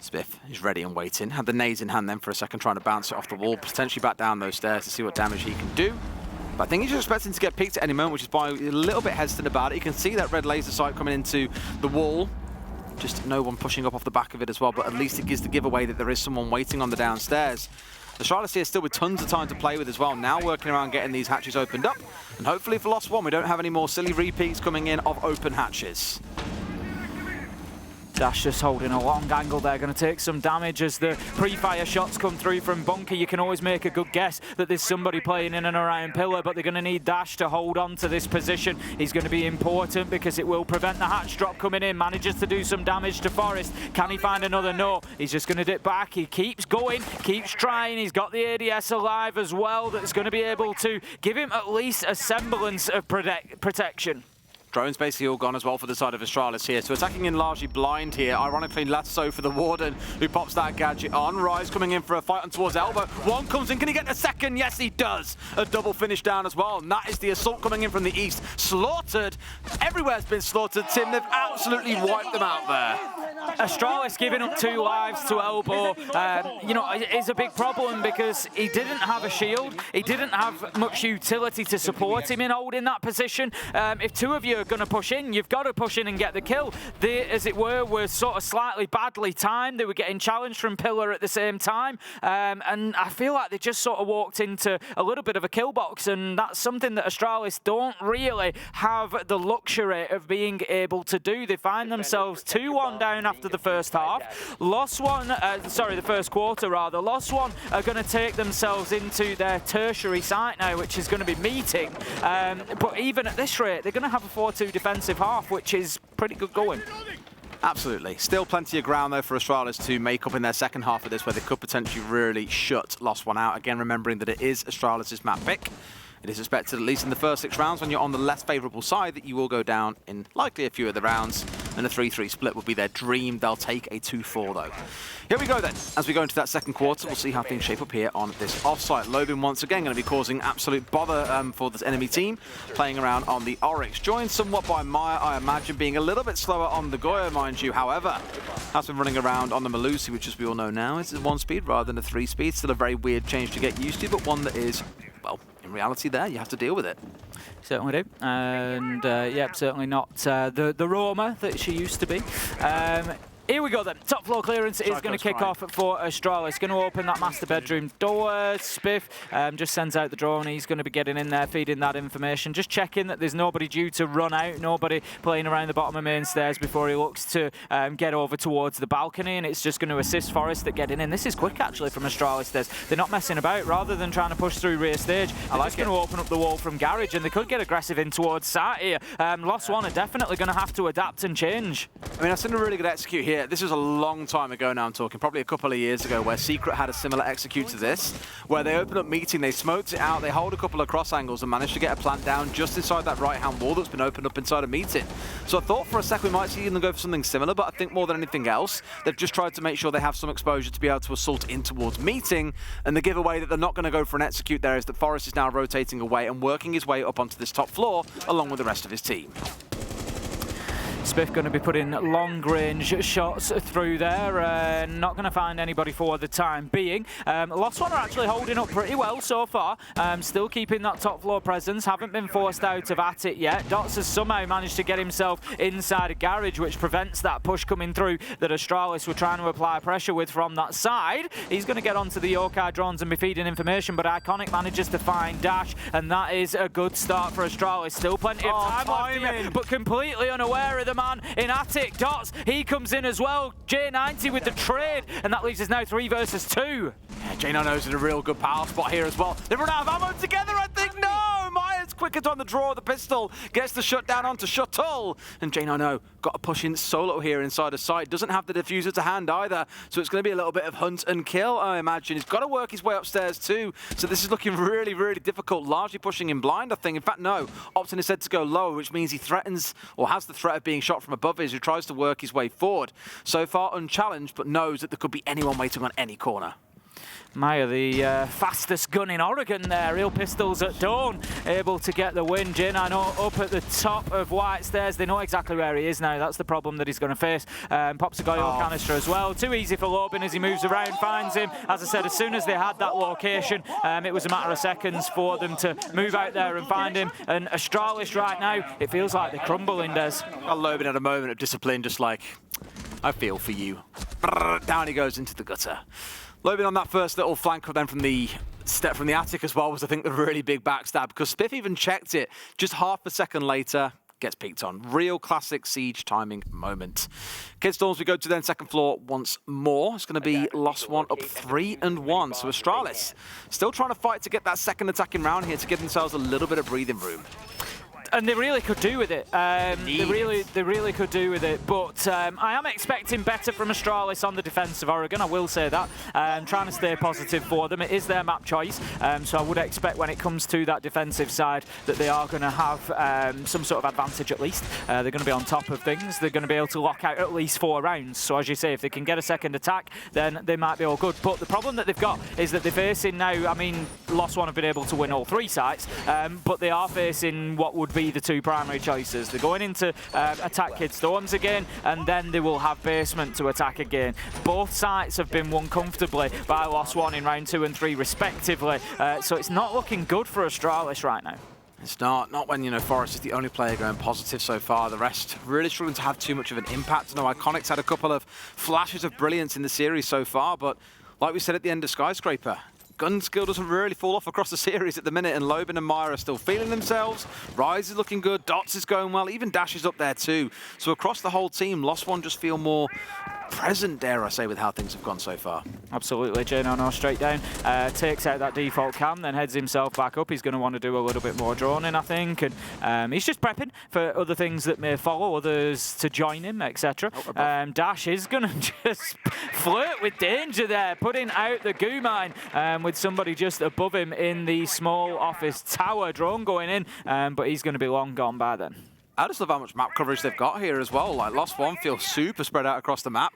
Spiff is ready and waiting. Had the nades in hand then for a second, trying to bounce it off the wall, potentially back down those stairs to see what damage he can do. But I think he's just expecting to get peeked at any moment, which is why he's a little bit hesitant about it. You can see that red laser sight coming into the wall. Just no one pushing up off the back of it as well, but at least it gives the giveaway that there is someone waiting on the downstairs. Astralis here still with tons of time to play with as well, now working around getting these hatches opened up. And hopefully for Lost One, we don't have any more silly repeats coming in of open hatches. Dash just holding a long angle there, going to take some damage as the pre-fire shots come through from Bunker. You can always make a good guess that there's somebody playing in and around Pillar, but they're going to need Dash to hold on to this position. He's going to be important because it will prevent the hatch drop coming in. Manages to do some damage to Forest. Can he find another? No. He's just going to dip back. He keeps going, keeps trying. He's got the ADS alive as well. That's going to be able to give him at least a semblance of protection. Drone's basically all gone as well for the side of Astralis here. So attacking in largely blind here. Ironically, less so for the Warden, who pops that gadget on. Rise coming in for a fight on towards Elbow. One comes in. Can he get the second? Yes, he does. A double finish down as well. And that is the assault coming in from the east. Slaughtered. Everywhere's been slaughtered, Tim. They've absolutely wiped them out there. Astralis giving up 2 lives to Elbow, you know, is a big problem because he didn't have a shield. He didn't have much utility to support him in holding that position. If 2 of you are going to push in, you've got to push in and get the kill. They, as it were sort of slightly badly timed. They were getting challenged from Pillar at the same time. And I feel like they just sort of walked into a little bit of a kill box, and that's something that Astralis don't really have the luxury of being able to do. They find themselves 2-1 down after the first half. Lost One, sorry, the first quarter rather. Lost One are going to take themselves into their tertiary site now, which is going to be Meeting. But even at this rate, they're going to have a 4-2 defensive half, which is pretty good going. Absolutely. Still plenty of ground, though, for Astralis to make up in their second half of this, where they could potentially really shut Lost One out. Again, remembering that it is Astralis' map pick. It is expected, at least in the first 6 rounds, when you're on the less favourable side, that you will go down in likely a few of the rounds. And a 3-3 split would be their dream. They'll take a 2-4, though. Here we go, then. As we go into that second quarter, we'll see how things shape up here on this offsite. Lobin, once again, going to be causing absolute bother for this enemy team, playing around on the Oryx. Joined somewhat by Maya, I imagine, being a little bit slower on the Goya, mind you. However, has been running around on the Malusi, which, as we all know now, is a 1-speed rather than a 3-speed. Still a very weird change to get used to, but one that is, well, in reality there, you have to deal with it. Certainly do. And, yeah, certainly not the Roma that she used to be. Here we go then. Top floor clearance is going to kick off for Astralis. Going to open that master bedroom door. Spiff just sends out the drone. He's going to be getting in there, feeding that information. Just checking that there's nobody due to run out, nobody playing around the bottom of main stairs before he looks to get over towards the balcony. And it's just going to assist Forest at getting in. This is quick, actually, from Astralis. They're not messing about. Rather than trying to push through rear stage, they're just going to open up the wall from garage, and they could get aggressive in towards site here. Lost One are definitely going to have to adapt and change. I mean, I've seen a really good execute here. This was a long time ago now, I'm talking, probably a couple of years ago, where Secret had a similar execute to this, where they opened up Meeting, they smoked it out, they hold a couple of cross angles and managed to get a plant down just inside that right-hand wall that's been opened up inside of Meeting. So I thought for a sec we might see them go for something similar, but I think more than anything else, they've just tried to make sure they have some exposure to be able to assault in towards Meeting, and the giveaway that they're not going to go for an execute there is that Forest is now rotating away and working his way up onto this top floor along with the rest of his team. Spiff going to be putting long-range shots through there. Not going to find anybody for the time being. Lost One are actually holding up pretty well so far. Still keeping that top floor presence. Haven't been forced out of at it yet. Dots has somehow managed to get himself inside a garage, which prevents that push coming through that Astralis were trying to apply pressure with from that side. He's going to get onto the Yokai drones and be feeding information, but Iconic manages to find Dash, and that is a good start for Astralis. Still plenty of time left here, but completely unaware of the man in Attic. Dots, he comes in as well. J90 with the trade, and that leaves us now 3 versus 2. Yeah, J90's in a real good power spot here as well. They run out of ammo together, I think. No! Maya's quicker on the draw. The pistol gets the shutdown onto Shuttle. And J9O got a push in solo here inside of sight. Doesn't have the diffuser to hand either. So it's going to be a little bit of hunt and kill, I imagine. He's got to work his way upstairs too. So this is looking really, really difficult. Largely pushing him blind, I think. In fact, no. Optin is said to go low, which means he threatens or has the threat of being shot from above as he tries to work his way forward. So far unchallenged, but knows that there could be anyone waiting on any corner. Maya, the fastest gun in Oregon there. Real pistols at dawn, able to get the win. J9O up at the top of White Stairs. They know exactly where he is now. That's the problem that he's going to face. Pops a Goyo canister as well. Too easy for Lobin as he moves around, finds him. As I said, as soon as they had that location, it was a matter of seconds for them to move out there and find him. And Astralis right now, it feels like they're crumbling, Des. Lobin had a moment of discipline, just like, I feel for you. Down he goes into the gutter. Lobin on that first little flank then from the step from the attic as well was, I think, the really big backstab, because Spiff even checked it just half a second later. Gets peeked on. Real classic Siege timing moment. Kidstorms, we go to then second floor once more. It's going to be Lost One up 3-1. So Astralis still trying to fight to get that second attacking round here to give themselves a little bit of breathing room. And they really could do with it. They really could do with it. But I am expecting better from Astralis on the defense of Oregon. I will say that. Trying to stay positive for them. It is their map choice. So I would expect when it comes to that defensive side that they are going to have some sort of advantage at least. They're going to be on top of things. They're going to be able to lock out at least 4 rounds. So as you say, if they can get a second attack, then they might be all good. But the problem that they've got is that they're facing now, I mean, Lost One have been able to win all 3 sites, but they are facing what would be the 2 primary choices. They're going into attack Kidstorms again, and then they will have basement to attack again. Both sites have been won comfortably by Lost One in round 2 and 3 respectively, so it's not looking good for Astralis right now. It's not when, you know, Forest is the only player going positive so far. The rest really struggling to have too much of an impact. I know Iconics had a couple of flashes of brilliance in the series so far, but like we said at the end of Skyscraper, gun skill doesn't really fall off across the series at the minute, and Lobin and Maya are still feeling themselves. Rise is looking good, Dots is going well, even Dash is up there too. So across the whole team, Lost One just feel more present, dare I say, with how things have gone so far. Absolutely. J9O straight down, takes out that default cam, then heads himself back up. He's going to want to do a little bit more droning, I think, and he's just prepping for other things that may follow, others to join him, etc. Dash is going to just flirt with danger there, putting out the goo mine with somebody just above him in the small office tower. Drone going in, but he's going to be long gone by then. I just love how much map coverage they've got here as well. Like, Lost One feels super spread out across the map.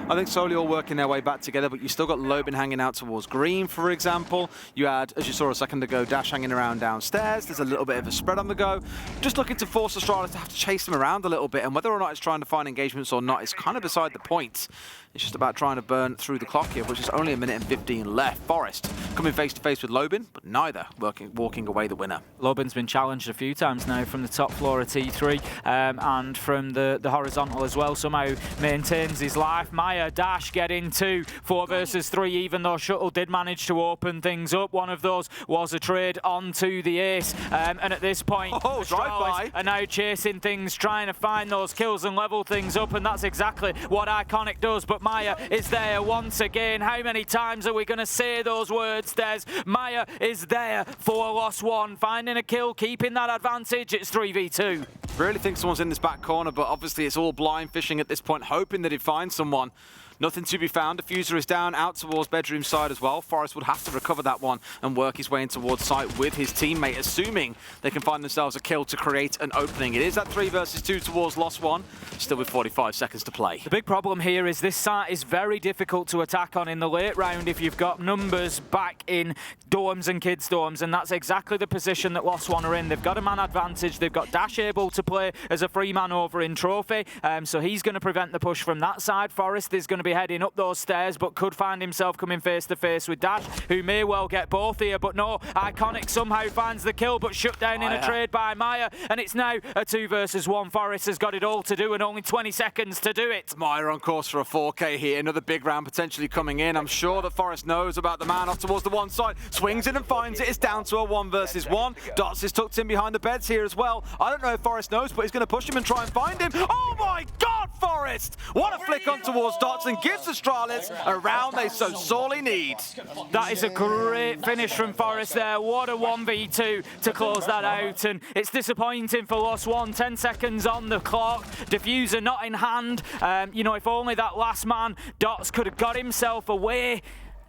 I think slowly all working their way back together, but you still got Lobin hanging out towards green, for example. You had, as you saw a second ago, Dash hanging around downstairs. There's a little bit of a spread on the go. Just looking to force Astralis to have to chase them around a little bit, and whether or not it's trying to find engagements or not is kind of beside the point. It's just about trying to burn through the clock here, which is only 1 minute and 15 left. Forest coming face to face with Lobin, but neither walking away the winner. Lobin's been challenged a few times now from the top floor of T3 and from the horizontal as well. Somehow maintains his life. Maya, Dash getting 2, 4 versus 3, even though Shuttle did manage to open things up. One of those was a trade onto the ace. And at this point, Astralis are now chasing things, trying to find those kills and level things up, and that's exactly what Iconic does. But Maya is there once again. How many times are we going to say those words, Des? Maya is there for Lost One, finding a kill, keeping that advantage. It's 3v2. Really think someone's in this back corner, but obviously it's all blind fishing at this point, hoping that he'd find someone. Nothing to be found. Diffuser is down out towards bedroom side as well. Forest would have to recover that one and work his way in towards site with his teammate, assuming they can find themselves a kill to create an opening. It is that 3 versus 2 towards Lost One, still with 45 seconds to play. The big problem here is this site is very difficult to attack on in the late round if you've got numbers back in dorms and Kidstorms, and that's exactly the position that Lost One are in. They've got a man advantage. They've got Dash able to play as a free man over in Trophy, so he's going to prevent the push from that side. Forest is going to be heading up those stairs, but could find himself coming face to face with Dash, who may well get both here, but no, Iconic somehow finds the kill, but shut down in a trade by Maya, and it's now a 2 versus 1. Forest has got it all to do and only 20 seconds to do it. Maya on course for a 4K here, another big round potentially coming in. I'm sure that Forest knows about the man off towards the one side, swings in and finds it. It's down to a 1 versus 1. Dots is tucked in behind the beds here as well. I don't know if Forest knows, but he's going to push him and try and find him. Oh my God, Forest! What a flick on towards Dots, and gives Astralis a round they so sorely need. That is a great finish from Forest there. What a 1v2 to close that out. And it's disappointing for Lost One. 10 seconds on the clock. Diffuser not in hand. You know, if only that last man, Dots, could have got himself away,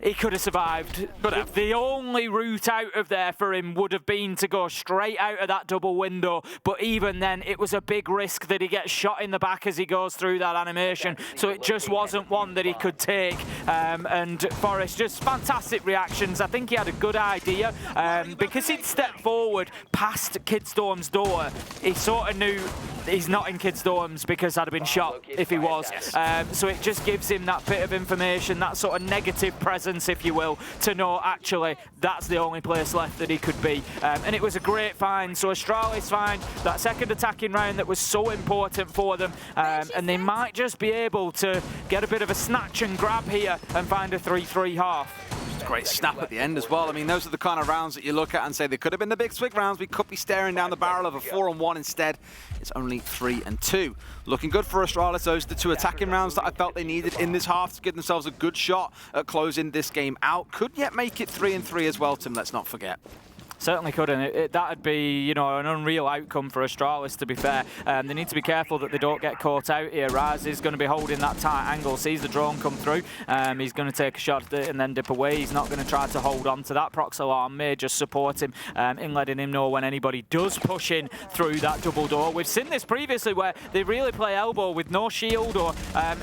he could have survived. But the only route out of there for him would have been to go straight out of that double window. But even then, it was a big risk that he gets shot in the back as he goes through that animation. So it just wasn't one that he could take. And Forrest, just fantastic reactions. I think he had a good idea. Because he'd stepped forward past Kidstorm's door, he sort of knew he's not in Kidstorm's because I'd have been shot if he was. So it just gives him that bit of information, that sort of negative presence, if you will, to know actually that's the only place left that he could be. And it was a great find. So Astralis find that second attacking round that was so important for them. And they might just be able to get a bit of a snatch and grab here and find a 3-3 half. Great snap at the end as well. I mean, those are the kind of rounds that you look at and say they could have been the big swig rounds. We could be staring down the barrel of a 4-on-1 instead. It's only 3-2. Looking good for Astralis. Those are the two attacking rounds that I felt they needed in this half to give themselves a good shot at closing this game out. Could yet make it 3-3 as well, Tim, let's not forget. Certainly could, and that'd be, you know, an unreal outcome for Astralis, to be fair. They need to be careful that they don't get caught out here. Raz is going to be holding that tight angle, sees the drone come through. He's going to take a shot at it and then dip away. He's not going to try to hold on to that. Prox Alarm may just support him in letting him know when anybody does push in through that double door. We've seen this previously where they really play elbow with no shield or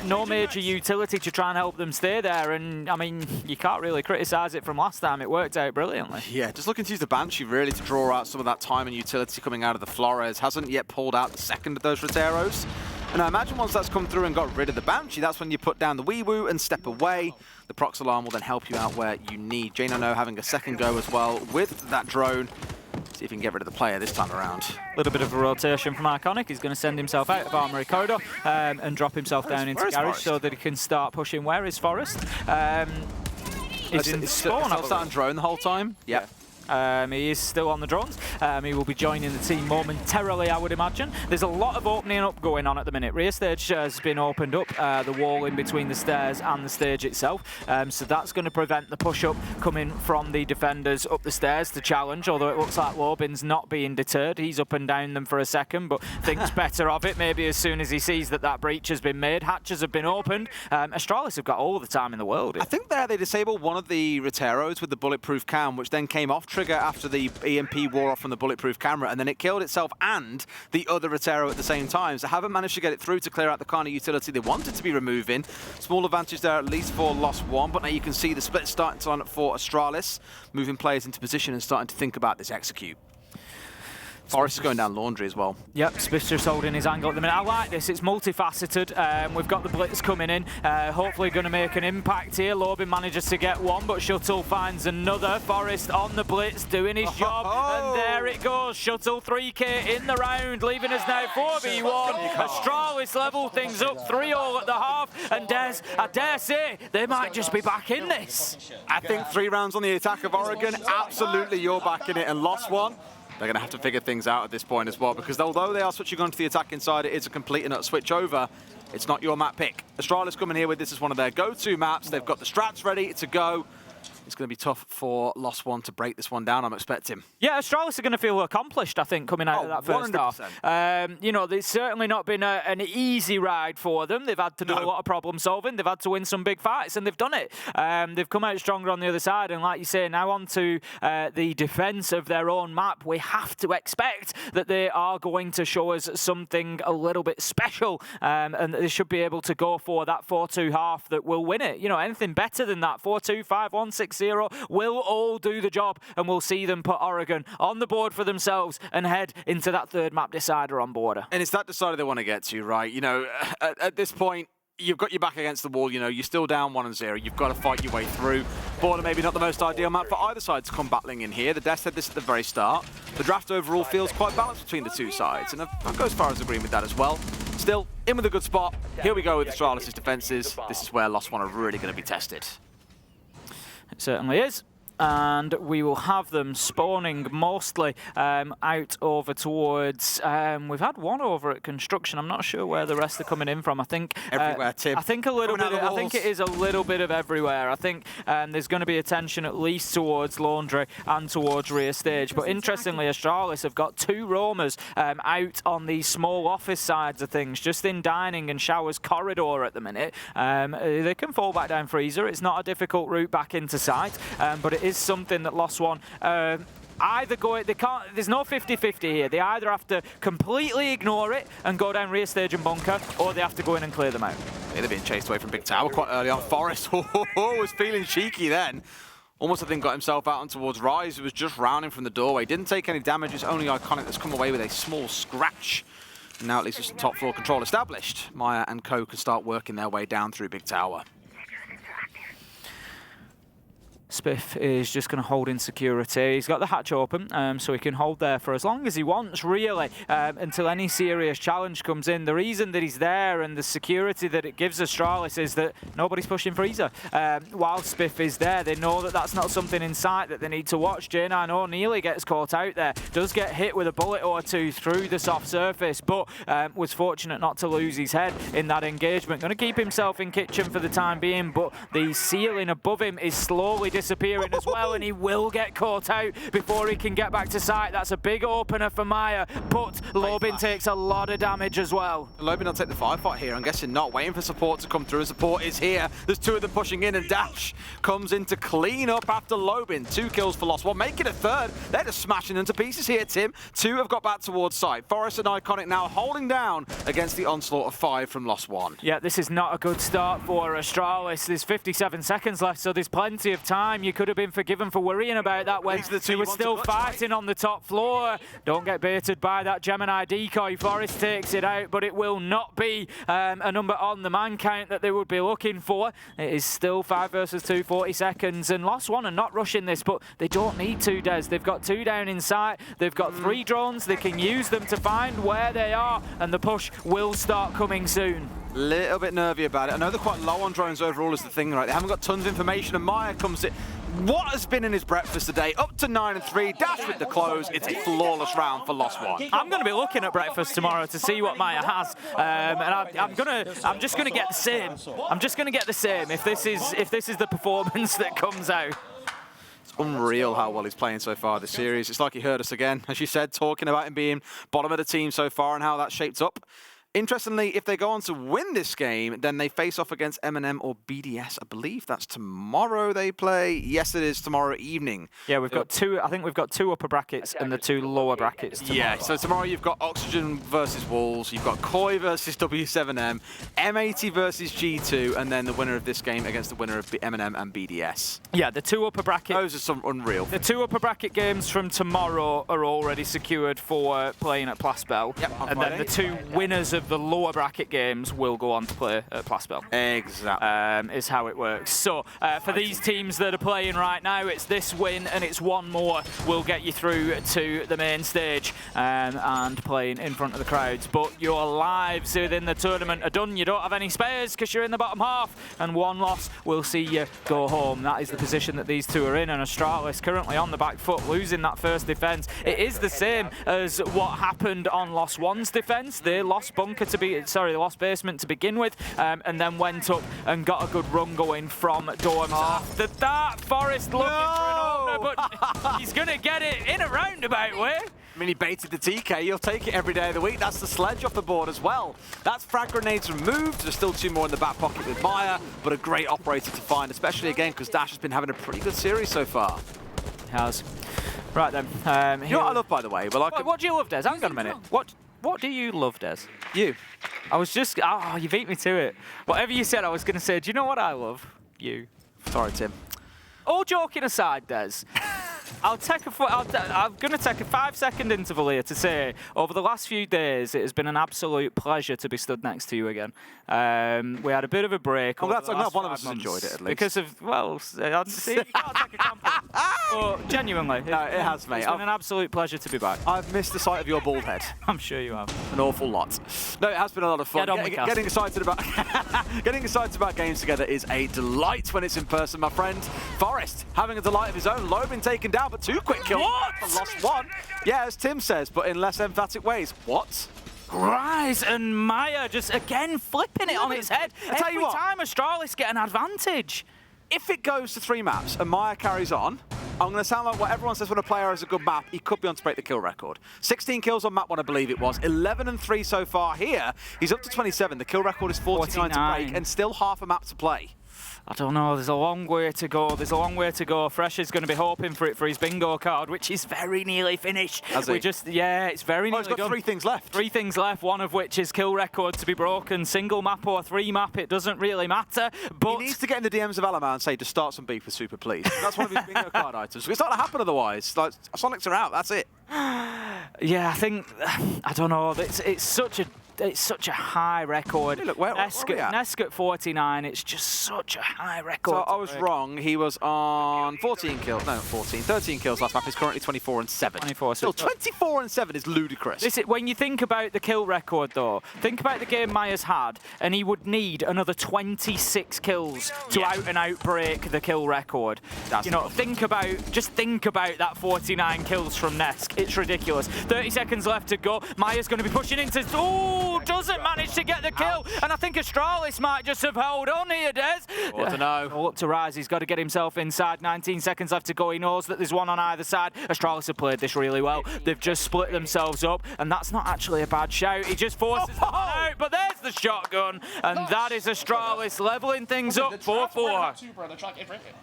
no major utility to try and help them stay there. And, I mean, you can't really criticise it from last time. It worked out brilliantly. Yeah, just looking to use the Banshee really to draw out some of that time and utility coming out of the Flores. Hasn't yet pulled out the second of those Roteros. And I imagine once that's come through and got rid of the Banshee, that's when you put down the Wee-Woo and step away. The Prox Alarm will then help you out where you need. Jane, I know, having a second go as well with that drone. See if he can get rid of the player this time around. A little bit of a rotation from Iconic. He's going to send himself out of Armory Corridor and drop himself down into Garage so that he can start pushing. Where is Forest? He's in spawn, I believe. Drone the whole time? Yeah. He is still on the drones. He will be joining the team momentarily, I would imagine. There's a lot of opening up going on at the minute. Rear stage has been opened up, the wall in between the stairs and the stage itself. So that's going to prevent the push-up coming from the defenders up the stairs to challenge, although it looks like Lobin's not being deterred. He's up and down them for a second, but thinks better of it, maybe as soon as he sees that that breach has been made. Hatches have been opened. Astralis have got all the time in the world. I think they disabled one of the Roteros with the bulletproof cam, which then came off trigger after the EMP wore off from the bulletproof camera, and then it killed itself and the other Rotero at the same time. So haven't managed to get it through to clear out the kind of utility they wanted to be removing. Small advantage there, at least for Lost One, but now you can see the split starting to line up for Astralis, moving players into position and starting to think about this execute. Forrest is going down laundry as well. Yep, Spister's holding his angle at the minute. I like this, it's multifaceted. We've got the blitz coming in, hopefully going to make an impact here. Lobin manages to get one, but Shuttle finds another. Forrest on the blitz, doing his job, and there it goes. Shuttle 3K in the round, leaving us now 4v1. Astralis level things up, 3-all at the half, and Des, I dare say, they might just be back in this. I think 3 rounds on the attack of Oregon, absolutely you're back in it, and Lost One. They're going to have to figure things out at this point as well, because although they are switching on to the attacking side, it is a complete and utter switch over. It's not your map pick. Astralis coming here with this as one of their go-to maps. They've got the strats ready to go. It's going to be tough for Lost One to break this one down, I'm expecting. Yeah, Astralis are going to feel accomplished, I think, coming out of that first 100%. half. You know, it's certainly not been an easy ride for them. They've had to do a lot of problem solving. They've had to win some big fights, and they've done it. They've come out stronger on the other side, and like you say, now on to the defense of their own map. We have to expect that they are going to show us something a little bit special, and they should be able to go for that 4-2 half that will win it. You know, anything better than that, 4-2, 5-1, 6-0, will all do the job, and we'll see them put Oregon on the board for themselves and head into that third map decider on border. And it's that decider they want to get to, right? You know, at this point, you've got your back against the wall, you know, you're still down 1-0. You've got to fight your way through. Border maybe not the most ideal map for either side to come battling in here. The Death said this at the very start. The draft overall feels quite balanced between the two sides, and I'll go as far as agreeing with that as well. Still, in with a good spot. Here we go with Astralis' defenses. This is where Lost One are really going to be tested. It certainly is. and we will have them spawning mostly out over towards. We've had one over at construction. I'm not sure where the rest are coming in from. I think everywhere, Tim. I think a little bit. I think it is a little bit of everywhere. I think there's going to be attention at least towards Laundry and towards rear stage. But interestingly, Astralis have got 2 roamers out on the small office sides of things, just in dining and showers corridor at the minute. They can fall back down freezer. It's not a difficult route back into site, but it is something that Lost One either go, they can't, there's no 50-50 here. They either have to completely ignore it and go down rear stage and bunker, or they have to go in and clear them out. They're being chased away from Big Tower quite early on. Forest was feeling cheeky then. Almost, I think, got himself out and towards Rise, who was just rounding from the doorway. Didn't take any damage. It's only Iconic that's come away with a small scratch. And now at least it's the top floor control established. Maya and Co can start working their way down through Big Tower. Spiff is just going to hold in security. He's got the hatch open, so he can hold there for as long as he wants, really, until any serious challenge comes in. The reason that he's there and the security that it gives Astralis is that nobody's pushing freezer. While Spiff is there, they know that that's not something in sight that they need to watch. J9 nearly gets caught out there, does get hit with a bullet or two through the soft surface, but was fortunate not to lose his head in that engagement. Going to keep himself in kitchen for the time being, but the ceiling above him is slowly disappearing as well, and he will get caught out before he can get back to site. That's a big opener for Maya, but Lobin takes a lot of damage as well. Lobin will take the firefight here. I'm guessing not waiting for support to come through. Support is here. There's 2 of them pushing in, and Dash comes in to clean up after Lobin. 2 kills for Lost One, making a 3rd. They're just smashing them to pieces here, Tim. 2 have got back towards site. Forest and Iconic now holding down against the onslaught of 5 from Lost One. Yeah, this is not a good start for Astralis. There's 57 seconds left, so there's plenty of time. You could have been forgiven for worrying about that when they were still fighting on the top floor. Don't get baited by that Gemini decoy. Forest takes it out, but it will not be a number on the man count that they would be looking for. It is still 5 versus 2, 40 seconds, and Lost One are not rushing this, but they don't need to, Des. They've got 2 down in sight. They've got 3 drones. They can use them to find where they are, and the push will start coming soon. Little bit nervy about it. I know they're quite low on drones overall is the thing, right? They haven't got tons of information, and Maya comes in. What has been in his breakfast today? Up to 9 and 3, Dash with the close. It's a flawless round for Lost One. I'm going to be looking at breakfast tomorrow to see what Maya has, and I'm just going to get the same. I'm just going to get the same if this is the performance that comes out. It's unreal how well he's playing so far this series. It's like he heard us again, as you said, talking about him being bottom of the team so far and how that shaped up. Interestingly, if they go on to win this game, then they face off against M&M or BDS. I believe that's tomorrow they play. Yes, it is tomorrow evening. Yeah, we've got 2. I think we've got 2 upper brackets and the 2 lower brackets tomorrow. Yeah, so tomorrow you've got Oxygen versus Wolves, you've got Koi versus W7M, M80 versus G2, and then the winner of this game against the winner of M&M and BDS. Yeah, the 2 upper brackets. Those are some unreal. The 2 upper bracket games from tomorrow are already secured for playing at Plaspel. Yep, and then the 2 winners of the lower bracket games will go on to play at Plaspel. Exactly. Is how it works. So for these teams that are playing right now, it's this win and it's one more will get you through to the main stage and playing in front of the crowds. But your lives within the tournament are done. You don't have any spares because you're in the bottom half, and 1 loss will see you go home. That is the position that these 2 are in, and Astralis currently on the back foot, losing that first defense. It is the same as what happened on Lost One's defense. They lost bunker to be they lost basement to begin with, and then went up and got a good run going from dorms. After that, Forest looking for an opener, but he's going to get it in a roundabout way. I mean, he baited the TK. You'll take it every day of the week. That's the sledge off the board as well. That's frag grenades removed. There's still 2 more in the back pocket with Maya, but a great operator to find, especially again because Dash has been having a pretty good series so far. He has. Right then. You know what I love, by the way? Well, what do you love, Des? Hang on a minute. What do you love, Des? You. I was just... Oh, you beat me to it. Whatever you said, I was going to say, do you know what I love? You. Sorry, Tim. All joking aside, Des, I'm going to take a 5-second interval here to say, over the last few days, it has been an absolute pleasure to be stood next to you again. We had a bit of a break. Well, that's last one of 5 us months enjoyed it at least. Because of, well, see, you can't take a compliment. But genuinely, no, it has, mate. It's been an absolute pleasure to be back. I've missed the sight of your bald head. I'm sure you have. An awful lot. No, it has been a lot of fun. Getting excited about games together is a delight when it's in person, my friend. Forest having a delight of his own. Low been taken down, but 2 quick kills. Lost 1. Yeah, as Tim says, but in less emphatic ways. What? Rise and Maya just again flipping it on its head. Every time Astralis get an advantage. If it goes to 3 maps and Maya carries on, I'm going to sound like what everyone says when a player has a good map. He could be on to break the kill record. 16 kills on map 1, I believe it was. 11 and 3 so far here. He's up to 27. The kill record is 49 to break and still half a map to play. I don't know, there's a long way to go. Fresh is going to be hoping for it for his bingo card, which is very nearly finished. Yeah, it's very nearly he's got done. 3 things left. 3 things left, one of which is kill record to be broken. Single map or 3 map, it doesn't really matter. But he needs to get in the DMs of Alamar and say, just start some beef with Super, please. That's one of his bingo card items. It's not going to happen otherwise. Like, Sonics are out, that's it. Yeah, I don't know, it's such a high record. Hey, look, where Nesk at 49, it's just such a high record. So I was wrong. He was on 14 kills. No, not 14. 13 kills last map. He's currently 24 and 7. 24. Still, 24 and 7 is ludicrous. Listen, when you think about the kill record, though, think about the game Maya's had, and he would need another 26 kills to out and out break the kill record. That's think about that 49 kills from Nesk. It's ridiculous. 30 seconds left to go. Maya's going to be pushing into... doesn't manage to get the kill, and I think Astralis might just have held on here, Des. I don't know. All up to Rise, he's got to get himself inside. 19 seconds left to go. He knows that there's one on either side. Astralis have played this really well. They've just split themselves up, and that's not actually a bad shout. He just forces them out, but there's the shotgun, and that is Astralis leveling things up 4-4.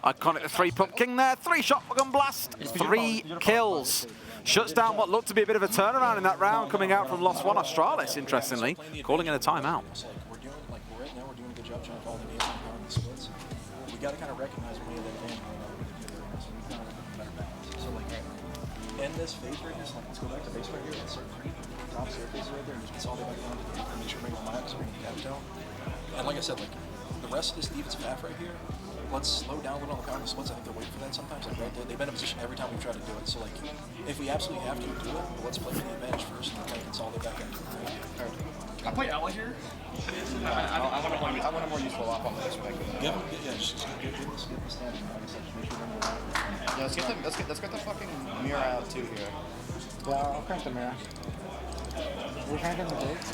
Iconic, the 3-pump king there. 3-shot gun blast. 3 kills. Shuts down what looked to be a bit of a turnaround in that round coming out from Lost 1. Astralis, interestingly, calling in a timeout. Right now we're doing a good job trying to call the names and powering the splits. We got to kind of recognize when we have that advantage right now with the computer, so we kind of better balance. So in this phase right here, let's go back to base right here. Let's start 3 top surfaces right there and just consolidate back down to the and make sure we bring the Max, bring the cap down. And like I said, the rest of this defensive half right here, let's slow down a little on the power splits. I think they're waiting for that sometimes. They've been in a position every time we've tried to do it. So if we absolutely have to do it, but let's play for the advantage first and kind of consolidate back into it. Can I play Ella here? I want a more useful op on this one. Give him the stand. Like I said, just make sure we're Yeah, let's get the fucking mirror out too here. Yeah, I'll crank the mirror. We're cranking the gates.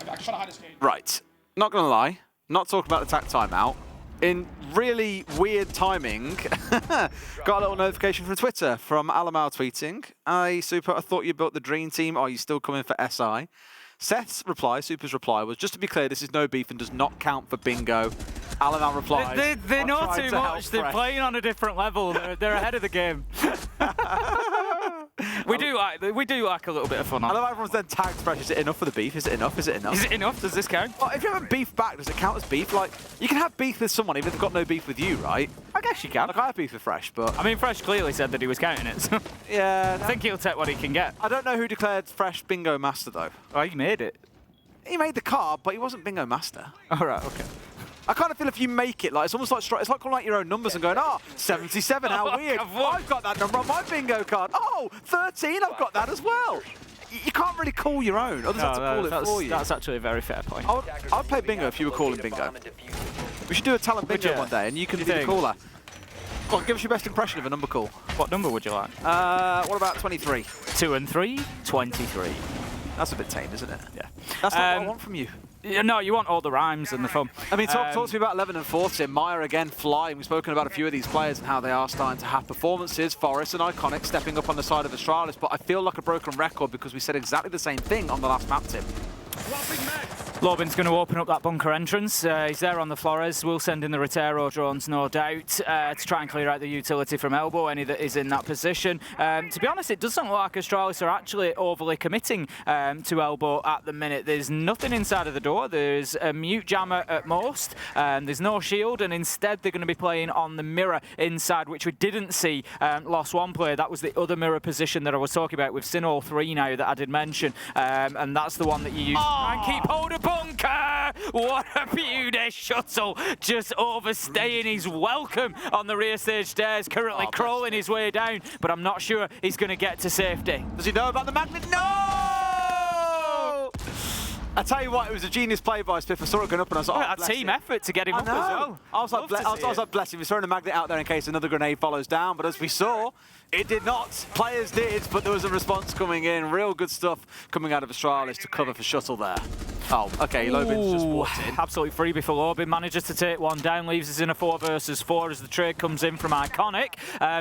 I can try to hide his gate. Right. Not going to lie. Not talking about the tack timeout. In really weird timing, got a little notification from Twitter from Alamar tweeting, "Hey, Super, I thought you built the dream team. Are you still coming for SI?" Seth's reply, Super's reply, was, "Just to be clear, this is no beef and does not count for bingo." Alamar replied, They know too much. They're playing on a different level. They're ahead of the game. We do like a little bit of fun. I love everyone's then tagged Fresh. Is it enough for the beef? Is it enough? Is it enough? Is it enough? Does this count? Well, if you have a beef back, does it count as beef? Like, you can have beef with someone even if they've got no beef with you, right? I guess you can. Like, I have beef with Fresh, but... I mean, Fresh clearly said that he was counting it, so... Yeah. I think he'll take what he can get. I don't know who declared Fresh bingo master, though. Oh, he made it. He made the card, but he wasn't bingo master. All right, okay. I kind of feel if you make it, like it's almost like it's like calling out your own numbers and going, 77, how weird. I've got that number on my bingo card. 13, I've got that as well. You can't really call your own. Others have to call it for you. That's actually a very fair point. I'd play bingo if you were calling bingo. We should do a talent bingo one day, and you can be the caller. Go on, give us your best impression of a number call. What number would you like? What about 23? 2 and 3, 23. That's a bit tame, isn't it? Yeah. That's not what I want from you. No, you want all the rhymes and the fun. I mean, talk to me about 11 and 14. Maya again flying. We've spoken about a few of these players and how they are starting to have performances. Forest and Iconic stepping up on the side of Astralis, but I feel like a broken record because we said exactly the same thing on the last map tip. Lobin's going to open up that bunker entrance. He's there on the Flores. We'll send in the Rotero drones, no doubt, to try and clear out the utility from elbow, any that is in that position. To be honest, it doesn't look like Astralis are actually overly committing to elbow at the minute. There's nothing inside of the door. There's a mute jammer at most. There's no shield, and instead they're going to be playing on the mirror inside, which we didn't see Lost One play. That was the other mirror position that I was talking about with Sin 3 now that I did mention, and that's the one that you use to try and keep hold of bunker. What a beauty. Shuttle just overstaying his welcome on the rear stage stairs, currently crawling his way down, but I'm not sure he's going to get to safety. Does he know about the magnet? No! I tell you what, it was a genius play by Spiff. I saw it going up and I was like, a team effort to get him up as well. I was like, bless him. He's throwing a magnet out there in case another grenade follows down, but as we saw, it did not. Players did, but there was a response coming in. Real good stuff coming out of Astralis to cover for Shuttle there. Oh, okay, Lobin's just walked in. Absolutely free before Lobin manages to take one down, leaves us in a 4 versus 4 as the trade comes in from Iconic.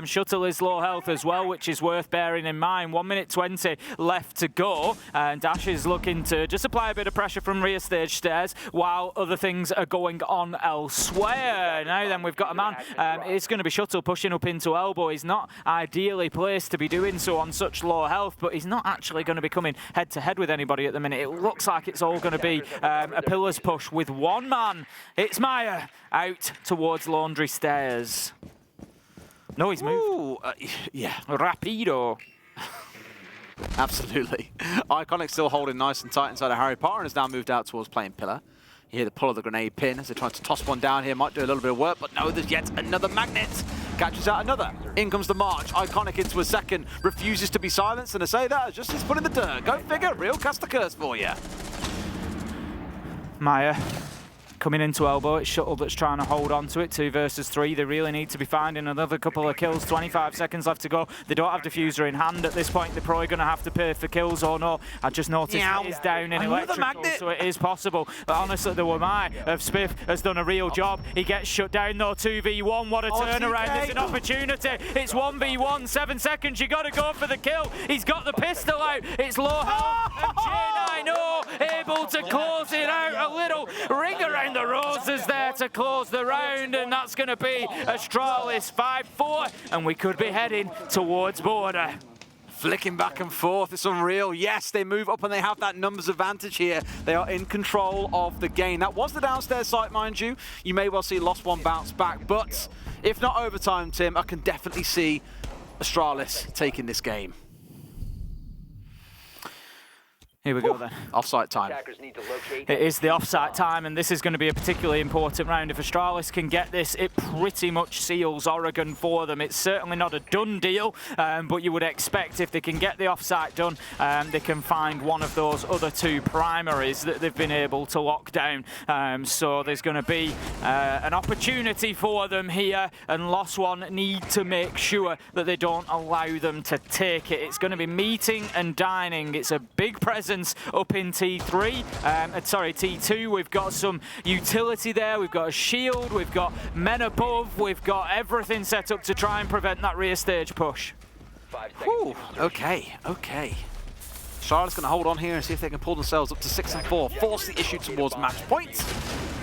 Shuttle is low health as well, which is worth bearing in mind. 1 minute 20 left to go, and Dash is looking to just apply a bit of pressure from rear stage stairs while other things are going on elsewhere. Now then, we've got a man. It's going to be Shuttle pushing up into elbow. He's not ideally placed to be doing so on such low health, but he's not actually going to be coming head-to-head with anybody at the minute. It looks like it's all going to be a pillars push with one man. It's Maya out towards Laundry Stairs. No, he's moved. Yeah. Rapido. Absolutely. Iconic still holding nice and tight inside of Harry Potter and has now moved out towards playing pillar. You hear the pull of the grenade pin as they're trying to toss one down here. Might do a little bit of work, but no, there's yet another magnet. Catches out another. In comes the march. Iconic into a second. Refuses to be silenced, and I say that just his foot in the dirt. Go figure. Real cast the curse for you. Maya coming into elbow. It's Shuttle that's trying to hold on to it. 2 versus 3. They really need to be finding another couple of kills. 25 seconds left to go. They don't have diffuser in hand at this point. They're probably going to have to pay for kills or no. I just noticed it is down in electrical, so it is possible. But honestly, the Wamai of Spiff has done a real job. He gets shut down though. 2v1. What a turnaround. It's an opportunity. It's 1v1. 7 seconds. You got to go for the kill. He's got the pistol out. It's low health. And J9O able to close it out. A little ring around the roses there to close the round, and that's going to be Astralis 5-4, and we could be heading towards border. Flicking back and forth, it's unreal. Yes, they move up and they have that numbers advantage here. They are in control of the game. That was the downstairs site, mind you. You may well see Lost One bounce back, but if not overtime, Tim, I can definitely see Astralis taking this game. Here we go then. Offsite time. It is the offsite time, and this is going to be a particularly important round. If Astralis can get this, it pretty much seals Oregon for them. It's certainly not a done deal, but you would expect if they can get the offsite done, they can find one of those other 2 primaries that they've been able to lock down. So there's going to be an opportunity for them here, and Lost One need to make sure that they don't allow them to take it. It's going to be meeting and dining. It's a big presence up in T2. We've got some utility there. We've got a shield. We've got men above. We've got everything set up to try and prevent that rear stage push. Whew. Okay. Charlotte's going to hold on here and see if they can pull themselves up to 6-4. Force the issue towards match point.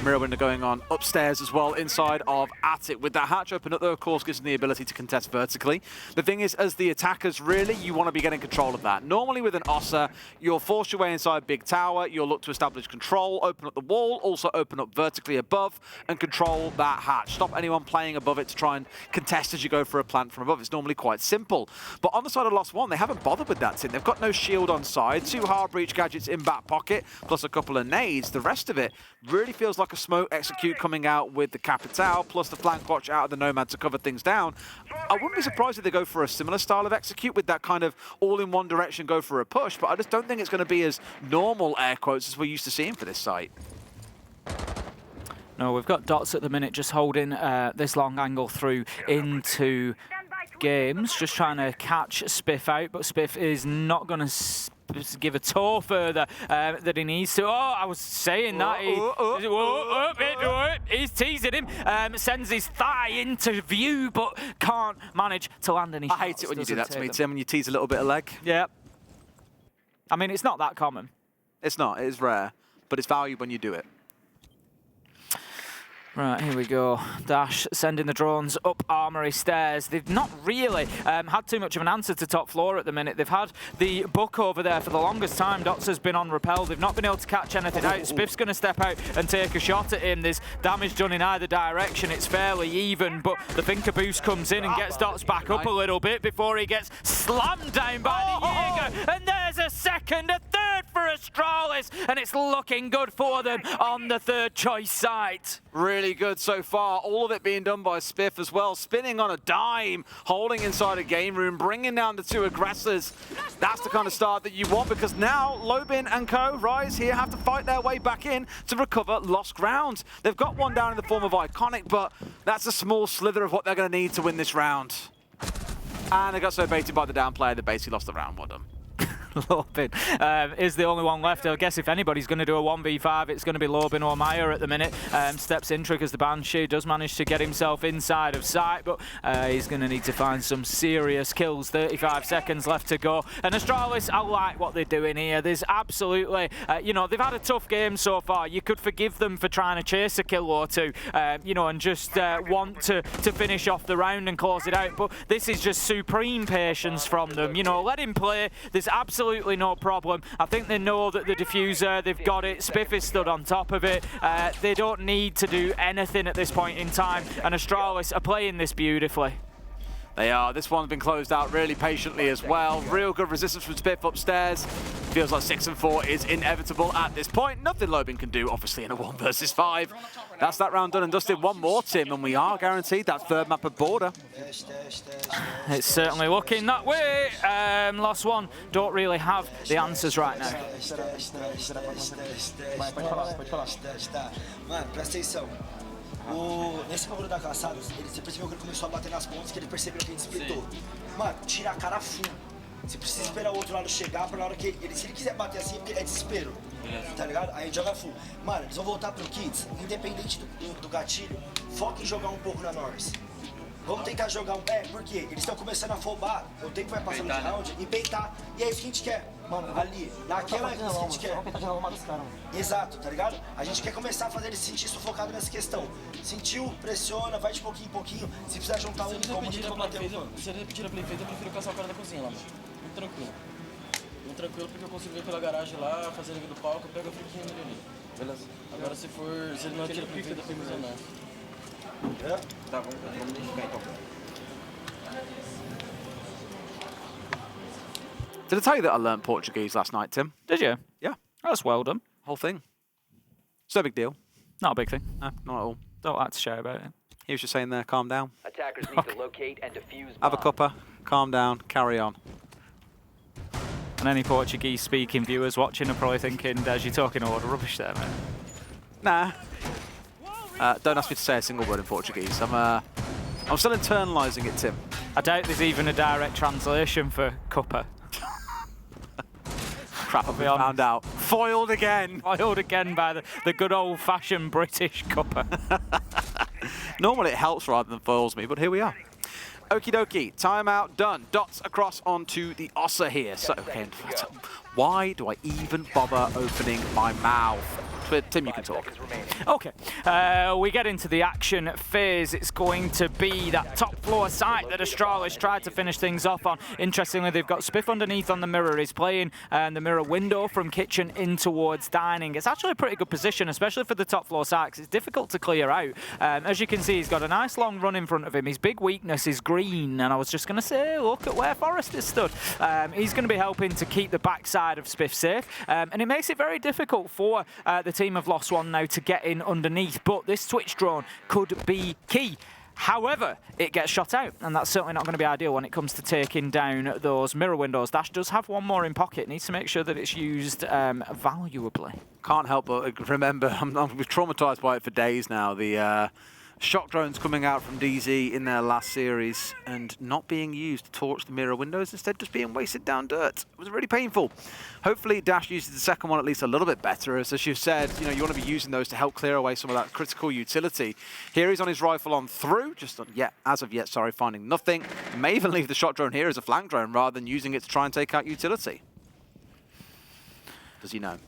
Mirror window going on upstairs as well inside of Attic. With that hatch open up, though, of course, gives them the ability to contest vertically. The thing is, as the attackers, really, you want to be getting control of that. Normally with an Ossa, you'll force your way inside big tower, you'll look to establish control, open up the wall, also open up vertically above, and control that hatch. Stop anyone playing above it to try and contest as you go for a plant from above. It's normally quite simple. But on the side of Lost One, they haven't bothered with that, Tim. They've got no shield on side, 2 hard breach gadgets in back pocket, plus a couple of nades. The rest of it really feels like a smoke execute coming out with the Capital, plus the flank watch out of the Nomad to cover things down. I wouldn't be surprised if they go for a similar style of execute with that kind of all in one direction, go for a push, but I just don't think it's going to be as normal, air quotes, as we're used to seeing for this site. No, we've got Dots at the minute just holding this long angle through into games, just trying to catch Spiff out, but Spiff is not going to give a toe further that he needs to. Oh, I was saying that. He's teasing him. Sends his thigh into view, but can't manage to land any shots. I hate it when you do that to me, Tim, when you tease a little bit of leg. Yeah. I mean, it's not that common. It's not. It is rare. but it's valued when you do it. Right, here we go. Dash sending the drones up Armory stairs. They've not really had too much of an answer to top floor at the minute. They've had the Buck over there for the longest time. Dots has been on rappel. They've not been able to catch anything out. Spiff's going to step out and take a shot at him. There's damage done in either direction. It's fairly even, but the Finker boost comes in and gets Dots back up a little bit before he gets slammed down by the Jaeger. And there's a second, a third for Astralis, and it's looking good for them on the third choice site. Really good so far. All of it being done by Spiff as well. Spinning on a dime, holding inside a game room, bringing down the two aggressors. That's the kind of start that you want, because now Lobin and co, Rise here, have to fight their way back in to recover lost ground. They've got one down in the form of Iconic, but that's a small slither of what they're going to need to win this round. And they got so baited by the down player that basically lost the round. Well done. Lobin is the only one left. I guess if anybody's going to do a 1v5, it's going to be Lobin or Meyer at the minute. Steps in, triggers the Banshee, does manage to get himself inside of sight, but he's going to need to find some serious kills. 35 seconds left to go. And Astralis, I like what they're doing here. There's absolutely, you know, they've had a tough game so far. You could forgive them for trying to chase a kill or two, you know, and just want to finish off the round and close it out. But this is just supreme patience from them. You know, let him play. There's absolutely no problem. I think they know that the diffuser, they've got it. Spiff is stood on top of it. They don't need to do anything at this point in time, and Astralis are playing this beautifully. They are. This one's been closed out really patiently as well. Real good resistance from Spiff upstairs. Feels like 6 and 4 is inevitable at this point. Nothing Lobin can do, obviously, in a 1 versus 5. That's that round done and dusted. One more, Tim, and we are guaranteed that third map of border. It's certainly looking that way. Lost one don't really have the answers right now. Nesse bagulho da caçada, você percebeu que ele começou a bater nas pontas, que ele percebeu que a gente splitou. Mano, tira a cara full. Você precisa esperar o outro lado chegar pra na hora que ele, se ele quiser bater assim, é desespero. Tá ligado? Aí joga full. Mano, eles vão voltar pro Kids, independente do gatilho, foca em jogar um pouco na Norris. Vamos tentar jogar um pé, porque eles estão começando a fobar, o tempo vai passando de round e peitar. E é isso que a gente quer, mano, ali, naquela que a gente quer. Exato, tá ligado? A gente quer começar a fazer ele se sentir sufocado nessa questão. Sentiu, pressiona, vai de pouquinho em pouquinho. Se precisar juntar um como tudo, vamos bater um. Se ele repetir a play feita, eu prefiro caçar o cara da cozinha lá, mano. Muito tranquilo. Muito tranquilo, porque eu consigo ver pela garagem lá, fazer ele do palco, eu pego a friquinha dele ali. Beleza. Agora se ele não atira a play feita, eu fico usando nada. Yeah. Tá bom, vamos identificar então. Did I tell you that I learned Portuguese last night, Tim? Did you? Yeah. That's well done. Whole thing. It's no big deal. Not a big thing. No, not at all. Don't like to share about it. He was just saying there, calm down. Attackers need to locate and defuse Have a bomb. cuppa, calm down, carry on. And any Portuguese-speaking viewers watching are probably thinking, Des, you're talking a lot of rubbish there, man. Nah. Don't ask me to say a single word in Portuguese. I'm still internalising it, Tim. I doubt there's even a direct translation for cuppa. Crap, I've been found out. Foiled again. Foiled again by the good old-fashioned British cuppa. Normally it helps rather than foils me, but here we are. Okie dokie, timeout done. Dots across onto the Ossa here. So, okay, why do I even bother opening my mouth? Tim, you can talk. Okay, we get into the action phase. It's going to be that top floor site that Astralis tried to finish things off on. Interestingly, they've got Spiff underneath on the mirror. He's playing the mirror window from kitchen in towards dining. It's actually a pretty good position, especially for the top floor site, 'cause it's difficult to clear out. As you can see, he's got a nice long run in front of him. His big weakness is green, and I was just going to say, look at where Forrest is stood. He's going to be helping to keep the backside of Spiff safe, and it makes it very difficult for the team of Lost One now to get in underneath, but this Twitch drone could be key. However, it gets shot out, and that's certainly not going to be ideal when it comes to taking down those mirror windows. Dash does have one more in pocket, needs to make sure that it's used valuably. Can't help but remember, I'm traumatised by it for days now, the shock drones coming out from DZ in their last series and not being used to torch the mirror windows, instead just being wasted down dirt. It was really painful. Hopefully Dash uses the second one at least a little bit better, as you've said, you know, you want to be using those to help clear away some of that critical utility. Here he's on his rifle on through, just as of yet, finding nothing. May even leave the shot drone here as a flank drone rather than using it to try and take out utility. Does he know?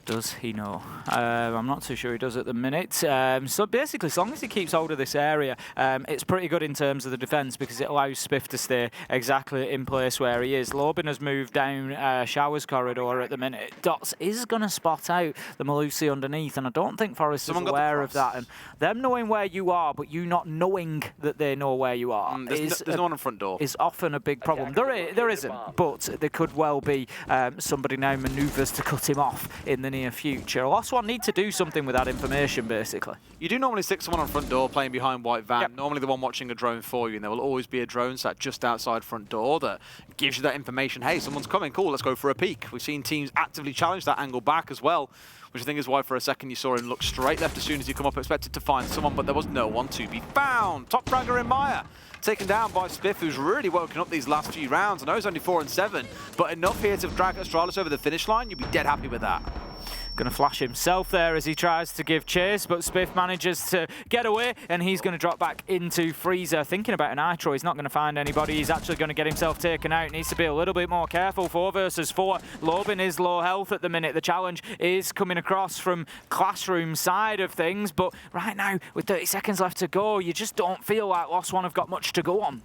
Does he know? I'm not too sure he does at the minute. So basically, as long as he keeps hold of this area, it's pretty good in terms of the defence because it allows Spiff to stay exactly in place where he is. Lobin has moved down Showers corridor at the minute. Dots is going to spot out the Malusi underneath, and I don't think Forrest is aware of that. And them knowing where you are, but you not knowing that they know where you are, there's no one in front door. Is often a big problem. There isn't, but there could well be somebody now manoeuvres to cut him off in the near future. Lost One need to do something with that information, basically. You do normally stick someone on front door playing behind white van, normally the one watching a drone for you, and there will always be a drone sat just outside front door that gives you that information. Hey, someone's coming, cool, let's go for a peek. We've seen teams actively challenge that angle back as well, which I think is why for a second you saw him look straight left as soon as he come up, expected to find someone, but there was no one to be found. Top fragger in Maya, taken down by Spiff, who's really woken up these last few rounds. I know he's only 4 and 7, but enough here to drag Astralis over the finish line. You'd be dead happy with that. Going to flash himself there as he tries to give chase, but Spiff manages to get away, and he's going to drop back into Freezer. Thinking about an Nitro, he's not going to find anybody. He's actually going to get himself taken out. Needs to be a little bit more careful. 4 versus 4. Lobin is low health at the minute. The challenge is coming across from Classroom side of things, but right now, with 30 seconds left to go, you just don't feel like Lost One have got much to go on.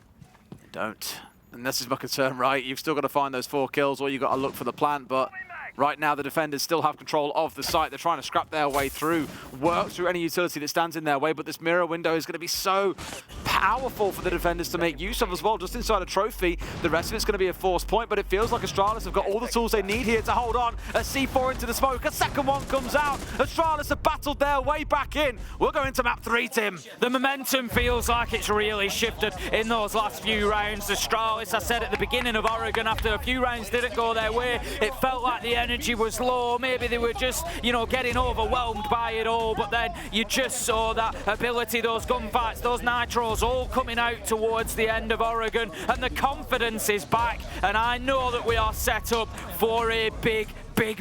You don't. And this is my concern, right? You've still got to find those 4 kills, or you've got to look for the plant, but right now, the defenders still have control of the site. They're trying to scrap their way through, work through any utility that stands in their way, but this mirror window is going to be so powerful for the defenders to make use of as well. Just inside a trophy, the rest of it's going to be a forced point, but it feels like Astralis have got all the tools they need here to hold on. A C4 into the smoke, a second one comes out. Astralis have battled their way back in. We'll go into map 3, Tim. The momentum feels like it's really shifted in those last few rounds. Astralis, I said at the beginning of Oregon, after a few rounds didn't go their way, it felt like the energy was low. Maybe they were just, getting overwhelmed by it all, but then you just saw that ability, those gunfights, those nitros all coming out towards the end of Oregon, and the confidence is back, and I know that we are set up for a big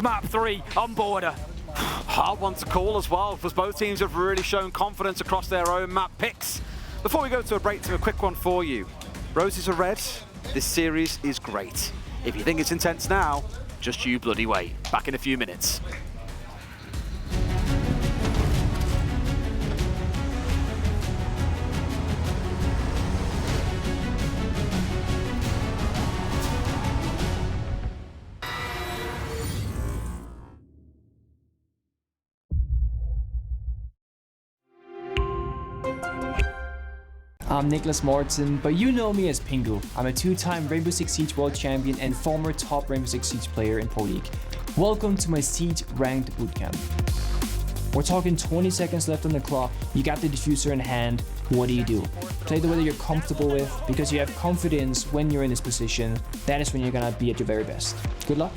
map 3 on Border. Hard one to call as well, because both teams have really shown confidence across their own map picks. Before we go to a break, a quick one for you. Roses are red. This series is great. If you think it's intense now, just you bloody wait. Back in a few minutes. I'm Nicholas Morton, but you know me as Pingu. I'm a 2-time Rainbow Six Siege World Champion and former top Rainbow Six Siege player in Pro League. Welcome to my Siege Ranked Bootcamp. We're talking 20 seconds left on the clock, you got the diffuser in hand, what do you do? Play the way that you're comfortable with, because you have confidence when you're in this position, that is when you're gonna be at your very best. Good luck.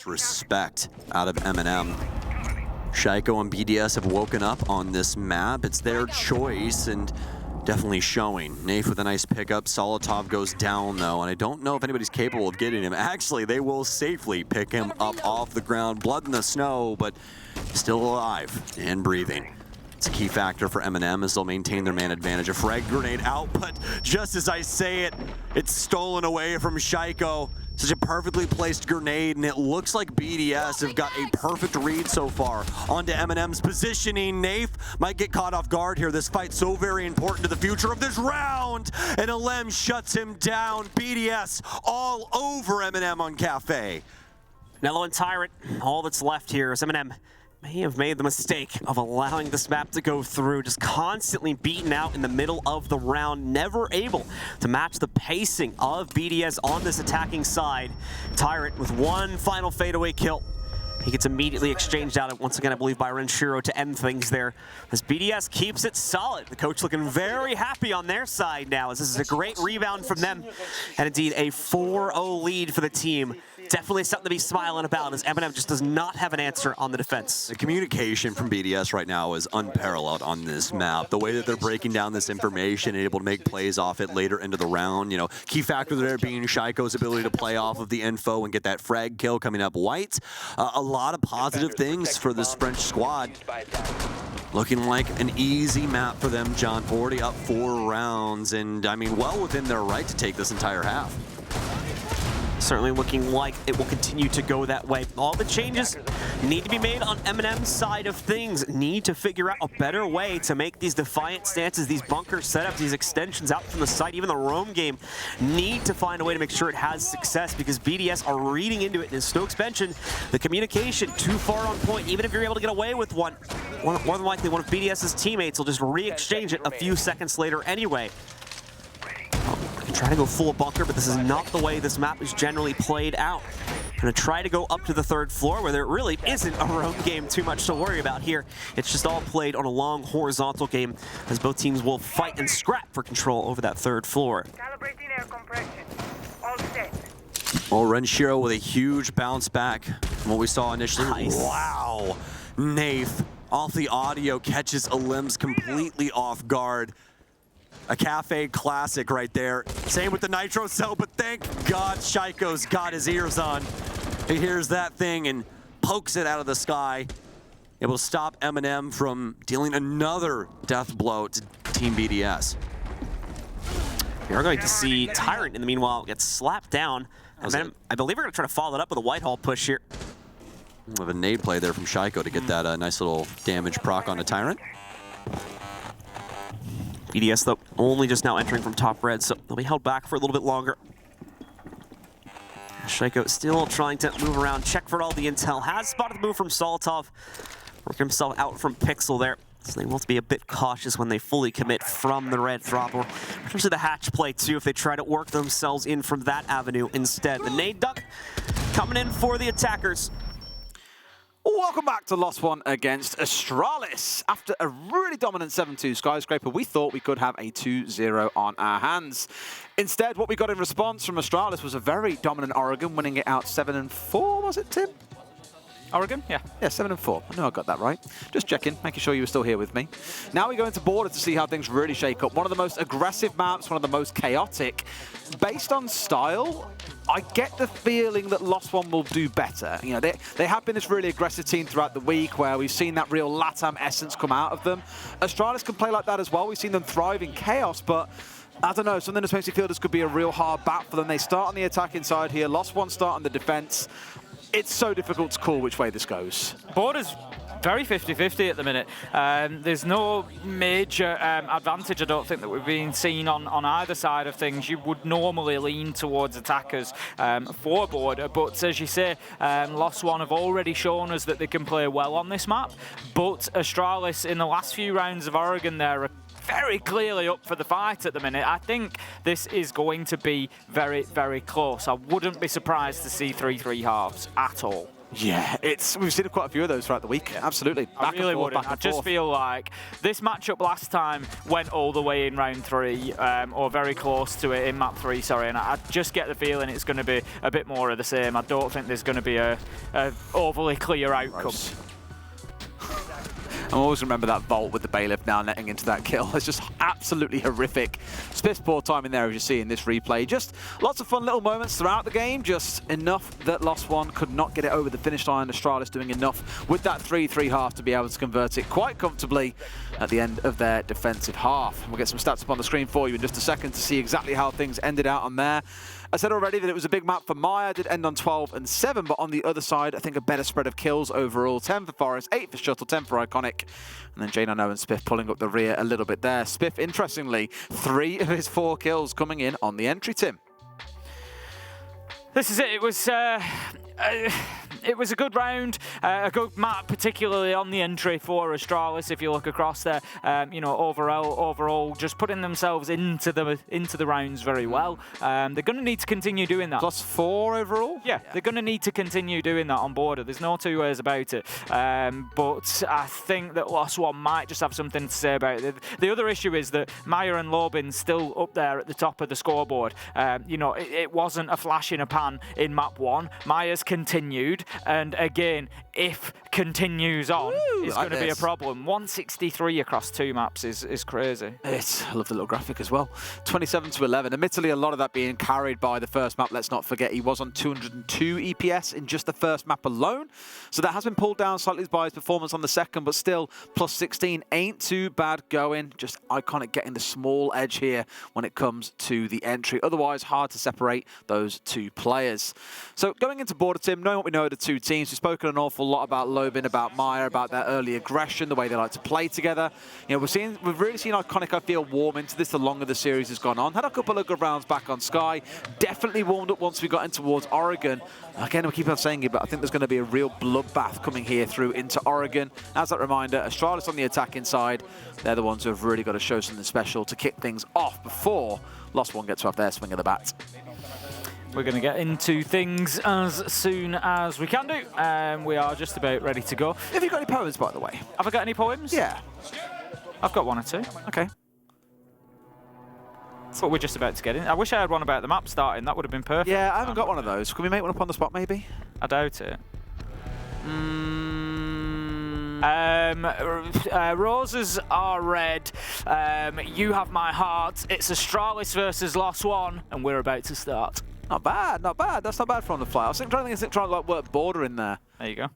Respect out of M&M. Shaiko and BDS have woken up on this map. It's their choice and definitely showing. Nafe with a nice pickup. Solotov goes down though, and I don't know if anybody's capable of getting him. Actually, they will safely pick him up off the ground. Blood in the snow, but still alive and breathing. It's a key factor for M&M as they'll maintain their man advantage. A frag grenade out, but just as I say it, it's stolen away from Shaiko. Such a perfectly placed grenade, and it looks like BDS have got a perfect read so far onto M&M's positioning. Nafe might get caught off guard here. This fight's so very important to the future of this round, and Alem shuts him down. BDS all over M&M on Cafe. Nello and Tyrant, all that's left here is M&M may have made the mistake of allowing this map to go through, just constantly beaten out in the middle of the round, never able to match the pacing of BDS on this attacking side. Tyrant with one final fadeaway kill. He gets immediately exchanged out, once again, I believe, by Renshiro to end things there. As BDS keeps it solid. The coach looking very happy on their side now, as this is a great rebound from them. And indeed, a 4-0 lead for the team. Definitely something to be smiling about, as Eminem just does not have an answer on the defense. The communication from BDS right now is unparalleled on this map. The way that they're breaking down this information and able to make plays off it later into the round. You know, key factor there being Shaiko's ability to play off of the info and get that frag kill coming up white. A lot of positive things for this French squad. Looking like an easy map for them, John. Already up 4 rounds, and I mean, well within their right to take this entire half. Certainly looking like it will continue to go that way. All the changes need to be made on Eminem's side of things. Need to figure out a better way to make these defiant stances, these bunker setups, these extensions out from the site, even the roam game, need to find a way to make sure it has success, because BDS are reading into it. And in Stokes mentioned, the communication too far on point. Even if you're able to get away with one, more than likely one of BDS's teammates will just re-exchange it a few seconds later anyway. Try to go full bunker, but this is not the way this map is generally played out. Gonna try to go up to the 3rd floor, where there really isn't a roam game too much to worry about here. It's just all played on a long horizontal game, as both teams will fight and scrap for control over that 3rd floor. Calibrating air compression. All set. Well, Renshiro with a huge bounce back from what we saw initially. Nice. Wow. Nath, off the audio, catches Alims completely off guard. A cafe classic right there. Same with the nitro cell, but thank God Shaiko's got his ears on. He hears that thing and pokes it out of the sky. Able to stop Eminem from dealing another death blow to Team BDS. We are going to see Tyrant, in the meanwhile, get slapped down. Eminem, I believe we're going to try to follow that up with a Whitehall push here. We have a nade play there from Shaiko to get that nice little damage proc on the Tyrant. BDS, though, only just now entering from top red, so they'll be held back for a little bit longer. Shaiko still trying to move around, check for all the intel. Has spotted the move from Solotov, working himself out from Pixel there. So they will have to be a bit cautious when they fully commit from the red drop, or potentially the hatch play too, if they try to work themselves in from that avenue instead. The nade duck coming in for the attackers. Welcome back to Lost One against Astralis. After a really dominant 7-2 Skyscraper, we thought we could have a 2-0 on our hands. Instead, what we got in response from Astralis was a very dominant Oregon, winning it out 7-4, was it, Tim? Oregon? Yeah. Yeah, 7-4. I know I got that right. Just checking, making sure you were still here with me. Now we go into Border to see how things really shake up. One of the most aggressive maps, one of the most chaotic. Based on style, I get the feeling that Lost One will do better. You know, they have been this really aggressive team throughout the week, where we've seen that real LATAM essence come out of them. Astralis can play like that as well. We've seen them thrive in chaos, but I don't know, something that makes me feel this could be a real hard bat for them. They start on the attacking side here. Lost One start on the defense. It's so difficult to call which way this goes. Border's very 50-50 at the minute. There's no major advantage, I don't think, that we've been seeing on either side of things. You would normally lean towards attackers for Border, but as you say, Lost One have already shown us that they can play well on this map, but Astralis in the last few rounds of Oregon there are very clearly up for the fight at the minute. I think this is going to be very, very close. I wouldn't be surprised to see 3-3 halves at all. Yeah, we've seen quite a few of those throughout the week. Absolutely. I really wouldn't. I just feel like this matchup last time went all the way in round 3, or very close to it in map 3, sorry, and I just get the feeling it's going to be a bit more of the same. I don't think there's going to be a overly clear outcome. Gross. I always remember that vault with the bailiff now netting into that kill. It's just absolutely horrific. Spiff's poor time in there, as you see in this replay. Just lots of fun little moments throughout the game. Just enough that Lost One could not get it over the finish line. Astralis doing enough with that 3-3 half to be able to convert it quite comfortably at the end of their defensive half. We'll get some stats up on the screen for you in just a second to see exactly how things ended out on there. I said already that it was a big map for Maya, did end on 12 and 7, but on the other side, I think a better spread of kills overall. 10 for Forest, 8 for Shuttle, 10 for Iconic, and then Jane and Spiff pulling up the rear a little bit there. Spiff, interestingly, 3 of his 4 kills coming in on the entry, Tim. This is it. It was it was a good round, a good map, particularly on the entry for Astralis. If you look across there, you know, overall, just putting themselves into the rounds very well. They're going to need to continue doing that. +4 overall? Yeah, they're going to need to continue doing that on Border. There's no two ways about it. But I think that Lost One might just have something to say about it. The other issue is that Maya and Lobin's still up there at the top of the scoreboard. You know, it wasn't a flash in a pan in map 1. Maya's continued, and again, if continues on, it's going to be a problem. 163 across 2 maps is crazy. I love the little graphic as well. 27-11. Admittedly, a lot of that being carried by the first map. Let's not forget he was on 202 EPS in just the first map alone. So that has been pulled down slightly by his performance on the second, but still, +16 ain't too bad going. Just Iconic getting the small edge here when it comes to the entry. Otherwise, hard to separate those 2 players. So going into Border, Tim, knowing what we know of the 2 teams, we've spoken an awful lot about Lobin, about Maya, about their early aggression, the way they like to play together. You know, we've really seen Iconic, I feel, warm into this the longer the series has gone on. Had a couple of good rounds back on Sky. Definitely warmed up once we got in towards Oregon. Again, we keep on saying it, but I think there's going to be a real bloodbath coming here through into Oregon. As that reminder, Astralis on the attacking side. They're the ones who have really got to show something special to kick things off before Lost One gets to have their swing of the bat. We're going to get into things as soon as we can do. We are just about ready to go. Have you got any poems, by the way? Have I got any poems? Yeah. I've got 1 or 2. Okay. That's what we're just about to get in. I wish I had one about the map starting. That would have been perfect. Yeah, I haven't got one of those. Can we make one up on the spot, maybe? I doubt it. Roses are red. You have my heart. It's Astralis versus Lost One, and we're about to start. Not bad, not bad. That's not bad for on the fly. I was trying to like work Border in there. There you go.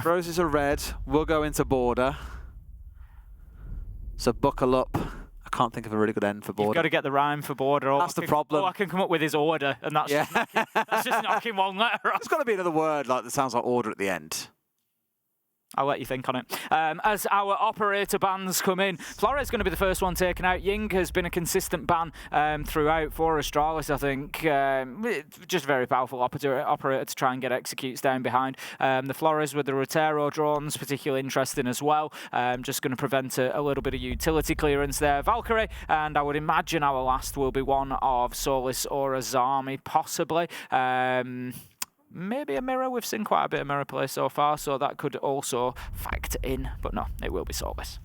Roses are red. We'll go into Border. So buckle up. I can't think of a really good end for Border. You've got to get the rhyme for Border. That's the problem. All I can come up with is order, and that's, that's just knocking 1 letter off. There's got to be another word like that sounds like order at the end. I'll let you think on it. As our operator bans come in, Flores is going to be the first one taken out. Ying has been a consistent ban throughout for Astralis, I think. Just a very powerful operator to try and get executes down behind. The Flores with the Rotero drones, particularly interesting as well. Just going to prevent a little bit of utility clearance there. Valkyrie, and I would imagine our last will be one of Solis or Azami, possibly. Maybe a mirror. We've seen quite a bit of mirror play so far, so that could also factor in. But no, it will be Solis.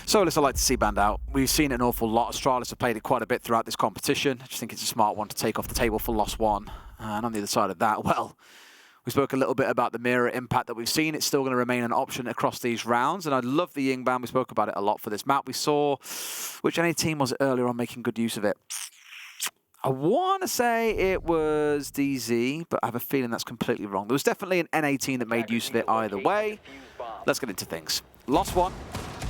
Solis I like to see banned out. We've seen an awful lot. Astralis have played it quite a bit throughout this competition. I just think it's a smart one to take off the table for Lost One. And on the other side of that, well, we spoke a little bit about the mirror impact that we've seen. It's still going to remain an option across these rounds. And I love the Ying ban. We spoke about it a lot for this map. We saw, which NA team was it earlier on making good use of it? I want to say it was DZ, but I have a feeling that's completely wrong. There was definitely an NA team that made use of it either way. Let's get into things. Lost One.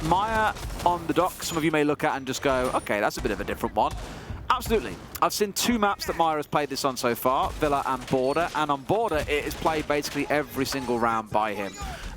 Maya on the dock. Some of you may look at and just go, okay, that's a bit of a different one. Absolutely. I've seen 2 maps that Maya has played this on so far, Villa and Border. And on Border, it is played basically every single round by him.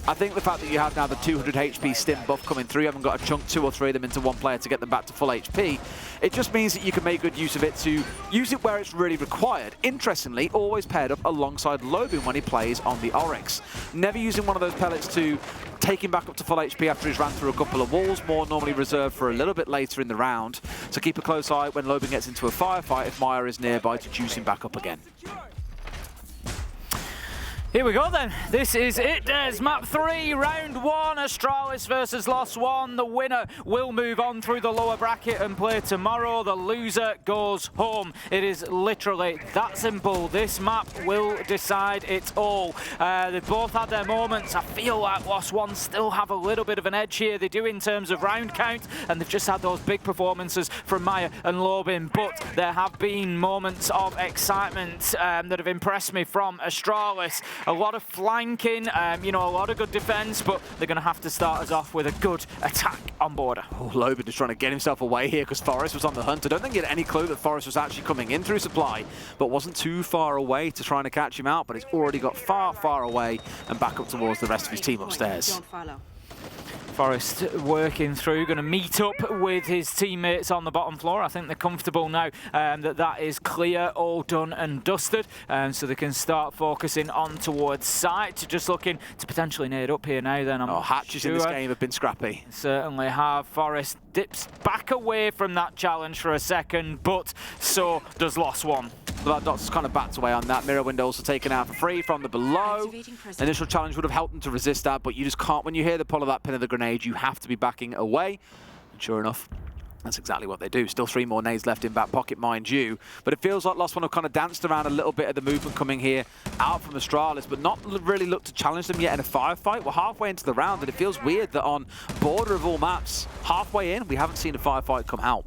I think the fact that you have now the 200 HP stim buff coming through, you haven't got to chunk 2 or 3 of them into one player to get them back to full HP, it just means that you can make good use of it to use it where it's really required. Interestingly, always paired up alongside Lobin when he plays on the Oryx. Never using one of those pellets to take him back up to full HP after he's ran through a couple of walls, more normally reserved for a little bit later in the round. So keep a close eye when Lobin gets into a firefight if Maya is nearby to juice him back up again. Here we go then. This is it, Des. Map 3, round 1, Astralis versus Lost One. The winner will move on through the lower bracket and play tomorrow. The loser goes home. It is literally that simple. This map will decide it all. They've both had their moments. I feel like Lost One still have a little bit of an edge here. They do in terms of round count, and they've just had those big performances from Maya and Lobin. But there have been moments of excitement that have impressed me from Astralis. A lot of flanking, you know, a lot of good defense, but they're going to have to start us off with a good attack on Border. Oh, Lobin is trying to get himself away here because Forrest was on the hunt. I don't think he had any clue that Forrest was actually coming in through supply, but wasn't too far away to trying to catch him out, but he's already got far, far away and back up towards the rest of his team upstairs. Forrest working through, going to meet up with his teammates on the bottom floor. I think they're comfortable now that is clear, all done and dusted, so they can start focusing on towards site. Just looking to potentially nade up here now then. Hatches in this game have been scrappy. Certainly have. Forrest dips back away from that challenge for a second, but so does Lost One. That Doc's kind of backed away on that. Mirror window also taken out for free from the below. Initial challenge would have helped them to resist that, but you just can't. When you hear the pull of that pin of the grenade, you have to be backing away. And sure enough, that's exactly what they do. Still 3 more nades left in back pocket, mind you. But it feels like Lost One have kind of danced around a little bit of the movement coming here out from Astralis, but not really looked to challenge them yet in a firefight. We're halfway into the round, and it feels weird that on border of all maps, halfway in, we haven't seen a firefight come out.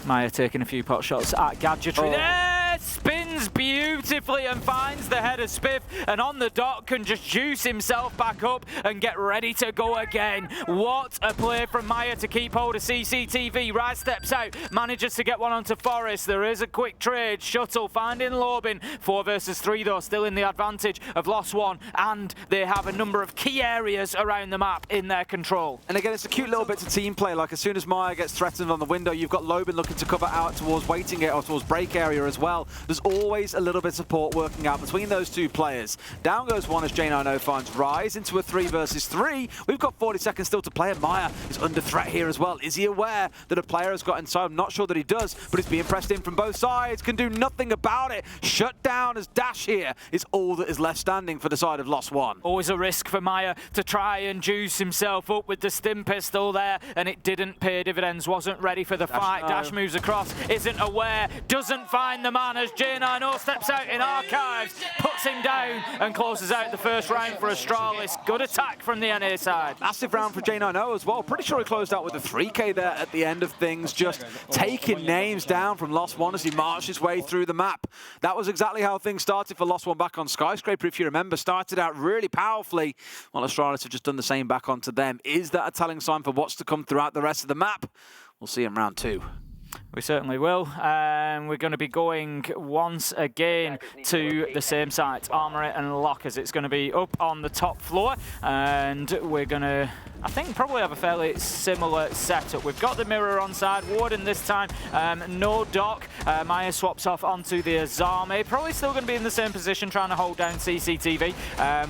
Maya taking a few pot shots at Gadgetry. There, spins beautifully and finds the head of Spiff, and on the dot can just juice himself back up and get ready to go again. What a play from Maya to keep hold of CCTV. Right steps out, manages to get one onto Forrest. There is a quick trade. Shuttle finding Lobin. 4 versus 3 though, still in the advantage of Lost One, and they have a number of key areas around the map in their control. And again, it's a cute little bit of team play. Like as soon as Maya gets threatened on the window, you've got Lobin looking to cover out towards waiting it or towards break area as well. There's always a little bit of support working out between those two players. Down goes one as J9O finds Rise into a 3 versus 3. We've got 40 seconds still to play, and Maya is under threat here as well. Is he aware that a player has got inside? I'm not sure that he does, but he's being pressed in from both sides. Can do nothing about it. Shut down as Dash here is all that is left standing for the side of Lost One. Always a risk for Maya to try and juice himself up with the stim pistol there, and it didn't pay dividends. Wasn't ready for the fight. Dash moves across, isn't aware, doesn't find the man as J9O steps out in archives, puts him down and closes out the first round for Astralis. Good attack from the NA side. Massive round for J9O as well. Pretty sure he closed out with a 3K there at the end of things, just taking names down from Lost One as he marched his way through the map. That was exactly how things started for Lost One back on Skyscraper, if you remember. Started out really powerfully, while Astralis have just done the same back onto them. Is that a telling sign for what's to come throughout the rest of the map? We'll see in round 2. We certainly will. We're going to be going once again to the same site, Armory and Lockers. It's going to be up on the top floor, and we're going to, I think, probably have a fairly similar setup. We've got the mirror on side. Warden this time, no Doc. Maya swaps off onto the Azami. Probably still going to be in the same position, trying to hold down CCTV,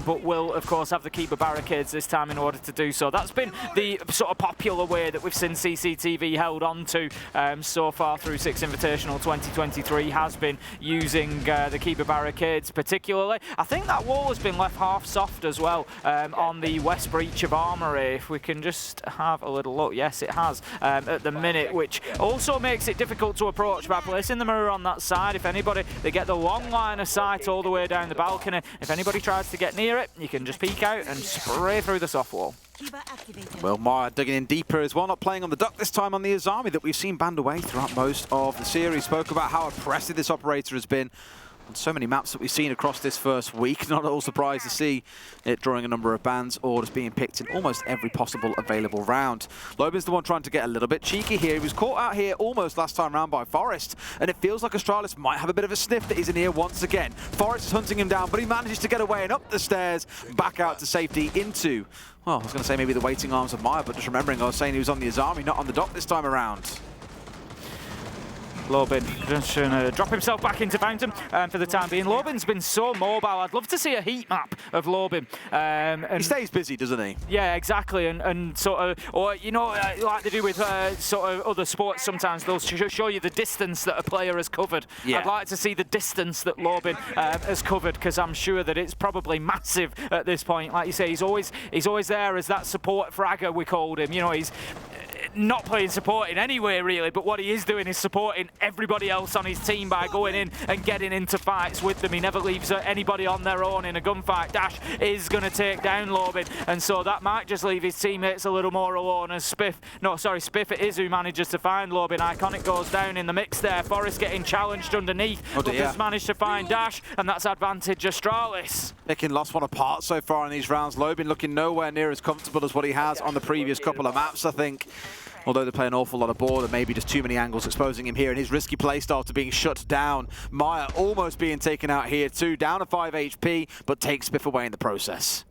but will, of course, have the keeper barricades this time in order to do so. That's been the sort of popular way that we've seen CCTV held on to so far through Six Invitational 2023, has been using the keeper barricades particularly. I think that wall has been left half soft as well on the west breach of Armory. If we can just have a little look, yes it has at the minute, which also makes it difficult to approach by placing the mirror on that side. If anybody, they get the long line of sight all the way down the balcony. If anybody tries to get near it, you can just peek out and spray through the soft wall. Well, Maya digging in deeper as well, not playing on the duck this time on the Azami that we've seen banned away throughout most of the series. Spoke about how oppressive this operator has been on so many maps that we've seen across this first week. Not at all surprised to see it drawing a number of bans or just being picked in almost every possible available round. Lobin's the one trying to get a little bit cheeky here. He was caught out here almost last time round by Forrest, and it feels like Astralis might have a bit of a sniff that he's in here once again. Forrest is hunting him down, but he manages to get away and up the stairs, back out to safety into, well, I was going to say maybe the waiting arms of Maya, but just remembering I was saying he was on the Azami, not on the dock this time around. Lobin just trying to drop himself back into Fountain for the time being. Lobin's been so mobile. I'd love to see a heat map of Lobin. And he stays busy, doesn't he? Yeah, exactly. And sort of, or you know, like they do with sort of other sports, sometimes they'll show you the distance that a player has covered. Yeah. I'd like to see the distance that Lobin has covered, because I'm sure that it's probably massive at this point. Like you say, he's always there as that support fragger, we called him. You know, he's not playing support in any way really, but what he is doing is supporting everybody else on his team by going in and getting into fights with them. He never leaves anybody on their own in a gunfight. Dash is going to take down Lobin, and so that might just leave his teammates a little more alone as Spiff it is who manages to find Lobin. Iconic goes down in the mix there. Forrest getting challenged underneath, but has managed to find Dash, and that's advantage Astralis. Picking Lost One apart so far in these rounds. Lobin looking nowhere near as comfortable as what he has on the previous couple of maps, I think. Although they play an awful lot of ball, and maybe just too many angles exposing him here, and his risky playstyle to being shut down. Maya almost being taken out here too, down to 5 HP, but takes Spiff away in the process.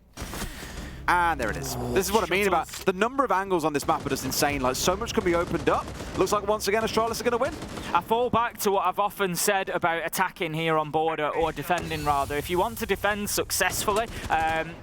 And there it is. This is what I mean about the number of angles on this map are just insane. Like, so much can be opened up. Looks like once again Astralis are going to win. I fall back to what I've often said about attacking here on border, or defending rather. If you want to defend successfully,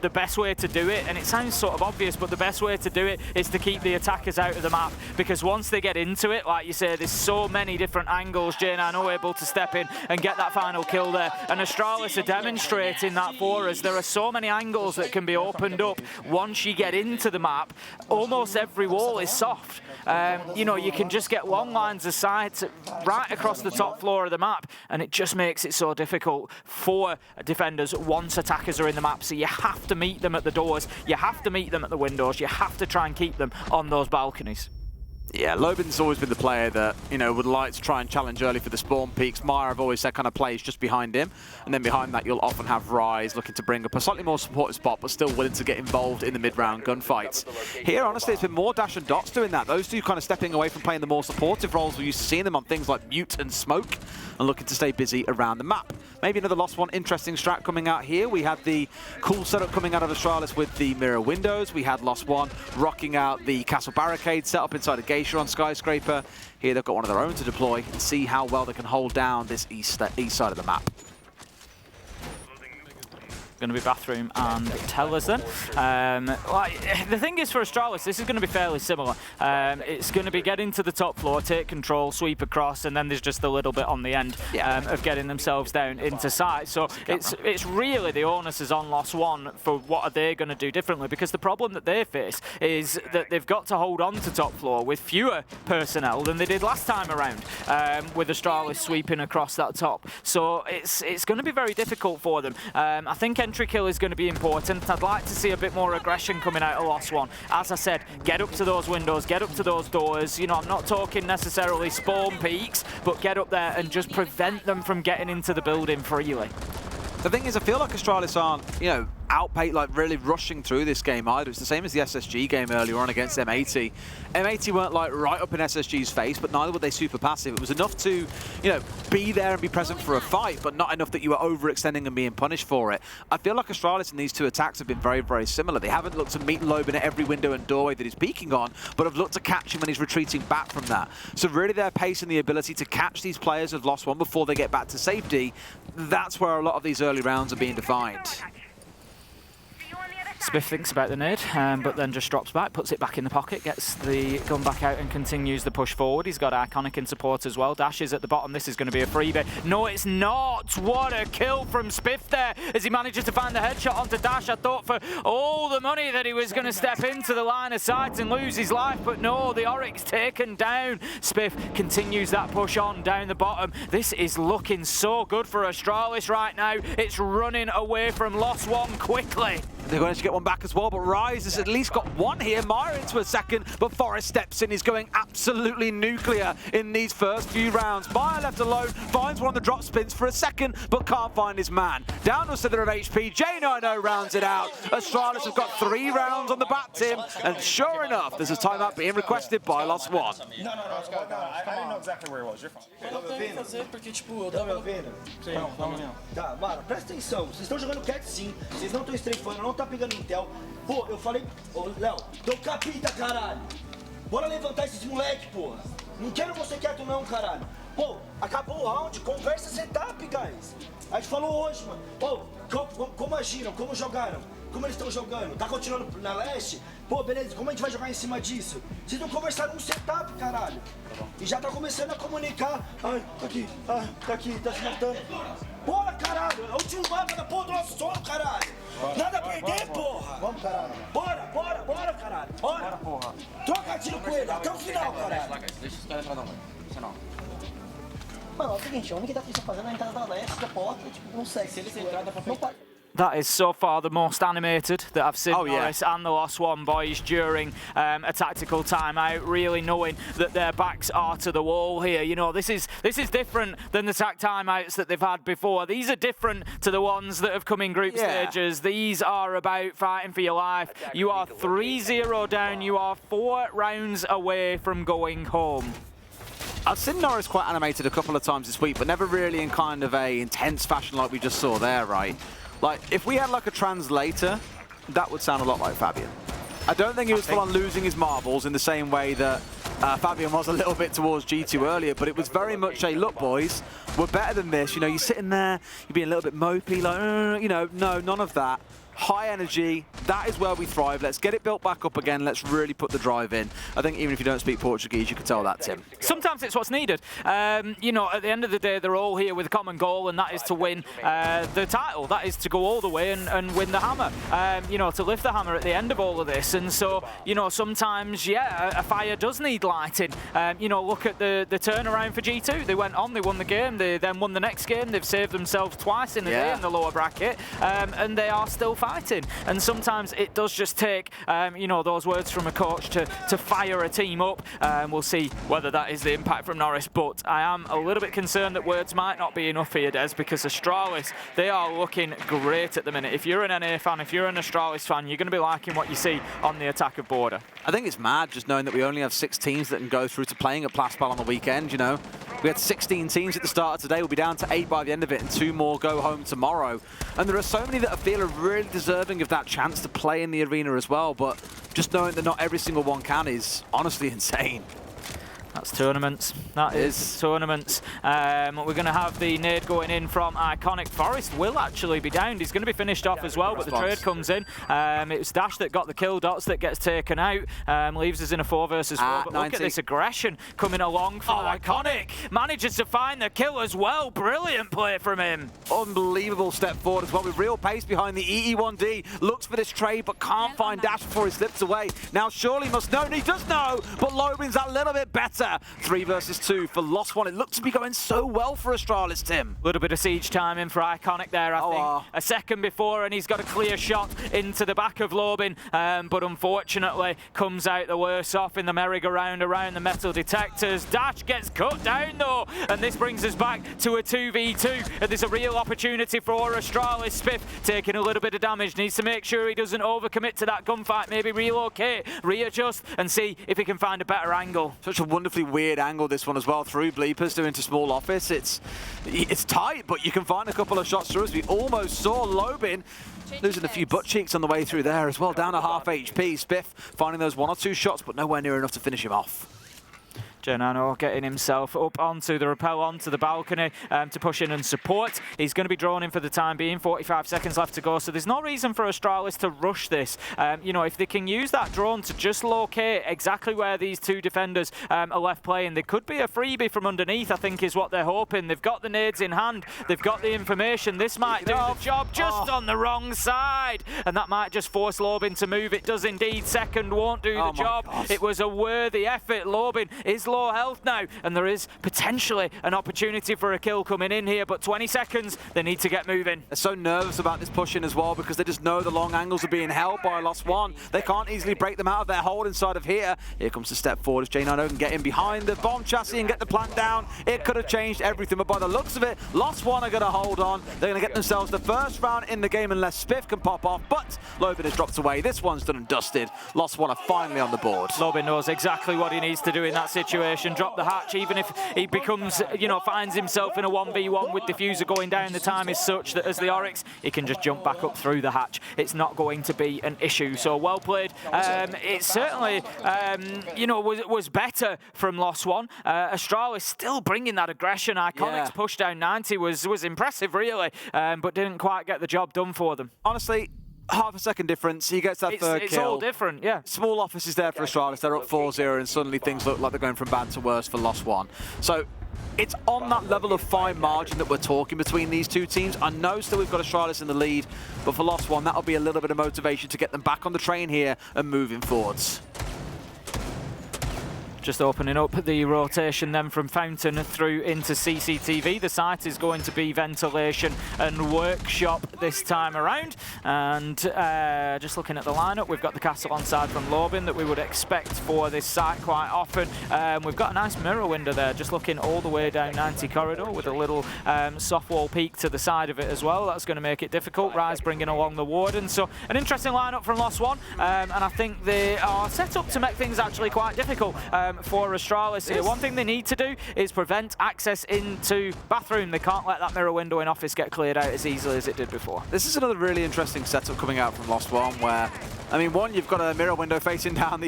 the best way to do it, and it sounds sort of obvious, but the best way to do it is to keep the attackers out of the map, because once they get into it, like you say, there's so many different angles. J9 are able to step in and get that final kill there, and Astralis are demonstrating that for us. There are so many angles that can be opened up once you get into the map. Almost every wall is soft. You know, you can just get long lines of sight right across the top floor of the map, and it just makes it so difficult for defenders once attackers are in the map. So you have to meet them at the doors, you have to meet them at the windows, you have to try and keep them on those balconies. Yeah, Lobin's always been the player that, you know, would like to try and challenge early for the spawn peaks. Maya, I've always said, kind of plays just behind him. And then behind that, you'll often have Rise looking to bring up a slightly more supportive spot, but still willing to get involved in the mid-round gunfights. Here, honestly, it's been more Dash and Dots doing that. Those two kind of stepping away from playing the more supportive roles. We're used to seeing them on things like Mute and Smoke, and looking to stay busy around the map. Maybe another Lost One interesting strat coming out here. We had the cool setup coming out of Astralis with the mirror windows. We had Lost One rocking out the castle barricade set up inside a geisha on Skyscraper. Here they've got one of their own to deploy and see how well they can hold down this east side of the map. Going to be bathroom and tellers then. The thing is for Astralis, this is going to be fairly similar. It's going to be getting to the top floor, take control, sweep across, and then there's just a little bit on the end of getting themselves down into sight. So it's really the onus is on Lost One for what are they going to do differently, because the problem that they face is that they've got to hold on to top floor with fewer personnel than they did last time around, with Astralis sweeping across that top. So it's going to be very difficult for them. I think entry kill is going to be important. I'd like to see a bit more aggression coming out of Lost One. As I said, get up to those windows, get up to those doors. You know, I'm not talking necessarily spawn peaks, but get up there and just prevent them from getting into the building freely. The thing is, I feel like Astralis aren't, you know, outpaced, like really rushing through this game either. It's the same as the SSG game earlier on against M80. M80 weren't like right up in SSG's face, but neither were they super passive. It was enough to, you know, be there and be present for a fight, but not enough that you were overextending and being punished for it. I feel like Astralis in these two attacks have been very, very similar. They haven't looked to meet Lobin at every window and doorway that he's peeking on, but have looked to catch him when he's retreating back from that. So really their pace and the ability to catch these players have Lost One before they get back to safety. That's where a lot of these early rounds are being defined. Spiff thinks about the nade, but then just drops back, puts it back in the pocket, gets the gun back out and continues the push forward. He's got Iconic in support as well. Dash is at the bottom. This is going to be a freebie. No, it's not. What a kill from Spiff there as he manages to find the headshot onto Dash. I thought for all the money that he was going to step into the line of sight and lose his life, but no, the Oryx taken down. Spiff continues that push on down the bottom. This is looking so good for Astralis right now. It's running away from Lost One quickly. They're going to get one back as well, but Rise has at least got one here. Maya into a second, but Forrest steps in. He's going absolutely nuclear in these first few rounds. Maya left alone, finds one on the drop spins for a second, but can't find his man. Down to a center of HP, J9 rounds it out. Astralis have got 3 rounds on the bat, Tim, and sure enough, there's a timeout being requested by Lost One. No, I didn't know exactly where it was. You're fine. Tá, mano, presta atenção. Vocês estão jogando cat sim. Vocês não estão strafando, não tá pegando intel. Pô, eu falei... Ô, Léo, tô capita, caralho. Bora levantar esses moleque, porra. Não quero você quieto não, caralho. Pô, acabou o round, conversa setup, guys. A gente falou hoje, mano. Pô, como agiram, como jogaram, como eles estão jogando. Tá continuando na leste? Pô, beleza, como a gente vai jogar em cima disso? Vocês não conversaram um setup, caralho. E já tá começando a comunicar. Ai, tá aqui, tá se matando. Bora, caralho, é o último mapa da porra do nosso solo, caralho. Nada a perder, porra. Vamos, caralho. Bora, caralho. Bora, porra. Troca tiro com ele, até o final, caralho. Deixa os caras entrar não, mano. Você não. Mano, é o seguinte, a única que tá fazendo é a entrada da leste da porta, tipo, não sei. Se eles entrarem, dá pra fechar. That is so far the most animated that I've seen Norris and the Lost One boys during a tactical timeout, really knowing that their backs are to the wall here. You know, this is different than the TAC timeouts that they've had before. These are different to the ones that have come in group stages. These are about fighting for your life. You are 3-0 down. You are 4 rounds away from going home. I've seen Norris quite animated a couple of times this week, but never really in kind of a intense fashion like we just saw there, right? Like, if we had like a translator that would sound a lot like Fabian. I don't think he was full on losing his marbles in the same way that Fabian was a little bit towards G2 earlier, but it was very much a, look boys, we're better than this. You know, you're sitting there, you're being a little bit mopey, like, you know, no, none of that. High energy, that is where we thrive. Let's get it built back up again. Let's really put the drive in. I think even if you don't speak Portuguese, you can tell that, Tim. Sometimes it's what's needed. You know, at the end of the day, they're all here with a common goal, and that is to win the title. That is to go all the way and win the hammer. You know, to lift the hammer at the end of all of this. And so, you know, sometimes, yeah, a fire does need lighting. You know, look at the turnaround for G2. They went on, they won the game, they then won the next game. They've saved themselves twice in a day in the lower bracket, and they are still fighting. And sometimes it does just take, you know, those words from a coach to fire a team up. We'll see whether that is the impact from Norris, but I am a little bit concerned that words might not be enough here, Des, because Astralis, they are looking great at the minute. If you're an NA fan, if you're an Astralis fan, you're going to be liking what you see on the attack of border. I think it's mad just knowing that we only have 6 teams that can go through to playing at Plaspal on the weekend, you know. We had 16 teams at the start of today. We'll be down to 8 by the end of it, and 2 more go home tomorrow. And there are so many that I feel are really deserving of that chance to play in the arena as well, but just knowing that not every single one can is honestly insane. That's tournaments. That is tournaments. We're going to have the nade going in from Iconic. Forest will actually be downed. He's going to be finished off as well, but the trade comes in. It was Dash that got the kill. Dots that gets taken out. Leaves us in a 4 versus 4. But look at this aggression coming along from Iconic. Manages to find the kill as well. Brilliant play from him. Unbelievable step forward as well, with real pace behind the EE1D. Looks for this trade, but can't find Dash before he slips away. Now surely must know, and he does know, but Lobin's a little bit better. 3 versus 2 for Lost One. It looked to be going so well for Astralis, Tim. A little bit of siege time in for Iconic there, I think. A second before, and he's got a clear shot into the back of Lobin, but unfortunately comes out the worse off in the merry-go-round around the metal detectors. Dash gets cut down though, and this brings us back to a 2v2. And there's a real opportunity for Astralis. Spiff taking a little bit of damage, needs to make sure he doesn't overcommit to that gunfight, maybe relocate, readjust, and see if he can find a better angle. Such a wonderfully weird angle this one as well, through Bleepers to into small office. It's tight, but you can find a couple of shots through, as we almost saw Lobin losing a few butt cheeks on the way through there as well, down to half HP. Spiff finding those 1 or 2 shots, but nowhere near enough to finish him off. Gennaro getting himself up onto the rappel, onto the balcony to push in and support. He's going to be drawn in for the time being. 45 seconds left to go, so there's no reason for Astralis to rush this. You know, if they can use that drone to just locate exactly where these 2 defenders are left playing, there could be a freebie from underneath, I think is what they're hoping. They've got the nades in hand, they've got the information. This might do the job, just on the wrong side, and that might just force Lobin to move. It does indeed. Second won't do the job. It was a worthy effort. Lobin is low health now, and there is potentially an opportunity for a kill coming in here, but 20 seconds, they need to get moving. They're so nervous about this pushing as well, because they just know the long angles are being held by Lost One. They can't easily break them out of their hold inside of here. Here comes the step forward as J9 can get in behind the bomb chassis and get the plant down. It could have changed everything, but by the looks of it, Lost One are going to hold on. They're going to get themselves the first round in the game unless Spiff can pop off, but Lobin has dropped away. This one's done and dusted. Lost One are finally on the board. Lobin knows exactly what he needs to do in that situation. Drop the hatch, even if he becomes, you know, finds himself in a 1v1 with diffuser going down, the time is such that as the Oryx, he can just jump back up through the hatch. It's not going to be an issue, so well played. It certainly, you know, was better from Lost One. Astralis still bringing that aggression. Iconic's push down 90 was impressive, really, but didn't quite get the job done for them. Honestly, half a second difference, he gets that third kill. It's all different, yeah. Small office is there for Astralis, they're up 4-0, and suddenly things look like they're going from bad to worse for Lost One. So it's on that level of fine margin that we're talking between these 2 teams. I know still we've got Astralis in the lead, but for Lost One, that'll be a little bit of motivation to get them back on the train here and moving forwards. Just opening up the rotation then from Fountain through into CCTV. The site is going to be ventilation and workshop this time around. And just looking at the lineup, we've got the castle on side from Lobin that we would expect for this site quite often. We've got a nice mirror window there, just looking all the way down 90 corridor with a little soft wall peak to the side of it as well. That's going to make it difficult. Rise bringing along the Warden. So an interesting lineup from Lost One. And I think they are set up to make things actually quite difficult for Astralis here. One thing they need to do is prevent access into bathroom. They can't let that mirror window in office get cleared out as easily as it did before. This is another really interesting setup coming out from Lost One, where, I mean, one, you've got a mirror window facing down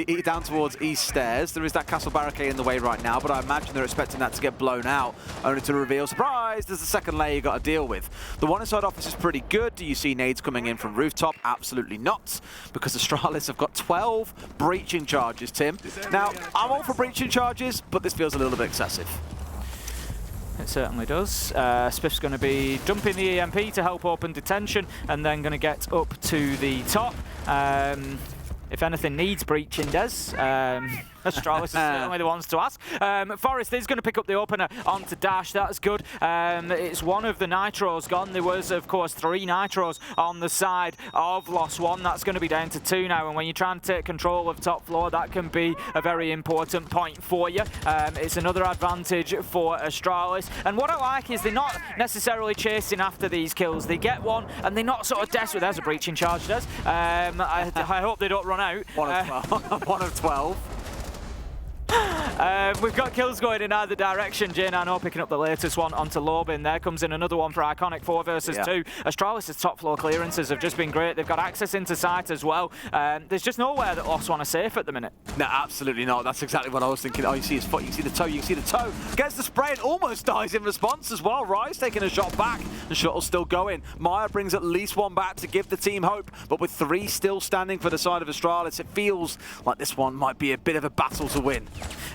towards east stairs. There is that castle barricade in the way right now, but I imagine they're expecting that to get blown out, only to reveal, surprise, there's the second layer you got to deal with. The one inside office is pretty good. Do you see nades coming in from rooftop? Absolutely not, because Astralis have got 12 breaching charges, Tim. Now, I'm all for breaching charges, but this feels a little bit excessive. It certainly does. Spiff's going to be dumping the EMP to help open detention, and then going to get up to the top. If anything needs breaching, Des. Astralis is certainly the ones to ask. Forrest is going to pick up the opener onto Dash. That's good. It's one of the nitros gone. There was, of course, 3 nitros on the side of Lost One. That's going to be down to 2 now. And when you try and take control of top floor, that can be a very important point for you. It's another advantage for Astralis. And what I like is they're not necessarily chasing after these kills. They get one, and they're not sort of desperate. There's a breaching charge, Des. I hope they don't run out. 1 of 12. 1 of 12. We've got kills going in either direction. J9O picking up the latest one onto Lobin. There comes in another one for Iconic, 4 versus 2. Astralis' top floor clearances have just been great. They've got access into site as well. There's just nowhere that Lost One are safe at the minute. No, absolutely not. That's exactly what I was thinking. Oh, you see his foot, you see the toe, you can see the toe. Gets the spray and almost dies in response as well. Rise taking a shot back. The shuttle's still going. Maya brings at least one back to give the team hope, but with 3 still standing for the side of Astralis, it feels like this one might be a bit of a battle to win.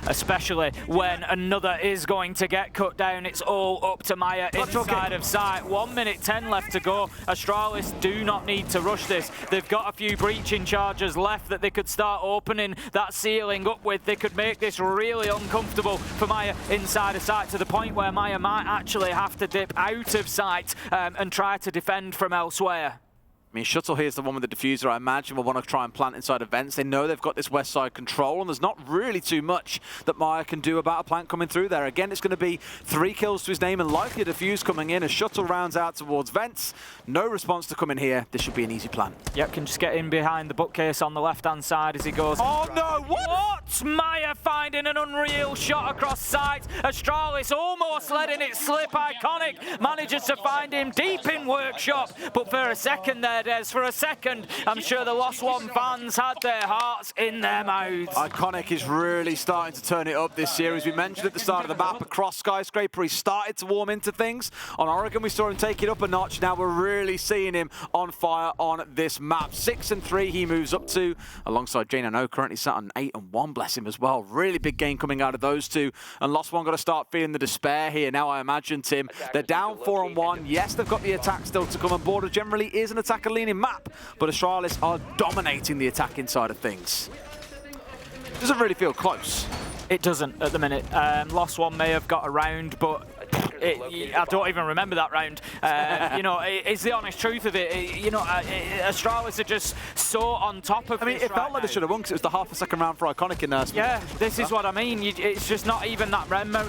Especially when another is going to get cut down. It's all up to Maya inside of sight. 1 minute 10 left to go. Astralis do not need to rush this. They've got a few breaching charges left that they could start opening that ceiling up with. They could make this really uncomfortable for Maya inside of sight, to the point where Maya might actually have to dip out of sight and try to defend from elsewhere. I mean, Shuttle here's the one with the diffuser. I imagine will want to try and plant inside of vents. They know they've got this west side control, and there's not really too much that Maya can do about a plant coming through there. Again, it's going to be 3 kills to his name and likely a diffuse coming in as Shuttle rounds out towards vents. No response to come in here. This should be an easy plant. Yep, can just get in behind the bookcase on the left-hand side as he goes. Oh no, what? Maya finding an unreal shot across sight. Astralis almost letting it slip. Iconic manages to find him deep in workshop, but for a second there, Des, for a second, I'm sure the Lost One fans had their hearts in their mouths. Iconic is really starting to turn it up this series. We mentioned at the start of the map, across Skyscraper, he started to warm into things. On Oregon, we saw him take it up a notch. Now we're really seeing him on fire on this map. 6 and 3 he moves up to, alongside J9O, currently sat on 8 and 1, bless him as well. Really big game coming out of those two. And Lost One got to start feeling the despair here. Now I imagine, Tim, they're down 4 and 1. Yes, they've got the attack still to come on board. It generally is an attacker-leaning map, but Astralis are dominating the attack inside of things. Doesn't really feel close. It doesn't at the minute. Lost One may have got around, but I don't even remember that round. You know, it's the honest truth of it. You know, Astralis are just so on top of. I mean, it felt like they should have won because it was the half a second round for Iconic in there. Yeah, this is what I mean. It's just not even that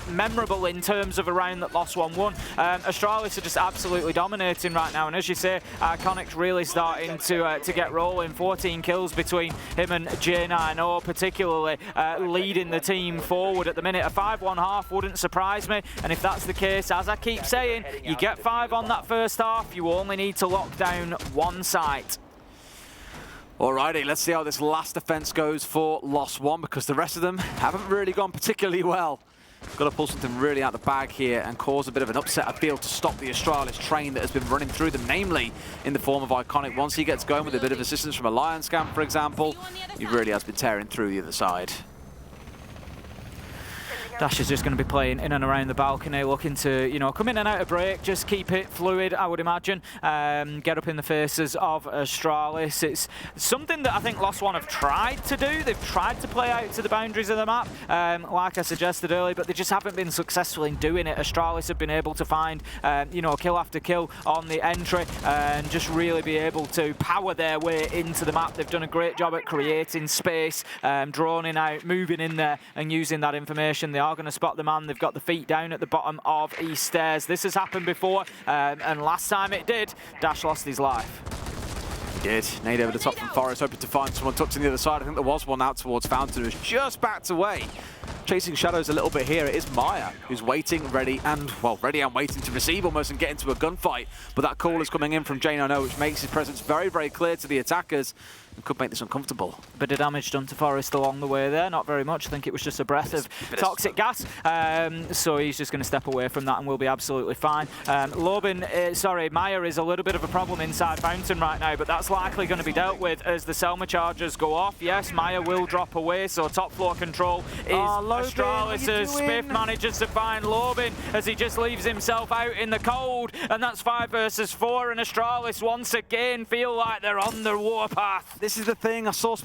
memorable in terms of a round that Lost One won. Astralis are just absolutely dominating right now, and as you say, Iconic's really starting to get rolling. 14 kills between him and J9O, particularly leading the team forward at the minute. A 5-1 half wouldn't surprise me, and if that's the case, as I keep saying, you get 5 on that first half, you only need to lock down 1 site. Alrighty, let's see how this last defense goes for Lost One, because the rest of them haven't really gone particularly well. Got to pull something really out the bag here and cause a bit of an upset, I feel, to stop the Astralis train that has been running through them, namely in the form of Iconic. Once he gets going with a bit of assistance from a Lion Scam, for example, he really has been tearing through the other side. Dash is just going to be playing in and around the balcony, looking to, you know, come in and out of break, just keep it fluid, I would imagine. Get up in the faces of Astralis. It's something that I think Lost One have tried to do. They've tried to play out to the boundaries of the map, like I suggested earlier, but they just haven't been successful in doing it. Astralis have been able to find, you know, kill after kill on the entry and just really be able to power their way into the map. They've done a great job at creating space, droning out, moving in there and using that information. They are going to spot the man. They've got the feet down at the bottom of East Stairs. This has happened before, and last time it did, Dash lost his life. He did. Nade over the top from Forrest, hoping to find someone tucked in the other side. I think there was one out towards Fountain, who was just backed away chasing shadows a little bit here. It is Maya who's waiting, ready and waiting to receive almost and get into a gunfight. But that call is coming in from oNe, which makes his presence very, very clear to the attackers and could make this uncomfortable. Bit of damage done to Forest along the way there, not very much. I think it was just a breath of toxic gas. So he's just going to step away from that and we'll be absolutely fine. Maya is a little bit of a problem inside Fountain right now, but that's likely going to be dealt with as the Selma charges go off. Yes, Maya will drop away, so top floor control is Astralis as Spiff manages to find Lobin as he just leaves himself out in the cold, and that's 5 versus 4, and Astralis once again feel like they're on the warpath. This is the thing, I saw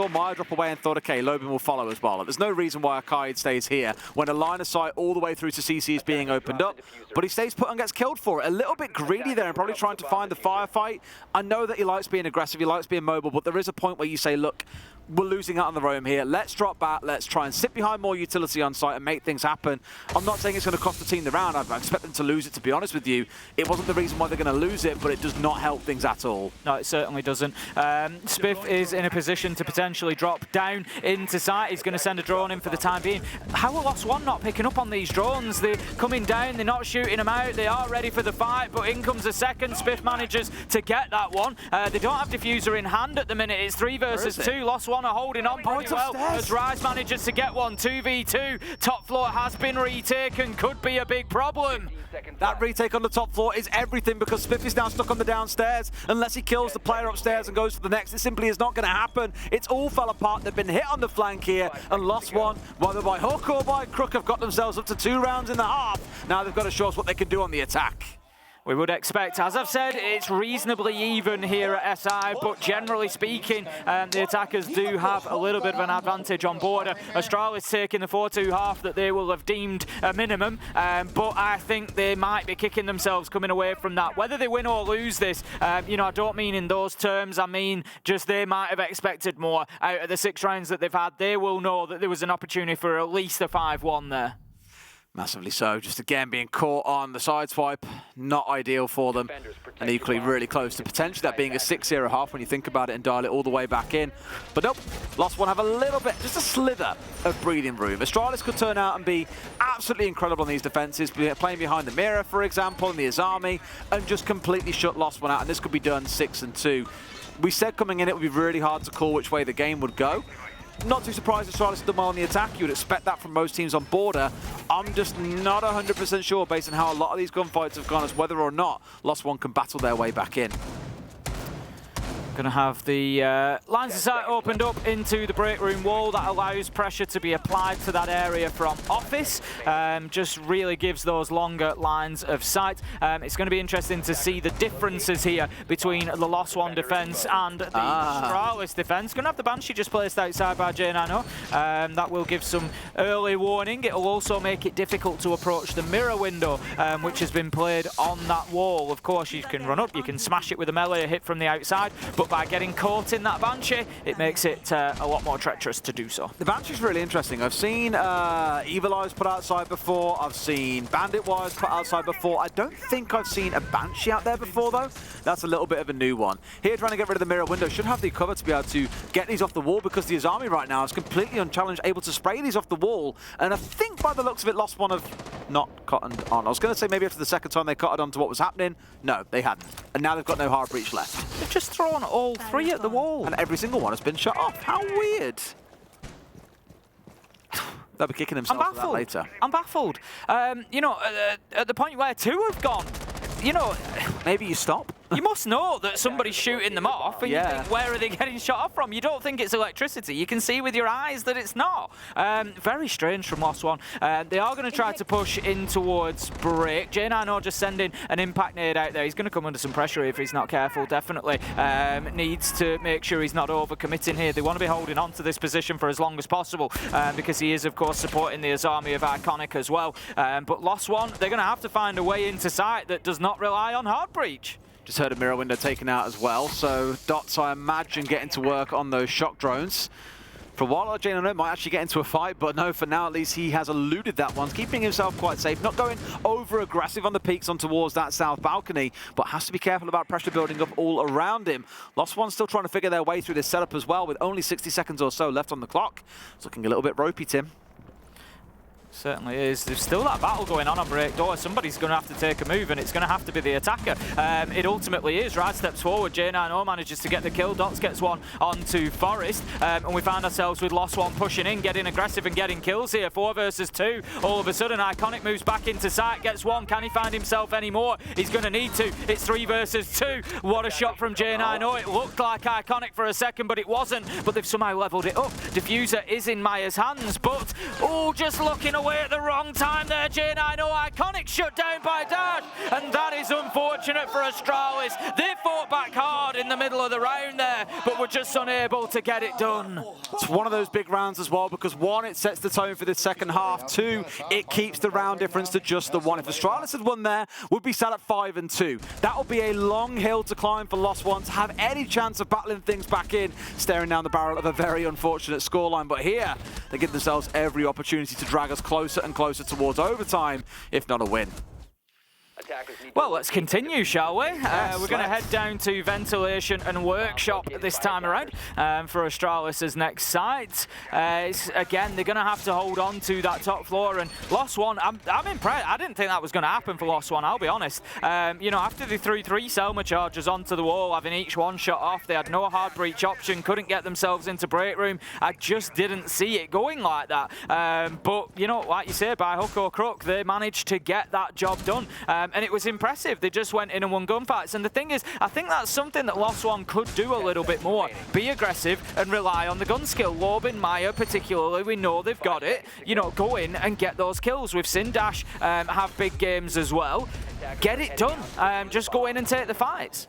Maya drop away and thought, okay, Lobin will follow as well. There's no reason why Akaid stays here when a line of sight all the way through to CC is being opened up, but he stays put and gets killed for it. A little bit greedy there and probably trying to find the firefight. I know that he likes being aggressive, he likes being mobile, but there is a point where you say, look, we're losing out on the roam here. Let's drop back. Let's try and sit behind more utility on site and make things happen. I'm not saying it's going to cost the team the round. I expect them to lose it, to be honest with you. It wasn't the reason why they're going to lose it, but it does not help things at all. No, it certainly doesn't. Spiff is in a position to potentially drop down into site. He's going to send a drone in for the time being. How are Lost One not picking up on these drones? They're coming down. They're not shooting them out. They are ready for the fight, but in comes a second. Spiff manages to get that one. They don't have diffuser in hand at the minute. It's 3 versus 2. Lost One are holding on pretty well as Rise manages to get one. 2v2. Top floor has been retaken. Could be a big problem. That retake on the top floor is everything because Spiff is now stuck on the downstairs. Unless he kills the player upstairs and goes for the next, it simply is not going to happen. It's all fell apart. They've been hit on the flank here and Lost One, whether by hook or by crook, have got themselves up to 2 rounds in the half. Now they've got to show us what they can do on the attack. We would expect, as I've said, it's reasonably even here at SI, but generally speaking, the attackers do have a little bit of an advantage on border. Astralis taking the 4-2 half that they will have deemed a minimum, but I think they might be kicking themselves coming away from that. Whether they win or lose this, I don't mean in those terms. I mean just they might have expected more out of the 6 rounds that they've had. They will know that there was an opportunity for at least a 5-1 there. Massively so. Just again being caught on the sideswipe, not ideal for them. And equally really close to potentially that being a 6-0 half when you think about it and dial it all the way back in. But nope, Lost One have a little bit, just a slither of breathing room. Astralis could turn out and be absolutely incredible on these defenses, playing behind the mirror, for example, in the Azami, and just completely shut Lost One out. And this could be done 6-2. We said coming in it would be really hard to call which way the game would go. Not too surprised Astralis has done well on the attack. You would expect that from most teams on border. I'm just not 100% sure based on how a lot of these gunfights have gone as whether or not Lost One can battle their way back in. Going to have the lines of sight opened up into the break room wall. That allows pressure to be applied to that area from office. Just really gives those longer lines of sight. It's going to be interesting to see the differences here between the Lost One defense and the Astralis defense. Going to have the Banshee just placed outside by oNe. That will give some early warning. It will also make it difficult to approach the mirror window, which has been played on that wall. Of course, you can run up, you can smash it with a melee hit from the outside, but by getting caught in that Banshee, it makes it a lot more treacherous to do so. The Banshee's really interesting. I've seen Evil Eyes put outside before. I've seen Bandit Wires put outside before. I don't think I've seen a Banshee out there before, though. That's a little bit of a new one. Here, trying to get rid of the mirror window. Should have the cover to be able to get these off the wall because the Azami right now is completely unchallenged, able to spray these off the wall. And I think by the looks of it, Lost One have not cottoned on. I was going to say maybe after the second time they cottoned on to what was happening. No, they hadn't. And now they've got no hard breach left. They've just thrown all 3 at the wall. And every single one has been shut off. How weird. They'll be kicking themselves for that later. I'm baffled. At the point where 2 have gone, maybe you stop. You must know that somebody's shooting them off, and you think, where are they getting shot off from? You don't think it's electricity. You can see with your eyes that it's not. Very strange from Lost One. They are going to try to push in towards break. oNe just sending an impact nade out there. He's going to come under some pressure if he's not careful, definitely. Needs to make sure he's not over-committing here. They want to be holding on to this position for as long as possible, because he is, of course, supporting the Azami of Iconic as well. But Lost One, they're going to have to find a way into sight that does not rely on hard breach. Just heard a mirror window taken out as well, so Dots, I imagine, getting to work on those shock drones. For a while, oNe might actually get into a fight, but no, for now at least he has eluded that one, keeping himself quite safe, not going over-aggressive on the peaks on towards that south balcony, but has to be careful about pressure building up all around him. Lost One still trying to figure their way through this setup as well, with only 60 seconds or so left on the clock. It's looking a little bit ropey, Tim. Certainly is. There's still that battle going on break door. Somebody's going to have to take a move, and it's going to have to be the attacker. It ultimately is. Rad steps forward. J9O manages to get the kill. Dots gets one onto Forest. And we find ourselves with Lost One pushing in, getting aggressive and getting kills here. 4 versus 2. All of a sudden, Iconic moves back into sight, gets one. Can he find himself any more? He's going to need to. It's 3 versus 2. What a shot from J9O. It looked like Iconic for a second, but it wasn't. But they've somehow leveled it up. Diffuser is in Maya's hands, but, oh, just looking away at the wrong time there. J9O Iconic shut down by Dash, and that is unfortunate for Astralis. They fought back hard in the middle of the round there, but were just unable to get it done. It's one of those big rounds as well, because 1, it sets the tone for the second half. 2, it keeps the round difference to just the 1. If Astralis had won there, we'd be sat at 5-2. That'll be a long hill to climb for Lost One to have any chance of battling things back in, staring down the barrel of a very unfortunate scoreline. But here, they give themselves every opportunity to drag us closer and closer towards overtime, if not a win. Well, let's continue, shall we? We're going to head down to Ventilation and Workshop this time around for Astralis' next site. Again, they're going to have to hold on to that top floor, and Lost One, I'm impressed. I didn't think that was going to happen for Lost One, I'll be honest. You know, after they threw 3 Selma charges onto the wall, having each one shot off, they had no hard breach option, couldn't get themselves into break room. I just didn't see it going like that. But, you know, like you say, by hook or crook, they managed to get that job done. And it was impressive. They just went in and won gunfights. And the thing is, I think that's something that Lost One could do a little bit more. Be aggressive and rely on the gun skill. Lorbin, Maya particularly, we know they've got it. You know, go in and get those kills. We've seen Dash have big games as well. Get it done. Just go in and take the fights.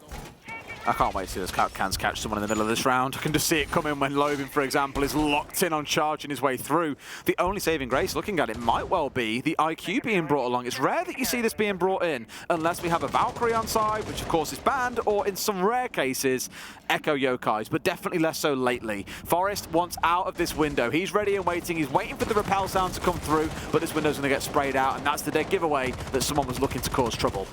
I can't wait to see those cans catch someone in the middle of this round. I can just see it coming when Lobin, for example, is locked in on charging his way through. The only saving grace, looking at it, might well be the IQ being brought along. It's rare that you see this being brought in, unless we have a Valkyrie on side, which of course is banned, or in some rare cases, Echo Yokais, but definitely less so lately. Forest wants out of this window. He's ready and waiting. He's waiting for the repel sound to come through, but this window's going to get sprayed out, and that's the dead giveaway that someone was looking to cause trouble.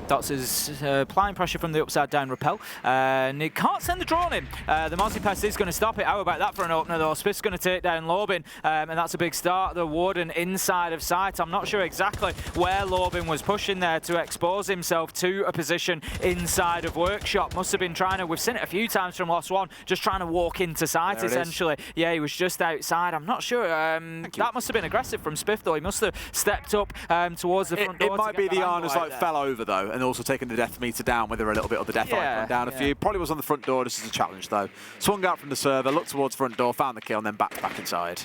Dots is applying pressure from the upside down repel. And he can't send the drone in. The Mozzie Pest is going to stop it. How about that for an opener though? Spiff's going to take down Lorbin, and that's a big start. The Warden inside of sight. I'm not sure exactly where Lorbin was pushing there to expose himself to a position inside of Workshop. Must have been trying to, we've seen it a few times from Lost One, just trying to walk into sight essentially. Yeah, he was just outside. I'm not sure. That must have been aggressive from Spiff though. He must have stepped up towards the front door. It might be the Arna's like fell over though, and also taking the death meter down with her a little bit, or the death icon down a few. Probably was on the front door just as a challenge though. Swung out from the server, looked towards front door, found the kill, and then back inside.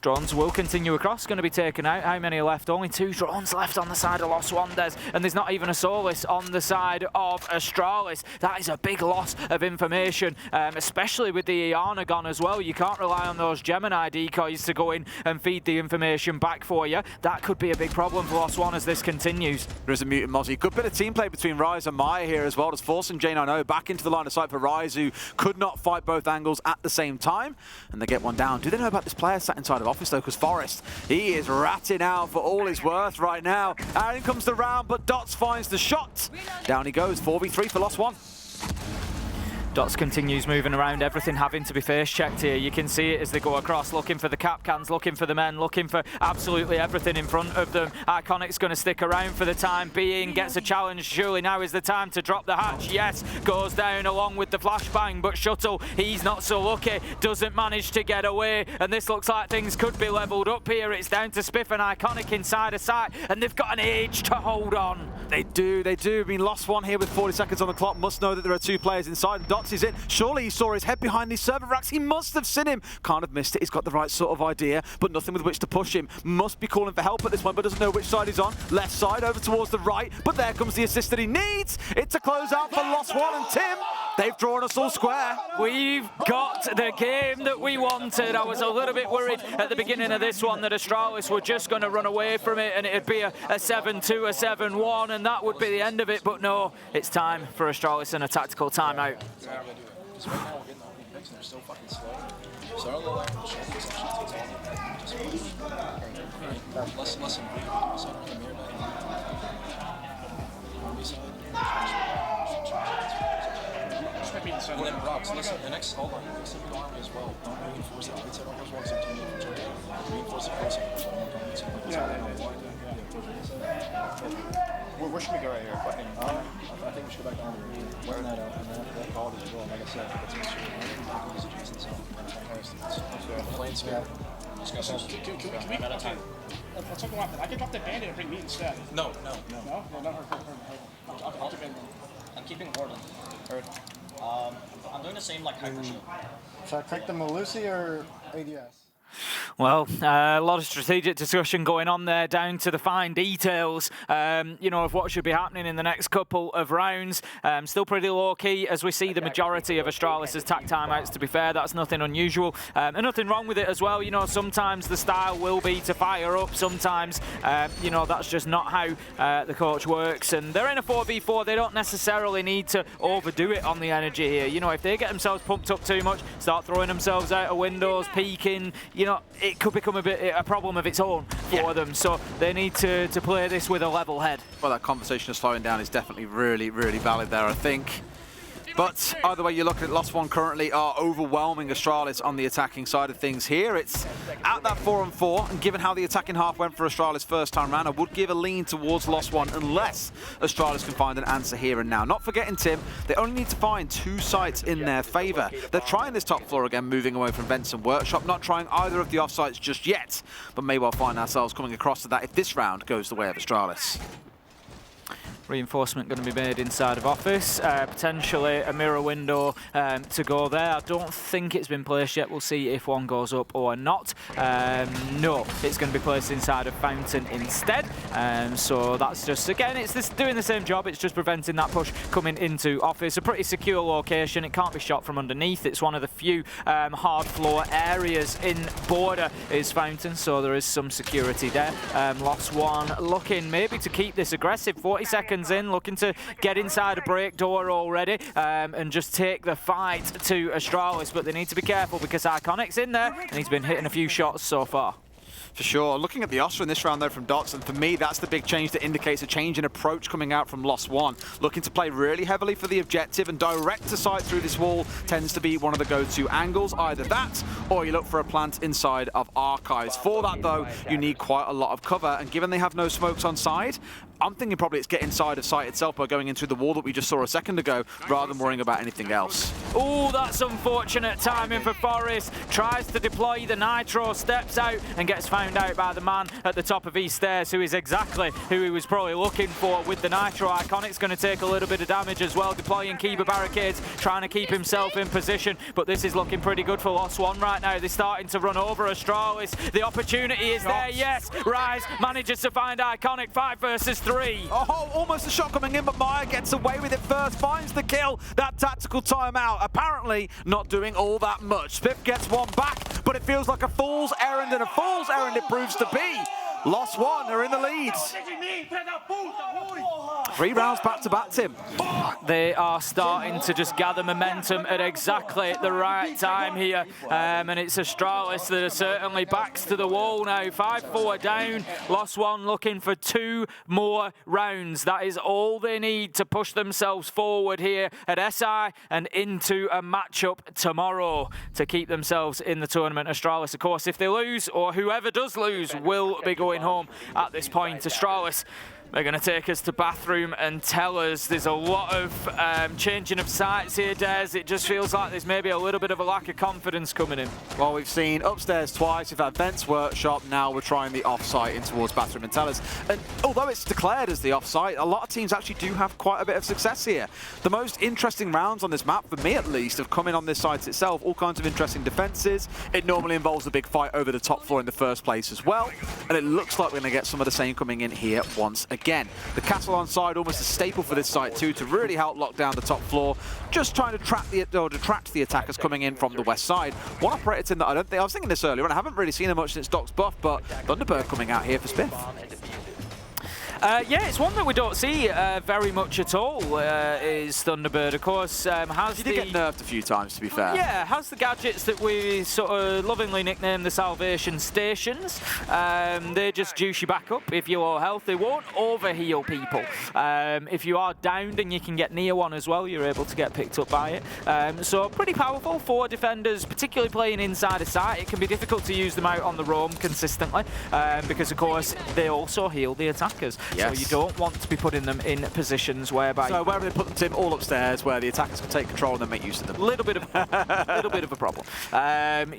Drones will continue across, going to be taken out. How many are left? Only 2 drones left on the side of Lost One, Des, and there's not even a Solis on the side of Astralis. That is a big loss of information, especially with the Iana gone as well. You can't rely on those Gemini decoys to go in and feed the information back for you. That could be a big problem for Lost One as this continues. There is a mutant Mozzie. Good bit of team play between Rise and Maya here as well, just forcing J9O back into the line of sight for Rise, who could not fight both angles at the same time, and they get one down. Do they know about this player sat inside of office though? Because Forest, he is ratting out for all his worth right now. And in comes the round, but Dots finds the shot. Down he goes, 4v3 for Lost One. Dots continues moving around, everything having to be face checked here. You can see it as they go across, looking for the cap cans, looking for the men, looking for absolutely everything in front of them. Iconic's going to stick around for the time being, gets a challenge. Surely now is the time to drop the hatch. Yes, goes down along with the flashbang, but Shuttle, he's not so lucky, doesn't manage to get away, and this looks like things could be leveled up here. It's down to Spiff and Iconic inside a sight, and they've got an age to hold on. They do. I mean, Lost One here with 40 seconds on the clock, must know that there are 2 players inside. Dots is it. Surely he saw his head behind these server racks. He must have seen him. Can't have missed it. He's got the right sort of idea, but nothing with which to push him. Must be calling for help at this point, but doesn't know which side he's on. Left side, over towards the right, but there comes the assist that he needs. It's a closeout for Lost One, and Tim, they've drawn us all square. We've got the game that we wanted. I was a little bit worried at the beginning of this one that Astralis were just going to run away from it and it'd be a 7-2, a 7-1, and that would be the end of it, but no, it's time for Astralis and a tactical timeout. Because right now we're getting all the picks and they're so fucking slow. So I don't know that Shelby essentially takes all of them. Just less than big. So I don't come here back. On this side. And then Rox, listen, and next, hold on, next to the army as well. Don't reinforce the right side workers once they're teaming from Jordan. Reinforce the first Where should we go right here? I think we should go back down the road. Where that out, and then after that call as well. Like I said, let's make sure we're use adjacent zone and Harris needs. Plain spare. Can we out of time? Let's talk about that. I can drop the bandit and bring meat instead. No. No, not her. I'll depend. I'm keeping Warden. Heard. I'm doing the same like hyper shield. Should I take the Melusi or ADS? Well, a lot of strategic discussion going on there, down to the fine details, you know, of what should be happening in the next couple of rounds. Still pretty low-key as we see the majority of Astralis' tack timeouts, to be fair. That's nothing unusual. And nothing wrong with it as well. You know, sometimes the style will be to fire up. Sometimes, you know, that's just not how the coach works. And they're in a 4v4. They don't necessarily need to overdo it on the energy here. You know, if they get themselves pumped up too much, start throwing themselves out of windows, peeking, you know, it could become a problem of its own for them. So they need to play this with a level head. Well, that conversation of slowing down is definitely really, really valid there, I think. But either way you look at it, Lost One currently are overwhelming Astralis on the attacking side of things here. It's at that 4-on-4, and given how the attacking half went for Astralis first time round, I would give a lean towards Lost One unless Astralis can find an answer here and now. Not forgetting, Tim, they only need to find 2 sites in their favour. They're trying this top floor again, moving away from Vents and Workshop, not trying either of the off sites just yet, but may well find ourselves coming across to that if this round goes the way of Astralis. Reinforcement going to be made inside of office, potentially a mirror window to go there. I don't think it's been placed yet. We'll see if one goes up or not. No, it's going to be placed inside of fountain instead. So that's just, again, it's this doing the same job. It's just preventing that push coming into office. A pretty secure location. It can't be shot from underneath. It's one of the few hard floor areas in border is fountain, so there is some security there. Lost One looking maybe to keep this aggressive. 40 seconds in, looking to get inside a break door already and just take the fight to Astralis, but they need to be careful because Iconic's in there and he's been hitting a few shots so far. For sure. Looking at the Ostra in this round, though, from Dots, and for me, that's the big change that indicates a change in approach coming out from Lost One. Looking to play really heavily for the objective, and direct to sight through this wall tends to be one of the go-to angles. Either that, or you look for a plant inside of Archives. For that, though, you need quite a lot of cover, and given they have no smokes on side, I'm thinking probably it's get inside of site itself by going in through the wall that we just saw a second ago, rather than worrying about anything else. Oh, that's unfortunate timing for Forest. Tries to deploy the Nitro, steps out and gets found out by the man at the top of East Stairs, who is exactly who he was probably looking for with the Nitro. Iconic's going to take a little bit of damage as well, deploying Kiba barricades, trying to keep himself in position, but this is looking pretty good for Lost One right now. They're starting to run over Astralis. The opportunity is there, yes. Rise manages to find Iconic, 5 versus 3. Oh, almost a shot coming in, but Maya gets away with it first, finds the kill. That tactical timeout, apparently not doing all that much. Spiff gets one back, but it feels like a fool's errand, and a fool's errand it proves to be. Lost One are in the lead. 3 rounds back-to-back, Tim. They are starting to just gather momentum at exactly the right time here. And it's Astralis that are certainly backs to the wall now. 5-4 down. Lost One looking for 2 more rounds. That is all they need to push themselves forward here at SI and into a matchup tomorrow to keep themselves in the tournament. Astralis, of course, if they lose, or whoever does lose, will be going home at this point. Astralis, they're going to take us to bathroom and tell us there's a lot of changing of sights here, Des. It just feels like there's maybe a little bit of a lack of confidence coming in. Well, we've seen upstairs twice, we've had Vents Workshop, now we're trying the off-site in towards bathroom and tellers. And although it's declared as the off-site, a lot of teams actually do have quite a bit of success here. The most interesting rounds on this map, for me at least, have come in on this site itself. All kinds of interesting defenses. It normally involves a big fight over the top floor in the first place as well. And it looks like we're going to get some of the same coming in here once again. The castle on side, almost a staple for this site too, to really help lock down the top floor. Just trying to detract the attackers coming in from the west side. One operator team that I was thinking this earlier, and I haven't really seen him much since Doc's buff, but Thunderbird coming out here for Spiff. Yeah, it's one that we don't see very much at all, is Thunderbird. Of course, He did get nerfed a few times, to be fair. Yeah, has the gadgets that we sort of lovingly nicknamed the Salvation Stations. They just juice you back up if you're low health. They won't overheal people. If you are downed and you can get near one as well, you're able to get picked up by it. So pretty powerful for defenders, particularly playing inside a site. It can be difficult to use them out on the roam consistently because, of course, they also heal the attackers. Yes. So you don't want to be putting them in positions whereby... So wherever they put them, Tim, all upstairs, where the attackers can take control and then make use of them. Little bit of a problem.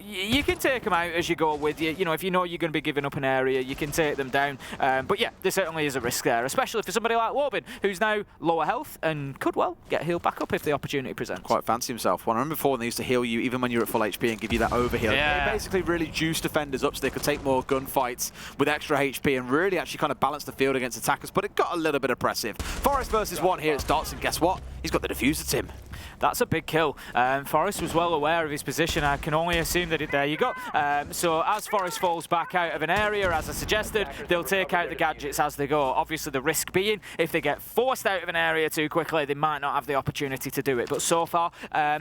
You can take them out as you go with you. You know, if you know you're going to be giving up an area, you can take them down. But yeah, there certainly is a risk there, especially for somebody like Lobin, who's now lower health and could well get healed back up if the opportunity presents. Quite fancy himself. Well, I remember before they used to heal you even when you're at full HP and give you that overheal. Yeah. They basically really juiced defenders up so they could take more gunfights with extra HP and really actually kind of balance the field against attackers, but it got a little bit oppressive. Forest versus one here at Dots, and guess what? He's got the diffuser, Tim. That's a big kill. Forest was well aware of his position. I can only assume that there you go. So as Forest falls back out of an area, as I suggested, they'll take out the gadgets as they go. Obviously, the risk being, if they get forced out of an area too quickly, they might not have the opportunity to do it. But so far,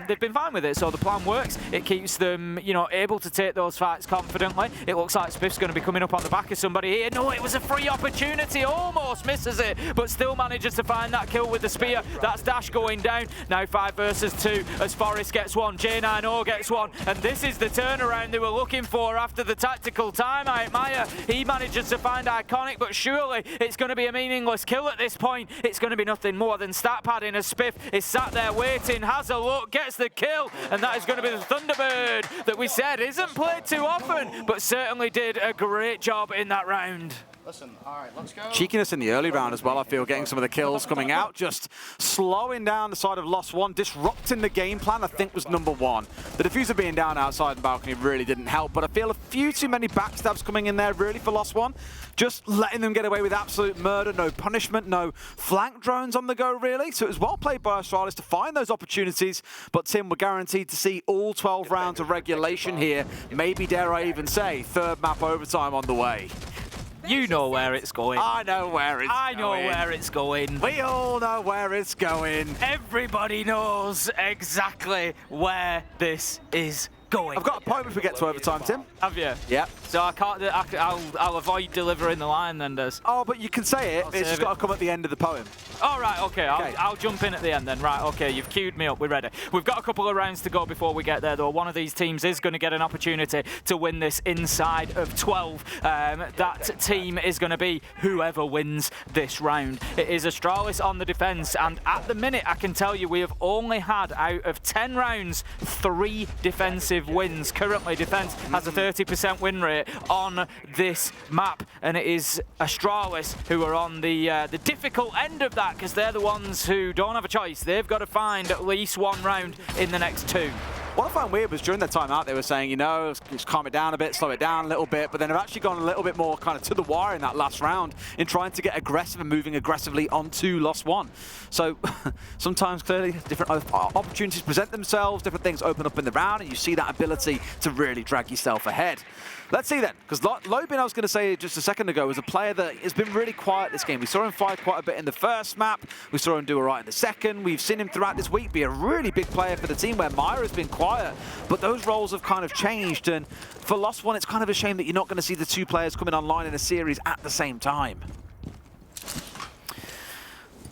they've been fine with it. So the plan works. It keeps them, you know, able to take those fights confidently. It looks like Spiff's going to be coming up on the back of somebody here. No, it was a free opportunity. Almost misses it, but still manages to find that kill with the spear. That's Dash going down. Now 5 versus 2 as Forest gets one, J9O gets one, and this is the turnaround they were looking for after the tactical timeout. Maya, he manages to find Iconic, but surely it's going to be a meaningless kill at this point. It's going to be nothing more than stat padding as Spiff is sat there waiting, has a look, gets the kill, and that is going to be the Thunderbird that we said isn't played too often, but certainly did a great job in that round. Listen, all right, let's go. Cheekiness in the early round as well, I feel, getting some of the kills coming out, just slowing down the side of Lost One, disrupting the game plan, I think was number one. The diffuser being down outside the balcony really didn't help, but I feel a few too many backstabs coming in there really for Lost One. Just letting them get away with absolute murder, no punishment, no flank drones on the go really. So it was well played by Astralis to find those opportunities, but Tim, we're guaranteed to see all 12 rounds of regulation here. Maybe, dare I even say, third map overtime on the way. You know where it's going. I know where it's going. I know where it's going. We all know where it's going. Everybody knows exactly where this is going. I've got a point if we get to overtime, Tim. Have you? Yeah. So I can't. I'll avoid delivering the line then, Des. Oh, but you can say it. It's just got to come at the end of the poem. All right. Okay. I'll jump in at the end then. Right. Okay. You've queued me up. We're ready. We've got a couple of rounds to go before we get there, though. One of these teams is going to get an opportunity to win this inside of 12. That team is going to be whoever wins this round. It is Astralis on the defense, and at the minute, I can tell you we have only had out of 10 rounds 3 defensive wins. Currently, defense has a 30% win rate on this map, and it is Astralis who are on the difficult end of that, because they're the ones who don't have a choice. They've got to find at least one round in the next 2. What I found weird was during their time out, they were saying, you know, just calm it down a bit, slow it down a little bit, but then they've actually gone a little bit more kind of to the wire in that last round in trying to get aggressive and moving aggressively onto Lost One. So sometimes clearly different opportunities present themselves, different things open up in the round, and you see that ability to really drag yourself ahead. Let's see then, because Lobin, I was going to say just a second ago, was a player that has been really quiet this game. We saw him fight quite a bit in the first map. We saw him do all right in the second. We've seen him throughout this week be a really big player for the team, where Myra has been quiet, but those roles have kind of changed. And for Lost One, it's kind of a shame that you're not going to see the 2 players coming online in a series at the same time.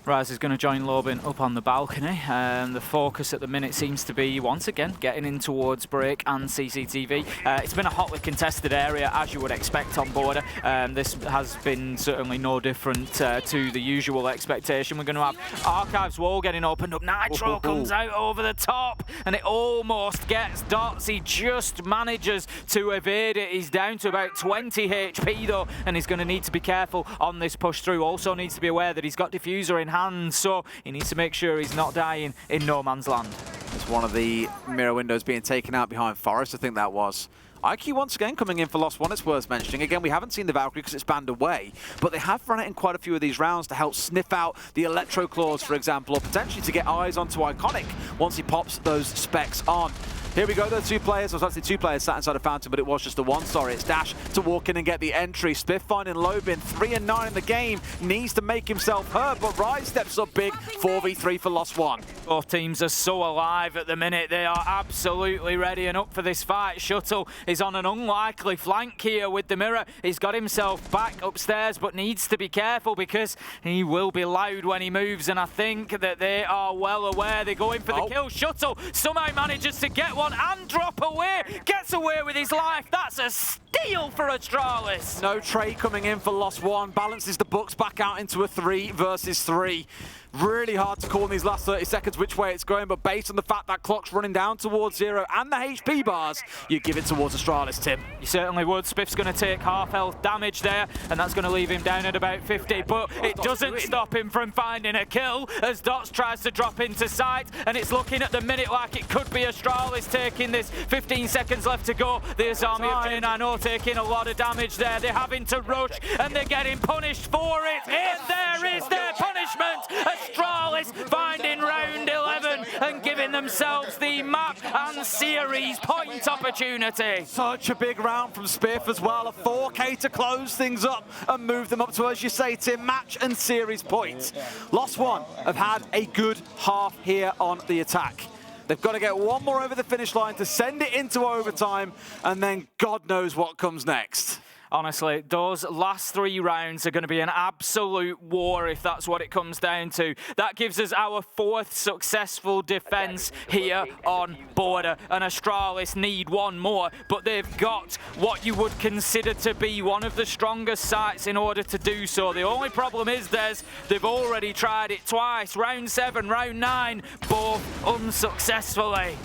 Raz is going to join Lobin up on the balcony. The focus at the minute seems to be, once again, getting in towards Break and CCTV. It's been a hotly contested area, as you would expect on Border. This has been certainly no different to the usual expectation. We're going to have Archives Wall getting opened up. Nitro comes out over the top, and it almost gets Dots. He just manages to evade it. He's down to about 20 HP, though, and he's going to need to be careful on this push through. Also needs to be aware that he's got Diffuser in hand, so he needs to make sure he's not dying in no man's land. It's one of the mirror windows being taken out behind Forest, I think that was. IQ once again coming in for Lost One, it's worth mentioning. Again, we haven't seen the Valkyrie because it's banned away, but they have run it in quite a few of these rounds to help sniff out the Electro Claws, for example, or potentially to get eyes onto Iconic once he pops those specs on. Here we go, those two players. I was actually two players sat inside a fountain, but it was just the one. Sorry, it's Dash to walk in and get the entry. Spiff finding Lobin, 3-9 in the game. Needs to make himself heard, but Rise steps up big. 4v3 for Lost One. Both teams are so alive at the minute. They are absolutely ready and up for this fight. Shuttle is on an unlikely flank here with the mirror. He's got himself back upstairs, but needs to be careful because he will be loud when he moves, and I think that they are well aware. They're going for the kill. Shuttle somehow manages to get one and drop away. Gets away with his life. That's a steal for Astralis. No trade coming in for Lost One. Balances the books back out into a 3 versus 3. Really hard to call in these last 30 seconds which way it's going, but based on the fact that clock's running down towards 0 and the HP bars, you give it towards Astralis, Tim. You certainly would. Spiff's going to take half health damage there, and that's going to leave him down at about 50, but it doesn't stop him from finding a kill as Dots tries to drop into sight, and it's looking at the minute like it could be Astralis taking this. 15 seconds left to go. This army of J9 taking a lot of damage there. They're having to rush, and they're getting punished for it. And there is their punishment. Astralis finding round 11 and giving themselves the map and series point opportunity. Such a big round from Spiff as well. A 4K to close things up and move them up to, as you say, Tim, match and series points. Lost One have had a good half here on the attack. They've got to get one more over the finish line to send it into overtime, and then God knows what comes next. Honestly, those last 3 rounds are going to be an absolute war if that's what it comes down to. That gives us our 4th successful defense here on Border, and Astralis need one more, but they've got what you would consider to be one of the strongest sites in order to do so. The only problem is they've already tried it twice. Round 7, round 9, both unsuccessfully.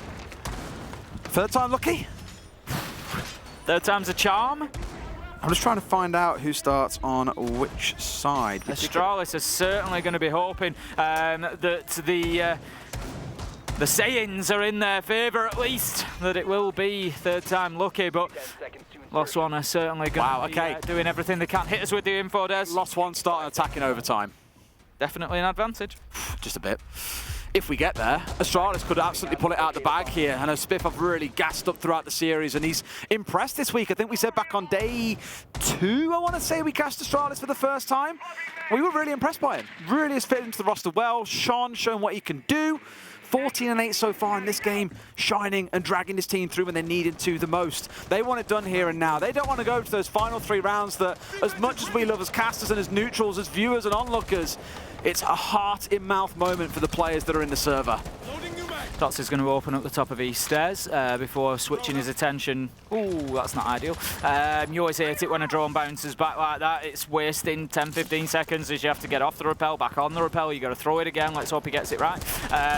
Third time lucky? Third time's a charm. I'm just trying to find out who starts on which side. Astralis is certainly going to be hoping that the Saiyans are in their favour, at least, that it will be third time lucky, but Lost One are certainly going to be doing everything they can. Hit us with the info, Des. Lost One starting attacking overtime. Definitely an advantage. Just a bit. If we get there, Astralis could absolutely pull it out the bag here. I know Spiff have really gassed up throughout the series, and he's impressed this week. I think we said back on day 2, I want to say, we cast Astralis for the first time. We were really impressed by him. Really has fit into the roster well. Sean showing what he can do. 14-8 so far in this game, shining and dragging his team through when they needed to the most. They want it done here and now. They don't want to go to those final 3 rounds that, as much as we love as casters and as neutrals, as viewers and onlookers, it's a heart-in-mouth moment for the players that are in the server. Dots is going to open up the top of East stairs before switching his attention. Ooh, that's not ideal. You always hate it when a drone bounces back like that. It's wasting 10-15 seconds as you have to get off the rappel, back on the rappel. You got to throw it again. Let's hope he gets it right.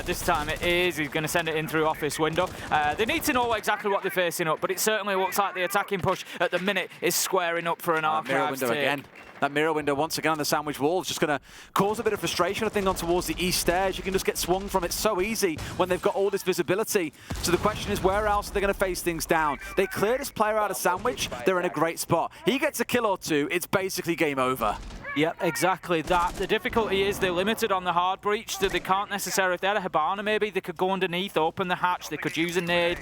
This time it is. He's going to send it in through office window. They need to know exactly what they're facing up, but it certainly looks like the attacking push at the minute is squaring up for an archives window again. That mirror window once again on the sandwich wall is just going to cause a bit of frustration, I think, on towards the east stairs. You can just get swung from it so easy when they've got all this visibility. So the question is, where else are they going to face things down? They clear this player out of sandwich. They're in a great spot. He gets a kill or 2. It's basically game over. Yep, exactly that. The difficulty is they're limited on the hard breach, so they can't necessarily, if they had a Hibana maybe, they could go underneath, open the hatch, they could use a nade,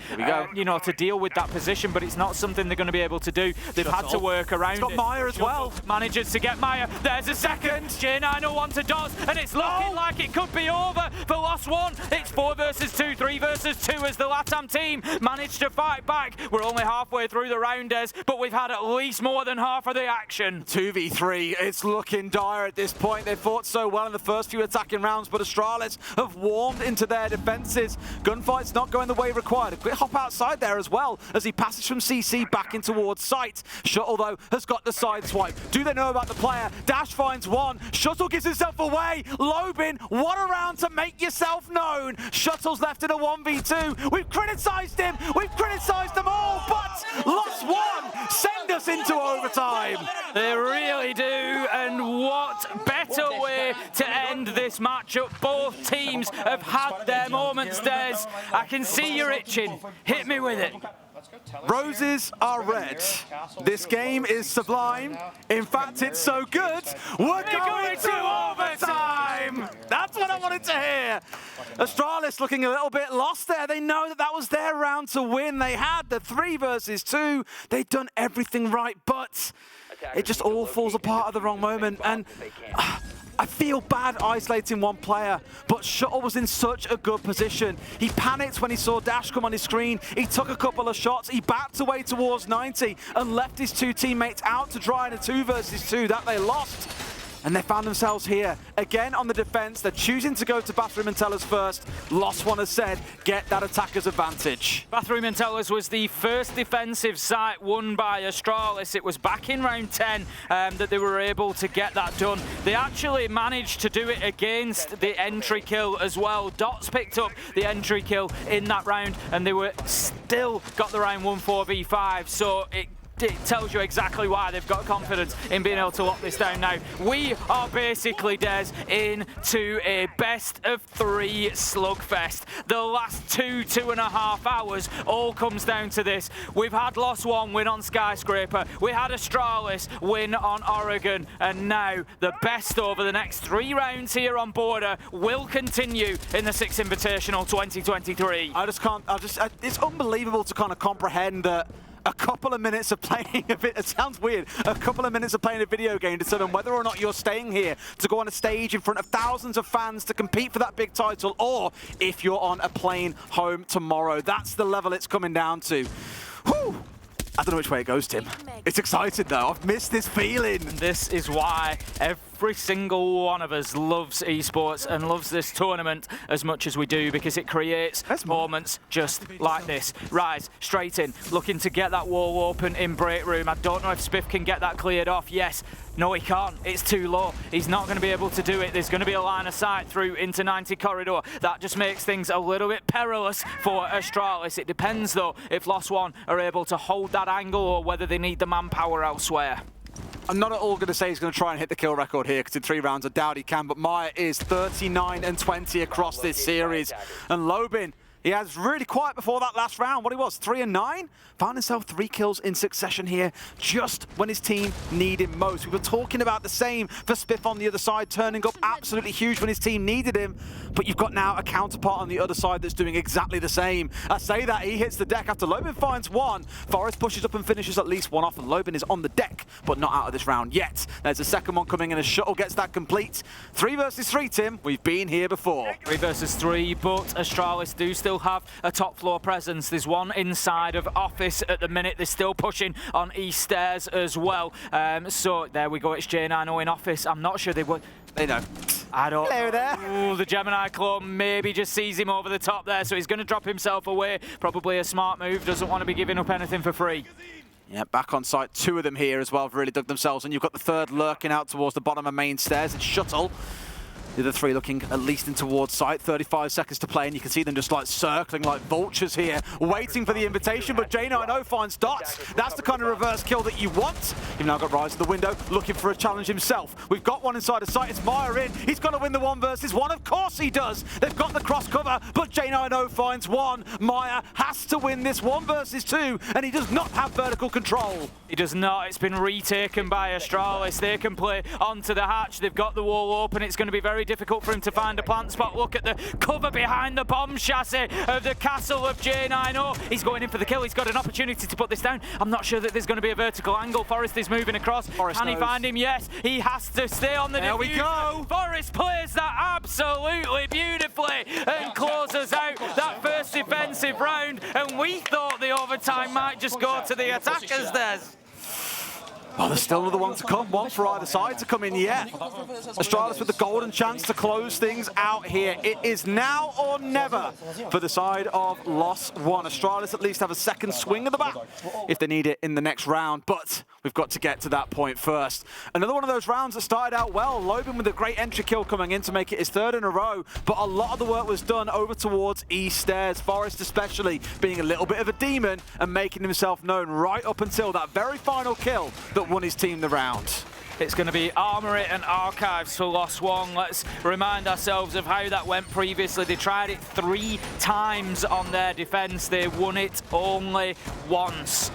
you know, to deal with that position, but it's not something they're going to be able to do. They've had to work around it. It's got Maya as well. Manages to get Maya. There's a second. J901 to Dots, and it's looking like it could be over for Lost One. It's 4 versus 2, 3 versus 2 as the LATAM team managed to fight back. We're only halfway through the round, Des, but we've had at least more than half of the action. 2v3, it's looking dire at this point. They fought so well in the first few attacking rounds, but Astralis have warmed into their defenses. Gunfight's not going the way required. A quick hop outside there as well as he passes from CC back in towards sight. Shuttle, though, has got the side swipe. Do they know about the player? Dash finds one. Shuttle gives himself away. Lobin, what a round to make yourself known. Shuttle's left in a 1v2. We've criticised him. We've criticised them all, but Lost One send us into overtime. They really do, and what better way to end this matchup. Both teams have had their moments, Des. I can see you're itching. Hit me with it. Roses are red. This game is sublime. In fact, it's so good, we're going to overtime! time. That's what I wanted to hear. Astralis looking a little bit lost there. They know that that was their round to win. They had the 3 versus 2. They'd done everything right, but it just all falls apart at the wrong moment. And I feel bad isolating one player, but Shuttle was in such a good position. He panicked when he saw Dash come on his screen. He took a couple of shots. He backed away towards 90 and left his 2 teammates out to dry in a 2 versus 2 that they lost. And they found themselves here. Again on the defense, they're choosing to go to Bathroom and Tellers first. Lost One has said, get that attacker's advantage. Bathroom and Tellers was the first defensive site won by Astralis. It was back in round 10 that they were able to get that done. They actually managed to do it against the entry kill as well. Dots picked up the entry kill in that round, and they were still got the round 1 4v5. So it tells you exactly why they've got confidence in being able to lock this down now. We are basically, Des, into a best of 3 slugfest. The last 2.5 hours all comes down to this. We've had Lost One win on Skyscraper. We had Astralis win on Oregon. And now the best over the next 3 rounds here on Border will continue in the Six Invitational 2023. I just can't, it's unbelievable to kind of comprehend that a couple of minutes of playing it sounds weird, a couple of minutes of playing a video game to determine whether or not you're staying here to go on a stage in front of thousands of fans to compete for that big title, or if you're on a plane home tomorrow. That's the level it's coming down to. Whew. I don't know which way it goes, Tim. It's exciting though. I've missed this feeling. This is why every single one of us loves esports and loves this tournament as much as we do, because it creates moments just like this. Rise straight in, looking to get that wall open in break room. I don't know if Spiff can get that cleared off. Yes. No, he can't. It's too low. He's not going to be able to do it. There's going to be a line of sight through into 90 corridor. That just makes things a little bit perilous for Astralis. It depends, though, if Lost One are able to hold that angle or whether they need the manpower elsewhere. I'm not at all going to say he's going to try and hit the kill record here, because in 3 rounds I doubt he can, but Maya is 39-20 across this series. And Lobin, he has really quiet before that last round. What he was, 3-9? Found himself 3 kills in succession here, just when his team needed him most. We were talking about the same for Spiff on the other side, turning up absolutely huge when his team needed him. But you've got now a counterpart on the other side that's doing exactly the same. I say that, he hits the deck after Lobin finds 1. Forest pushes up and finishes at least 1 off, and Lobin is on the deck, but not out of this round yet. There's a second one coming in as Shuttle gets that complete. 3 versus 3, Tim. We've been here before. 3 versus 3, but Astralis do still have a top floor presence. There's one inside of office at the minute. They're still pushing on east stairs as well. So there we go. It's J9 in office. I'm not sure they would. They know. I don't know. There. Ooh, the Gemini clone maybe just sees him over the top there, so he's going to drop himself away. Probably a smart move. Doesn't want to be giving up anything for free. Yeah, back on site. 2 of them here as well have really dug themselves, and you've got the 3rd lurking out towards the bottom of main stairs. It's Shuttle. The other 3 looking at least in towards site. 35 seconds to play, and you can see them just like circling like vultures here, waiting for the invitation, but J9 finds Dots. That's the kind of reverse kill that you want. You've now got Rise to the window, looking for a challenge himself. We've got one inside of site. It's Maya in. He's got to win the 1 versus 1. Of course he does. They've got the cross cover, but J9 finds 1. Maya has to win this 1 versus 2, and he does not have vertical control. He does not. It's been retaken by Astralis. They can play onto the hatch. They've got the wall open. It's going to be very difficult for him to find a plant spot. Look at the cover behind the bomb chassis of the castle of J9. He's going in for the kill. He's got an opportunity to put this down. I'm not sure that there's going to be a vertical angle. Forest is moving across. Can he find him? Yes. He has to stay on the There we go. Forest plays that absolutely beautifully and closes out that first defensive round. And we thought the overtime might just go to the attackers there. Oh, there's still another one to come, 1 for either side to come in yet. Astralis with the golden chance to close things out here. It is now or never for the side of Lost One. Astralis at least have a second swing of the bat if they need it in the next round, but we've got to get to that point first. Another one of those rounds that started out well. Lobin with a great entry kill coming in to make it his 3rd in a row, but a lot of the work was done over towards east stairs. Forest especially being a little bit of a demon and making himself known right up until that very final kill that won his team the round. It's going to be Armory and Archives for Lost One. Let's remind ourselves of how that went previously. They tried it 3 times on their defense. They won it only once.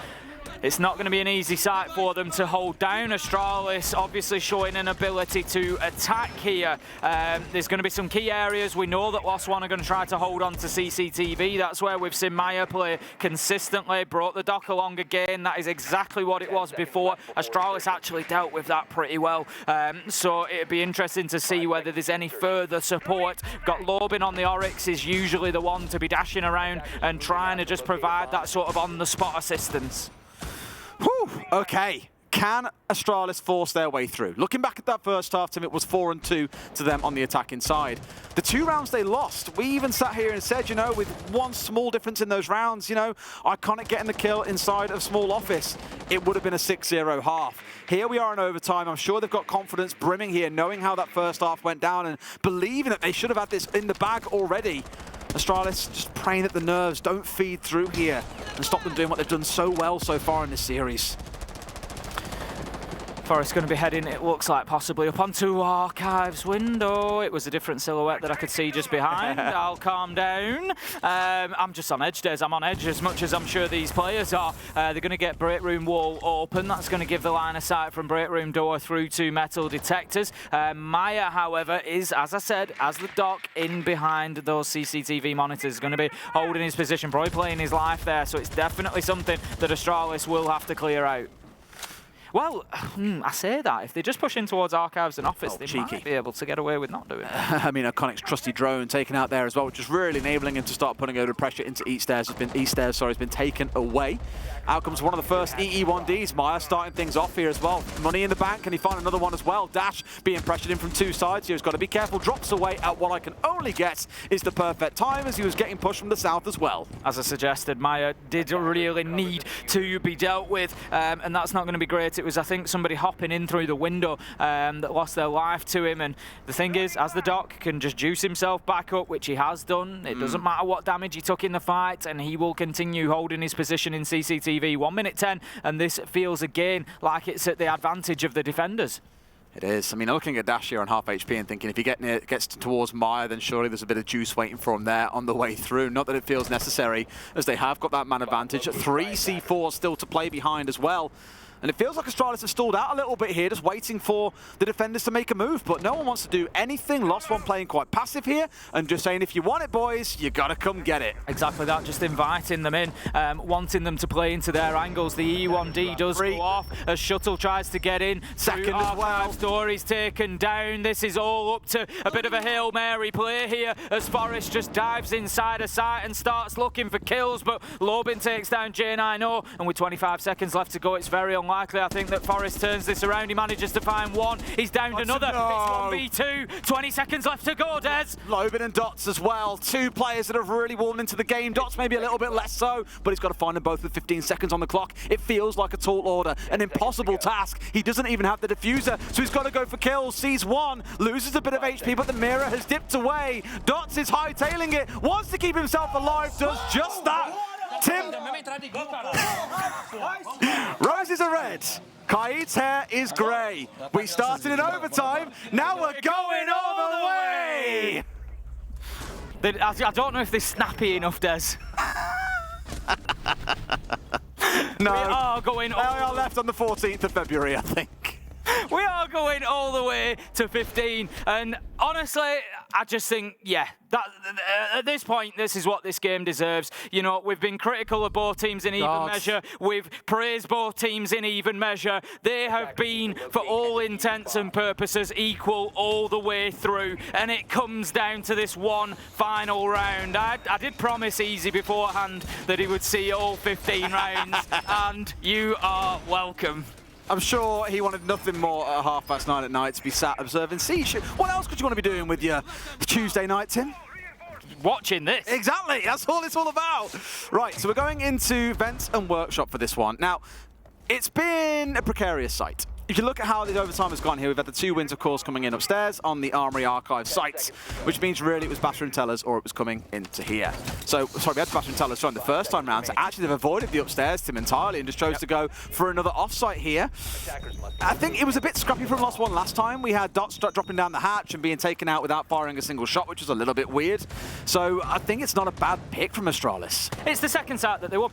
It's not going to be an easy site for them to hold down. Astralis obviously showing an ability to attack here. There's going to be some key areas. We know that Lost One are going to try to hold on to CCTV. That's where we've seen Maya play consistently, brought the dock along again. That is exactly what it was before. Astralis actually dealt with that pretty well. So it'd be interesting to see whether there's any further support. Got Lobin on the Oryx, is usually the one to be dashing around and trying to just provide that sort of on-the-spot assistance. Whew, okay. Can Astralis force their way through? Looking back at that first half, Tim, it was 4-2 to them on the attacking side. The 2 rounds they lost, we even sat here and said, you know, with one small difference in those rounds, you know, Iconic getting the kill inside of Small Office, it would have been a 6-0 half. Here we are in overtime. I'm sure they've got confidence brimming here, knowing how that first half went down and believing that they should have had this in the bag already. Astralis just praying that the nerves don't feed through here and stop them doing what they've done so well so far in this series. Forest going to be heading, it looks like, possibly up onto Archive's window. It was a different silhouette that I could see just behind. I'll calm down. I'm just on edge, Des. I'm on edge as much as I'm sure these players are. They're going to get break room wall open. That's going to give the line of sight from break room door through to metal detectors. Maya, however, is, as I said, as the dock in behind those CCTV monitors. Going to be holding his position, probably playing his life there. So it's definitely something that Astralis will have to clear out. Well, I say that. If they just push in towards Archives and Office, they might be able to get away with not doing it. I mean, Iconic's trusty drone taken out there as well, which is really enabling him to start putting over pressure into East Stairs. Has been taken away. Out comes one of the first EE1Ds. Maya starting things off here as well. Money in the bank. Can he find another one as well? Dash being pressured in from 2 sides. He's got to be careful. Drops away at what I can only guess is the perfect time, as he was getting pushed from the south as well. As I suggested, Maya did really need to be dealt with, and that's not going to be great. It was, I think, somebody hopping in through the window that lost their life to him. And the thing is, as the doc can just juice himself back up, which he has done, it doesn't matter what damage he took in the fight, and he will continue holding his position in CCTV. 1 minute 10, and this feels again like it's at the advantage of the defenders. It is. I mean, looking at Dash here on half HP and thinking if he gets towards Maya, then surely there's a bit of juice waiting for him there on the way through. Not that it feels necessary, as they have got that man advantage. 3 C4s still to play behind as well. And it feels like Astralis have stalled out a little bit here, just waiting for the defenders to make a move. But no one wants to do anything. Lost One playing quite passive here and just saying, if you want it, boys, you got to come get it. Exactly that, just inviting them in, wanting them to play into their angles. The E1D does go off as Shuttle tries to get in. Second as well. Story's taken down. This is all up to a bit of a Hail Mary play here as Forest just dives inside a site and starts looking for kills. But Lobin takes down J90, and with 25 seconds left to go, it's very unlikely. I think that Forest turns this around. He manages to find one. He's downed another. No. It's 1v2. 20 seconds left to go, Des. Lobin and Dots as well. 2 players that have really warmed into the game. Dots maybe a little bit less so, but he's got to find them both with 15 seconds on the clock. It feels like a tall order, an impossible task. He doesn't even have the diffuser, so he's got to go for kills. Sees one, loses a bit of HP, but the mirror has dipped away. Dots is hightailing it, wants to keep himself alive, does just that. Tim. Roses are red. Kaid's hair is grey. We started in overtime. Now we're going all the way. I don't know if they're snappy enough, Des. No. We are going all they are left on the 14th of February, I think. We are going all the way to 15, and honestly, I just think, yeah, that at this point, this is what this game deserves. You know, we've been critical of both teams in even measure. We've praised both teams in even measure. They have been, for all intents and purposes, equal all the way through, and it comes down to this one final round. I did promise Easy beforehand that he would see all 15 rounds, and you are welcome. I'm sure he wanted nothing more at 9:30 at night to be sat observing Siege. What else could you want to be doing with your Tuesday night, Tim? Watching this. Exactly, that's all it's all about. Right, so we're going into Vents and Workshop for this one. Now, it's been a precarious site. if you look at how the overtime has gone here, we've had the 2 wins, of course, coming in upstairs on the Armory Archive site, which means really it was Battering Tellers or it was coming into here. So, sorry, we had Battering Tellers trying the first time round, so actually they've avoided the upstairs team entirely and just chose to go for another offsite here. I think it was a bit scrappy from Lost One last time. We had Dots dropping down the hatch and being taken out without firing a single shot, which was a little bit weird. So I think it's not a bad pick from Astralis. It's the second site that they won.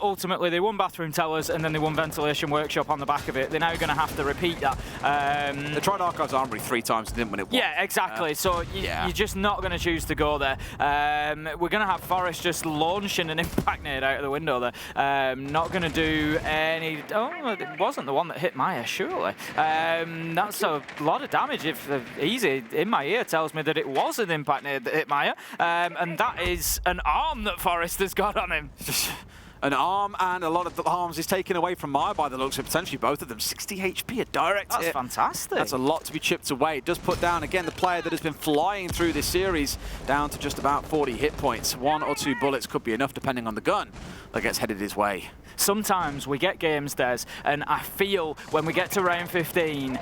Ultimately, they won Bathroom Tellers and then they won Ventilation Workshop on the back of it. They're now going to have to repeat that. They tried Archives Armory 3 times and didn't win it once. Yeah, exactly. So you're just not going to choose to go there. We're going to have Forest just launching an impact nade out of the window there. Not going to do any... Oh, it wasn't the one that hit Maya, surely. That's a lot of damage. If Easy in my ear tells me that it was an impact nade that hit Maya. And that is an arm that Forest has got on him. An arm and a lot of the arms is taken away from Maya by the looks of potentially both of them. 60 HP, a direct hit. That's fantastic. That's a lot to be chipped away. It does put down, again, the player that has been flying through this series down to just about 40 hit points. 1 or 2 bullets could be enough depending on the gun that gets headed his way. Sometimes we get games, Des, and I feel when we get to round 15,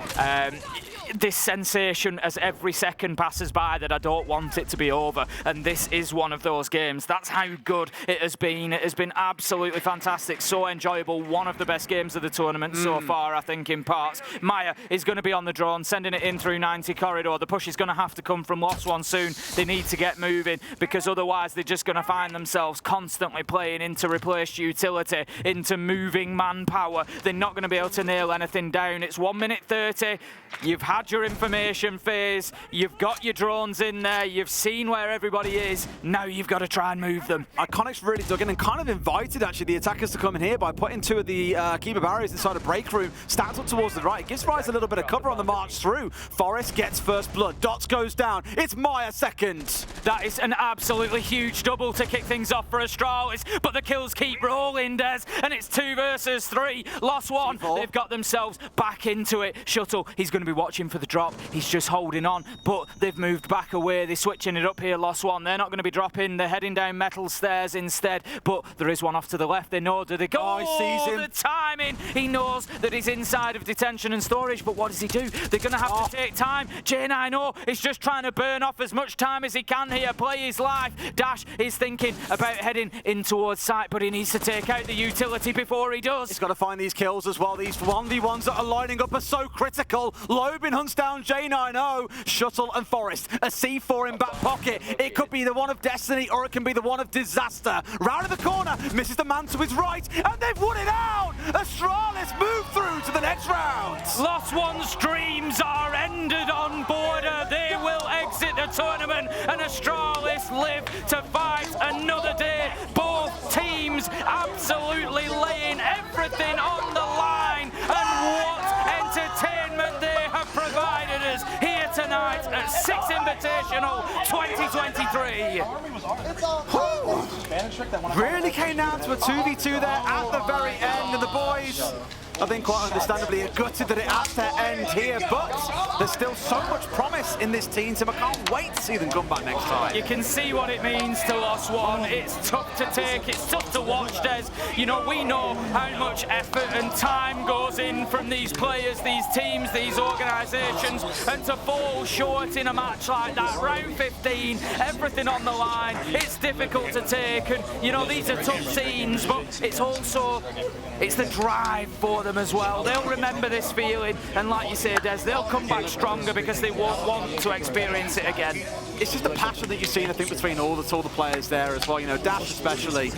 this sensation as every second passes by that I don't want it to be over, and this is one of those games. That's how good it has been. It has been absolutely fantastic, so enjoyable. One of the best games of the tournament so far, I think, in parts. Maya is going to be on the drone, sending it in through 90 corridor. The push is going to have to come from Lost One soon. They need to get moving, because otherwise they're just going to find themselves constantly playing into replaced utility, into moving manpower. They're not going to be able to nail anything down. It's 1 minute 30. You've had your information phase. You've got your drones in there. You've seen where everybody is. Now you've got to try and move them. Iconic's really dug in and kind of invited, actually, the attackers to come in here by putting 2 of the keeper barriers inside a break room. Stands up towards the right. It gives Rise a little bit of cover on the march through. Forest gets first blood. Dots goes down. It's Maya second. That is an absolutely huge double to kick things off for Astralis, but the kills keep rolling, Des, and it's 2 versus 3. Lost One. They've got themselves back into it. Shuttle, he's going to be watching for the drop. He's just holding on, but they've moved back away. They're switching it up here, Lost One. They're not going to be dropping. They're heading down metal stairs instead, but there is one off to the left. They know that they go. Oh, he sees him. The timing. He knows that he's inside of detention and storage, but what does he do? They're going to have to take time. J9O is just trying to burn off as much time as he can here, play his life. Dash is thinking about heading in towards site, but he needs to take out the utility before he does. He's got to find these kills as well. These 1v1s that are lining up are so critical. Lobin hunts down J9O. Shuttle and Forest. A C4 in back pocket. It could be the one of destiny or it can be the one of disaster. Round of the corner. Misses the man to his right. And they've won it out. Astralis move through to the next round. Lost One's dreams are ended on border. They will exit the tournament and Astralis live to fight another day. Both teams absolutely laying everything on the line. And what entertainment they have provided us here tonight at Six Invitational 2023. Really came down to a 2v2 there at the very end, and the boys, I think quite understandably, are gutted that it had to end here, but there's still so much promise in this team, so I can't wait to see them come back next time. You can see what it means to Lost One. It's tough to take, it's tough to watch, Des. You know, we know how much effort and time goes in from these players, these teams, these organisations, and to fall short in a match like that, round 15, everything on the line, it's difficult to take, and you know, these are tough scenes, but it's also, it's the drive for them as well. They'll remember this feeling, and like you say, Des, they'll come back stronger because they won't want to experience it again. It's just the passion that you've seen, I think, between all the players there as well. You know, Dash especially,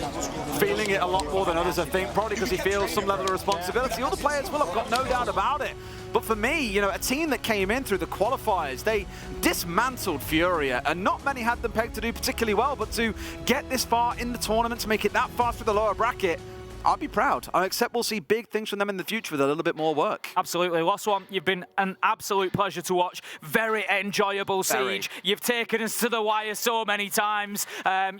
feeling it a lot more than others, I think, probably because he feels some level of responsibility. All the players will have got no doubt about it. But for me, you know, a team that came in through the qualifiers, they dismantled Furia, and not many had them pegged to do particularly well, but to get this far in the tournament, to make it that far through the lower bracket, I'll be proud. I accept we'll see big things from them in the future with a little bit more work. Absolutely. Lost One, you've been an absolute pleasure to watch. Very enjoyable siege. You've taken us to the wire so many times.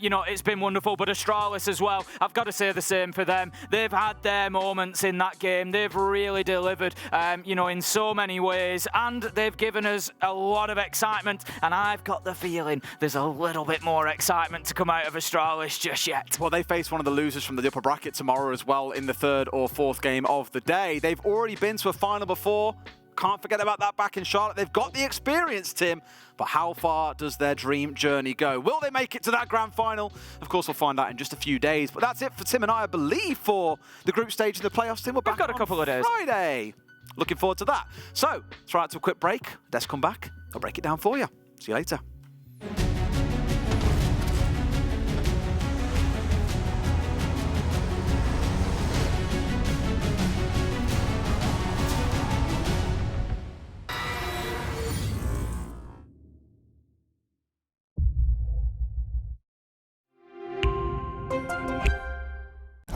You know, it's been wonderful, but Astralis as well, I've got to say the same for them. They've had their moments in that game. They've really delivered, you know, in so many ways, and they've given us a lot of excitement, and I've got the feeling there's a little bit more excitement to come out of Astralis just yet. Well, they face one of the losers from the upper bracket tomorrow as well in the 3rd or 4th game of the day. They've already been to a final before. Can't forget about that back in Charlotte. They've got the experience, Tim, but how far does their dream journey go? Will they make it to that grand final? Of course, we'll find out in just a few days, but that's it for Tim and I believe, for the group stage of the playoffs. Tim, we're back got a couple of days. Friday. Looking forward to that. So, let's run out to a quick break. Let's come back. I'll break it down for you. See you later.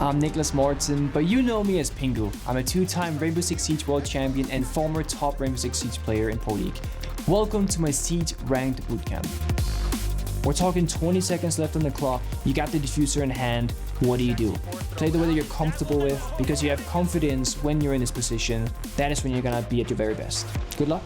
I'm Nicholas Morton, but you know me as Pingu. I'm a 2-time Rainbow Six Siege World Champion and former top Rainbow Six Siege player in Pro League. Welcome to my Siege Ranked Bootcamp. We're talking 20 seconds left on the clock, you got the diffuser in hand, what do you do? Play the way that you're comfortable with, because you have confidence when you're in this position, that is when you're gonna be at your very best. Good luck.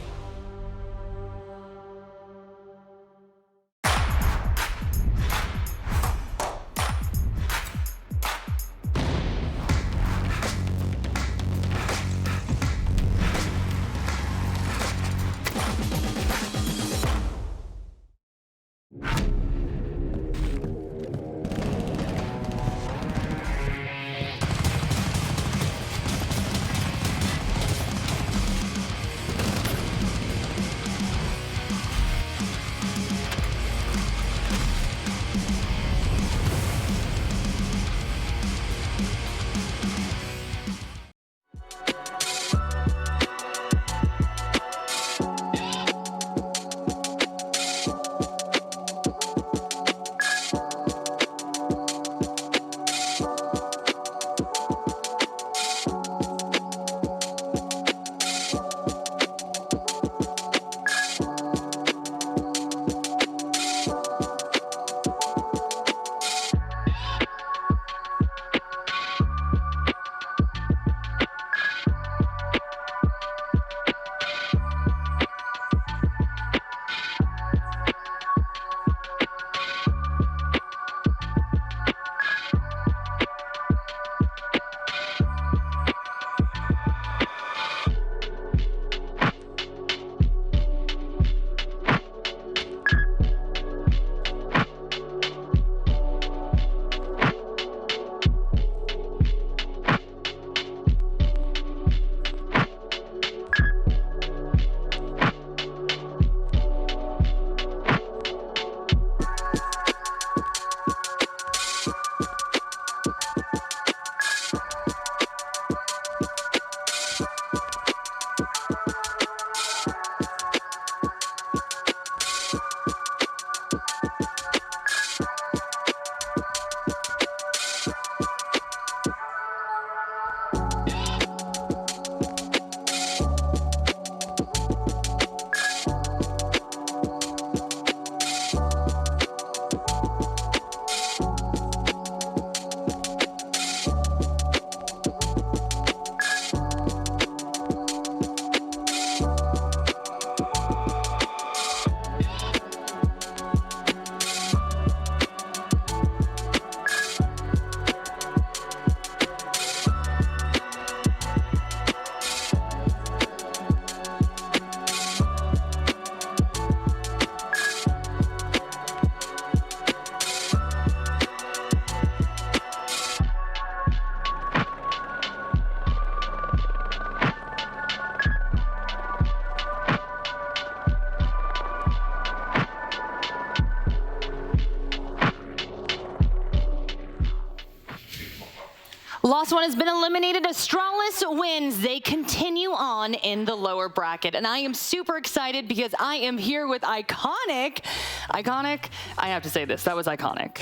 Lost one has been eliminated. Astralis wins. They continue on in the lower bracket. And I am super excited because I am here with Iconic. Iconic, I have to say this, that was iconic.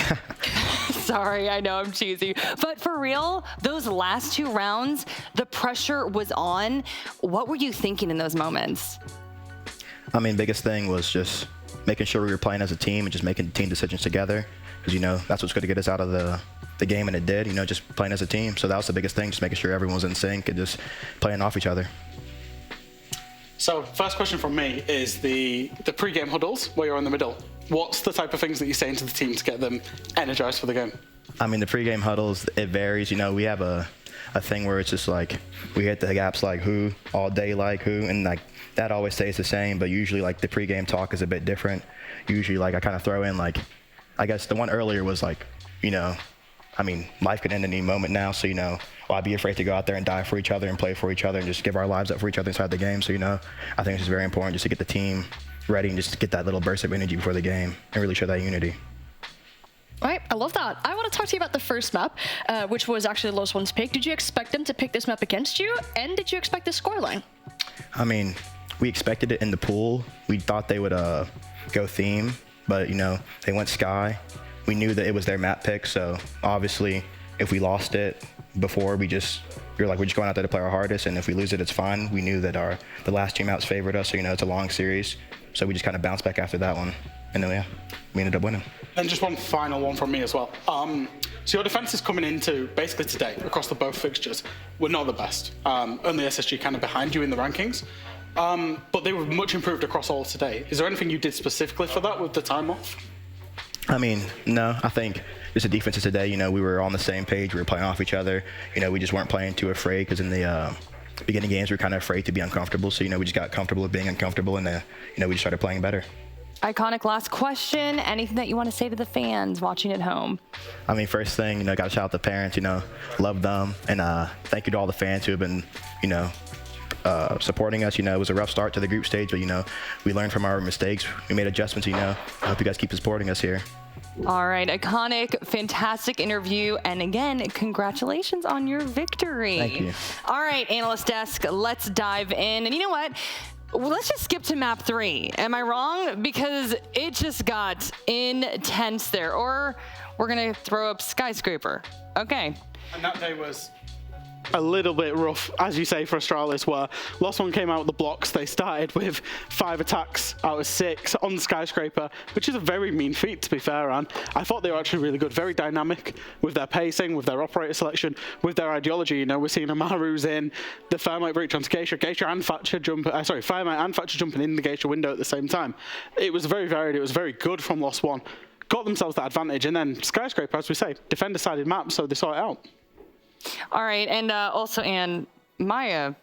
Sorry, I know I'm cheesy. But for real, those last 2 rounds, the pressure was on. What were you thinking in those moments? I mean, biggest thing was just making sure we were playing as a team and just making team decisions together. Because, you know, that's what's going to get us out of the game, and it did, you know, just playing as a team. So that was the biggest thing, just making sure everyone was in sync and just playing off each other. So first question from me is the pre-game huddles where you're in the middle. What's the type of things that you're saying to the team to get them energized for the game? I mean, the pregame huddles, it varies. You know, we have a thing where it's just like we hit the gaps like who all day, like who, and like that always stays the same. But usually, like the pregame talk is a bit different. Usually, like I kind of throw in like, I guess the one earlier was like, you know, I mean, life could end any moment now. So you know, why be afraid to go out there and die for each other and play for each other and just give our lives up for each other inside the game? So you know, I think it's just very important just to get the team ready and just get that little burst of energy before the game and really show that unity. Right, I love that. I want to talk to you about the first map, which was actually Lost One's pick. Did you expect them to pick this map against you? And did you expect the scoreline? I mean, we expected it in the pool. We thought they would go theme, but you know, they went Sky. We knew that it was their map pick, so obviously if we lost it before, we're just going out there to play our hardest, and if we lose it, it's fine. We knew that the last two maps favored us, so you know, it's a long series. So we just kind of bounced back after that one. And then, yeah, we ended up winning. And just one final one from me as well. So your defense is coming into basically today across the both fixtures. We're not the best. Only SSG kind of behind you in the rankings. But they were much improved across all today. Is there anything you did specifically for that with the time off? I mean, no. I think just the defenses today, you know, we were on the same page. We were playing off each other. You know, we just weren't playing too afraid because in the beginning games, we were kind of afraid to be uncomfortable. So, you know, we just got comfortable with being uncomfortable and, you know, we just started playing better. Iconic, last question. Anything that you want to say to the fans watching at home? I mean, first thing, you know, got to shout out the parents, you know, love them. And thank you to all the fans who have been, you know, supporting us. You know, it was a rough start to the group stage, but, you know, we learned from our mistakes. We made adjustments, you know. I hope you guys keep supporting us here. All right, Iconic, fantastic interview. And again, congratulations on your victory. Thank you. All right, Analyst Desk, let's dive in. And you know what? Let's just skip to map 3. Am I wrong? Because it just got intense there. Or we're going to throw up Skyscraper. Okay. And that day was a little bit rough, as you say, for Astralis, where Lost One came out of the blocks. They started with 5 attacks out of 6 on Skyscraper, which is a very mean feat, to be fair, and I thought they were actually really good, very dynamic with their pacing, with their operator selection, with their ideology. You know, we're seeing Amaru's in, the Firelight breach onto Geisha, and Thatcher Firelight and Thatcher jumping in the Geisha window at the same time. It was very varied, it was very good from Lost One. Got themselves that advantage, and then Skyscraper, as we say, defender-sided map, so they saw it out. All right, and also, Anne, Maya,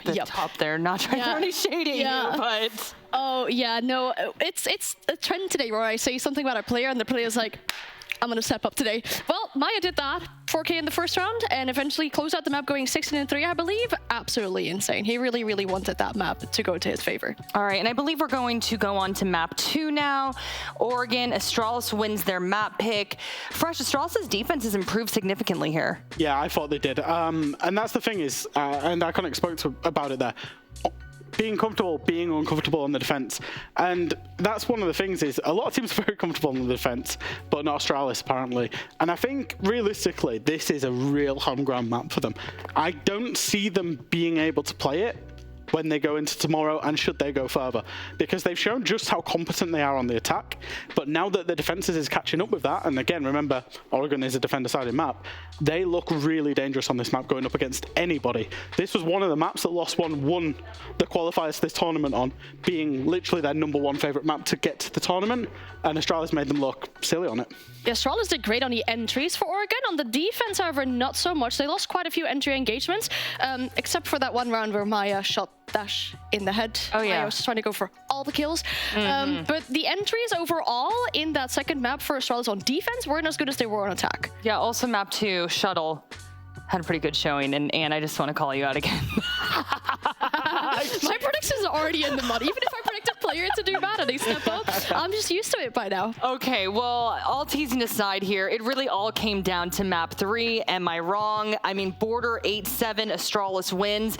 the top there, not trying to throw any shade at you, but... Oh, yeah, no, it's a trend today where I say something about a player and the player's like, I'm going to step up today. Well, Maya did that, 4K in the first round, and eventually closed out the map going 16-3, I believe. Absolutely insane. He really, really wanted that map to go to his favor. All right, and I believe we're going to go on to map 2 now. Oregon, Astralis wins their map pick. Fresh, Astralis' defense has improved significantly here. Yeah, I thought they did. And that's the thing is, and Iconic spoke about it there, being comfortable, being uncomfortable on the defense. And that's one of the things is a lot of teams are very comfortable on the defense, but not Astralis apparently. And I think realistically, this is a real home ground map for them. I don't see them being able to play it when they go into tomorrow and should they go further, because they've shown just how competent they are on the attack. But now that the defenses is catching up with that, and again, remember, Oregon is a defender-sided map, they look really dangerous on this map going up against anybody. This was one of the maps that Lost One won the qualifiers to this tournament on, being literally their #1 favorite map to get to the tournament, and Astralis made them look silly on it. Yeah, Astralis did great on the entries for Oregon. On the defense, however, not so much. They lost quite a few entry engagements, except for that one round where Maya shot Dash in the head. Oh, yeah. Maya was trying to go for all the kills. But the entries overall in that second map for Astralis on defense weren't as good as they were on attack. Yeah, also map 2, Shuttle, had a pretty good showing, and Anne, I just want to call you out again. My predictions are already in the mud. Even if I predict a player to do bad and they step up, I'm just used to it by now. Okay, well, all teasing aside here, it really all came down to map 3. Am I wrong? I mean, border 8-7, Astralis wins.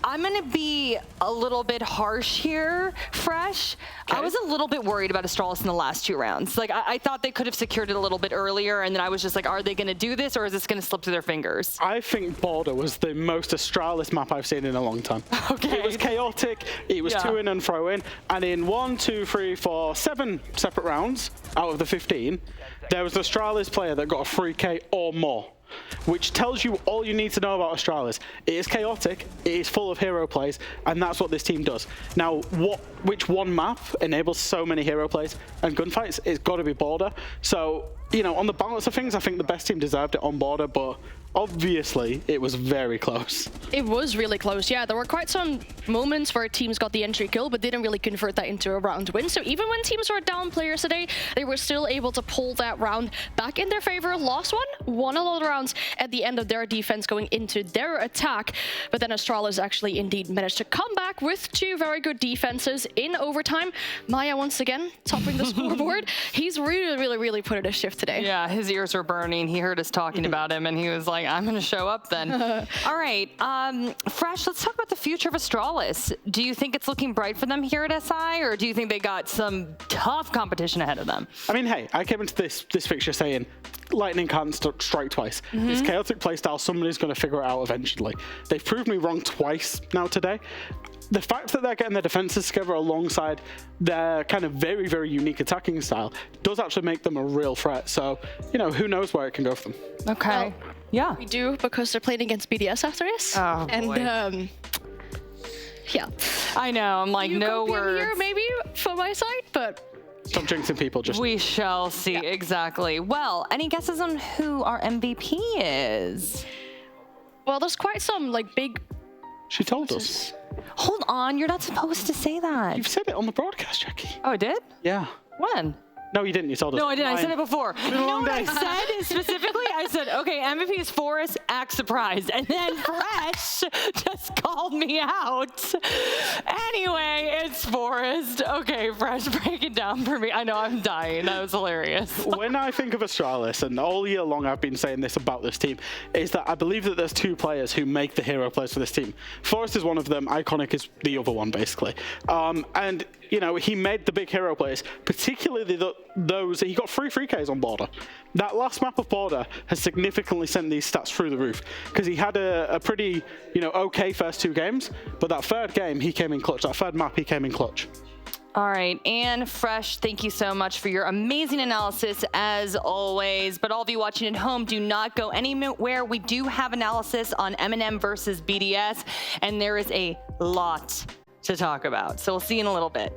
I'm going to be a little bit harsh here, Fresh. Okay. I was a little bit worried about Astralis in the last 2 rounds. Like, I thought they could have secured it a little bit earlier, and then I was just like, are they going to do this, or is this going to slip through their fingers? I think border was the most Astralis map I've seen in a long time. Okay. It was chaotic, it was to in and throw in, and in 1, 2, 3, 4, 7 separate rounds out of the 15, there was an Astralis player that got a 3K or more. which tells you all you need to know about Astralis. It is chaotic, it is full of hero plays, and that's what this team does. Now, which one map enables so many hero plays and gunfights? It's got to be Border. So, you know, on the balance of things, I think the best team deserved it on Border, but obviously it was very close. It was really close, yeah. There were quite some moments where teams got the entry kill but didn't really convert that into a round win. So even when teams were down players today, they were still able to pull that round back in their favor. Lost one, won a lot of rounds at the end of their defense going into their attack. But then Astralis actually indeed managed to come back with 2 very good defenses in overtime. Maya once again topping the scoreboard. He's really put in a shift today. Yeah, his ears were burning. He heard us talking about him and he was like, I'm going to show up then. All right, Fresh, let's talk about the future of Astralis. Do you think it's looking bright for them here at SI, or do you think they got some tough competition ahead of them? I mean, hey, I came into this fixture saying lightning can't strike twice. It's chaotic playstyle, somebody's going to figure it out eventually. They've proved me wrong twice now today. The fact that they're getting their defenses together alongside their kind of very unique attacking style does actually make them a real threat. So, you know, who knows where it can go for them. Okay. Well, yeah. We do, because they're playing against BDS after this. Oh, and, boy. Yeah. I know, I'm like, no words. Here, maybe, from my side, but... Stop jinxing people, just... We shall see, exactly. Well, any guesses on who our MVP is? Well, there's quite some, like, big... She told us. Hold on, you're not supposed to say that. You've said it on the broadcast, Jackie. Oh, I did? Yeah. When? No, you didn't. You told us. No, I didn't. I said it before. It's been a long day. I said specifically, I said, okay, MVP is Forrest, act surprised. And then Fresh just called me out. Anyway, it's Forrest. Okay, Fresh, break it down for me. I know I'm dying. That was hilarious. When I think of Astralis, and all year long I've been saying this about this team, is that I believe that there's 2 players who make the hero plays for this team. Forrest is one of them. Iconic is the other one, basically. And, you know, he made the big hero plays, particularly those. He got 3 free Ks on Border. That last map of Border has significantly sent these stats through the roof, because he had a pretty, you know, okay first 2 games, but that 3rd game he came in clutch. That 3rd map he came in clutch. All right, and Fresh, thank you so much for your amazing analysis as always. But all of you watching at home, do not go anywhere. We do have analysis on M&M versus BDS, and there is a lot to talk about. So we'll see you in a little bit.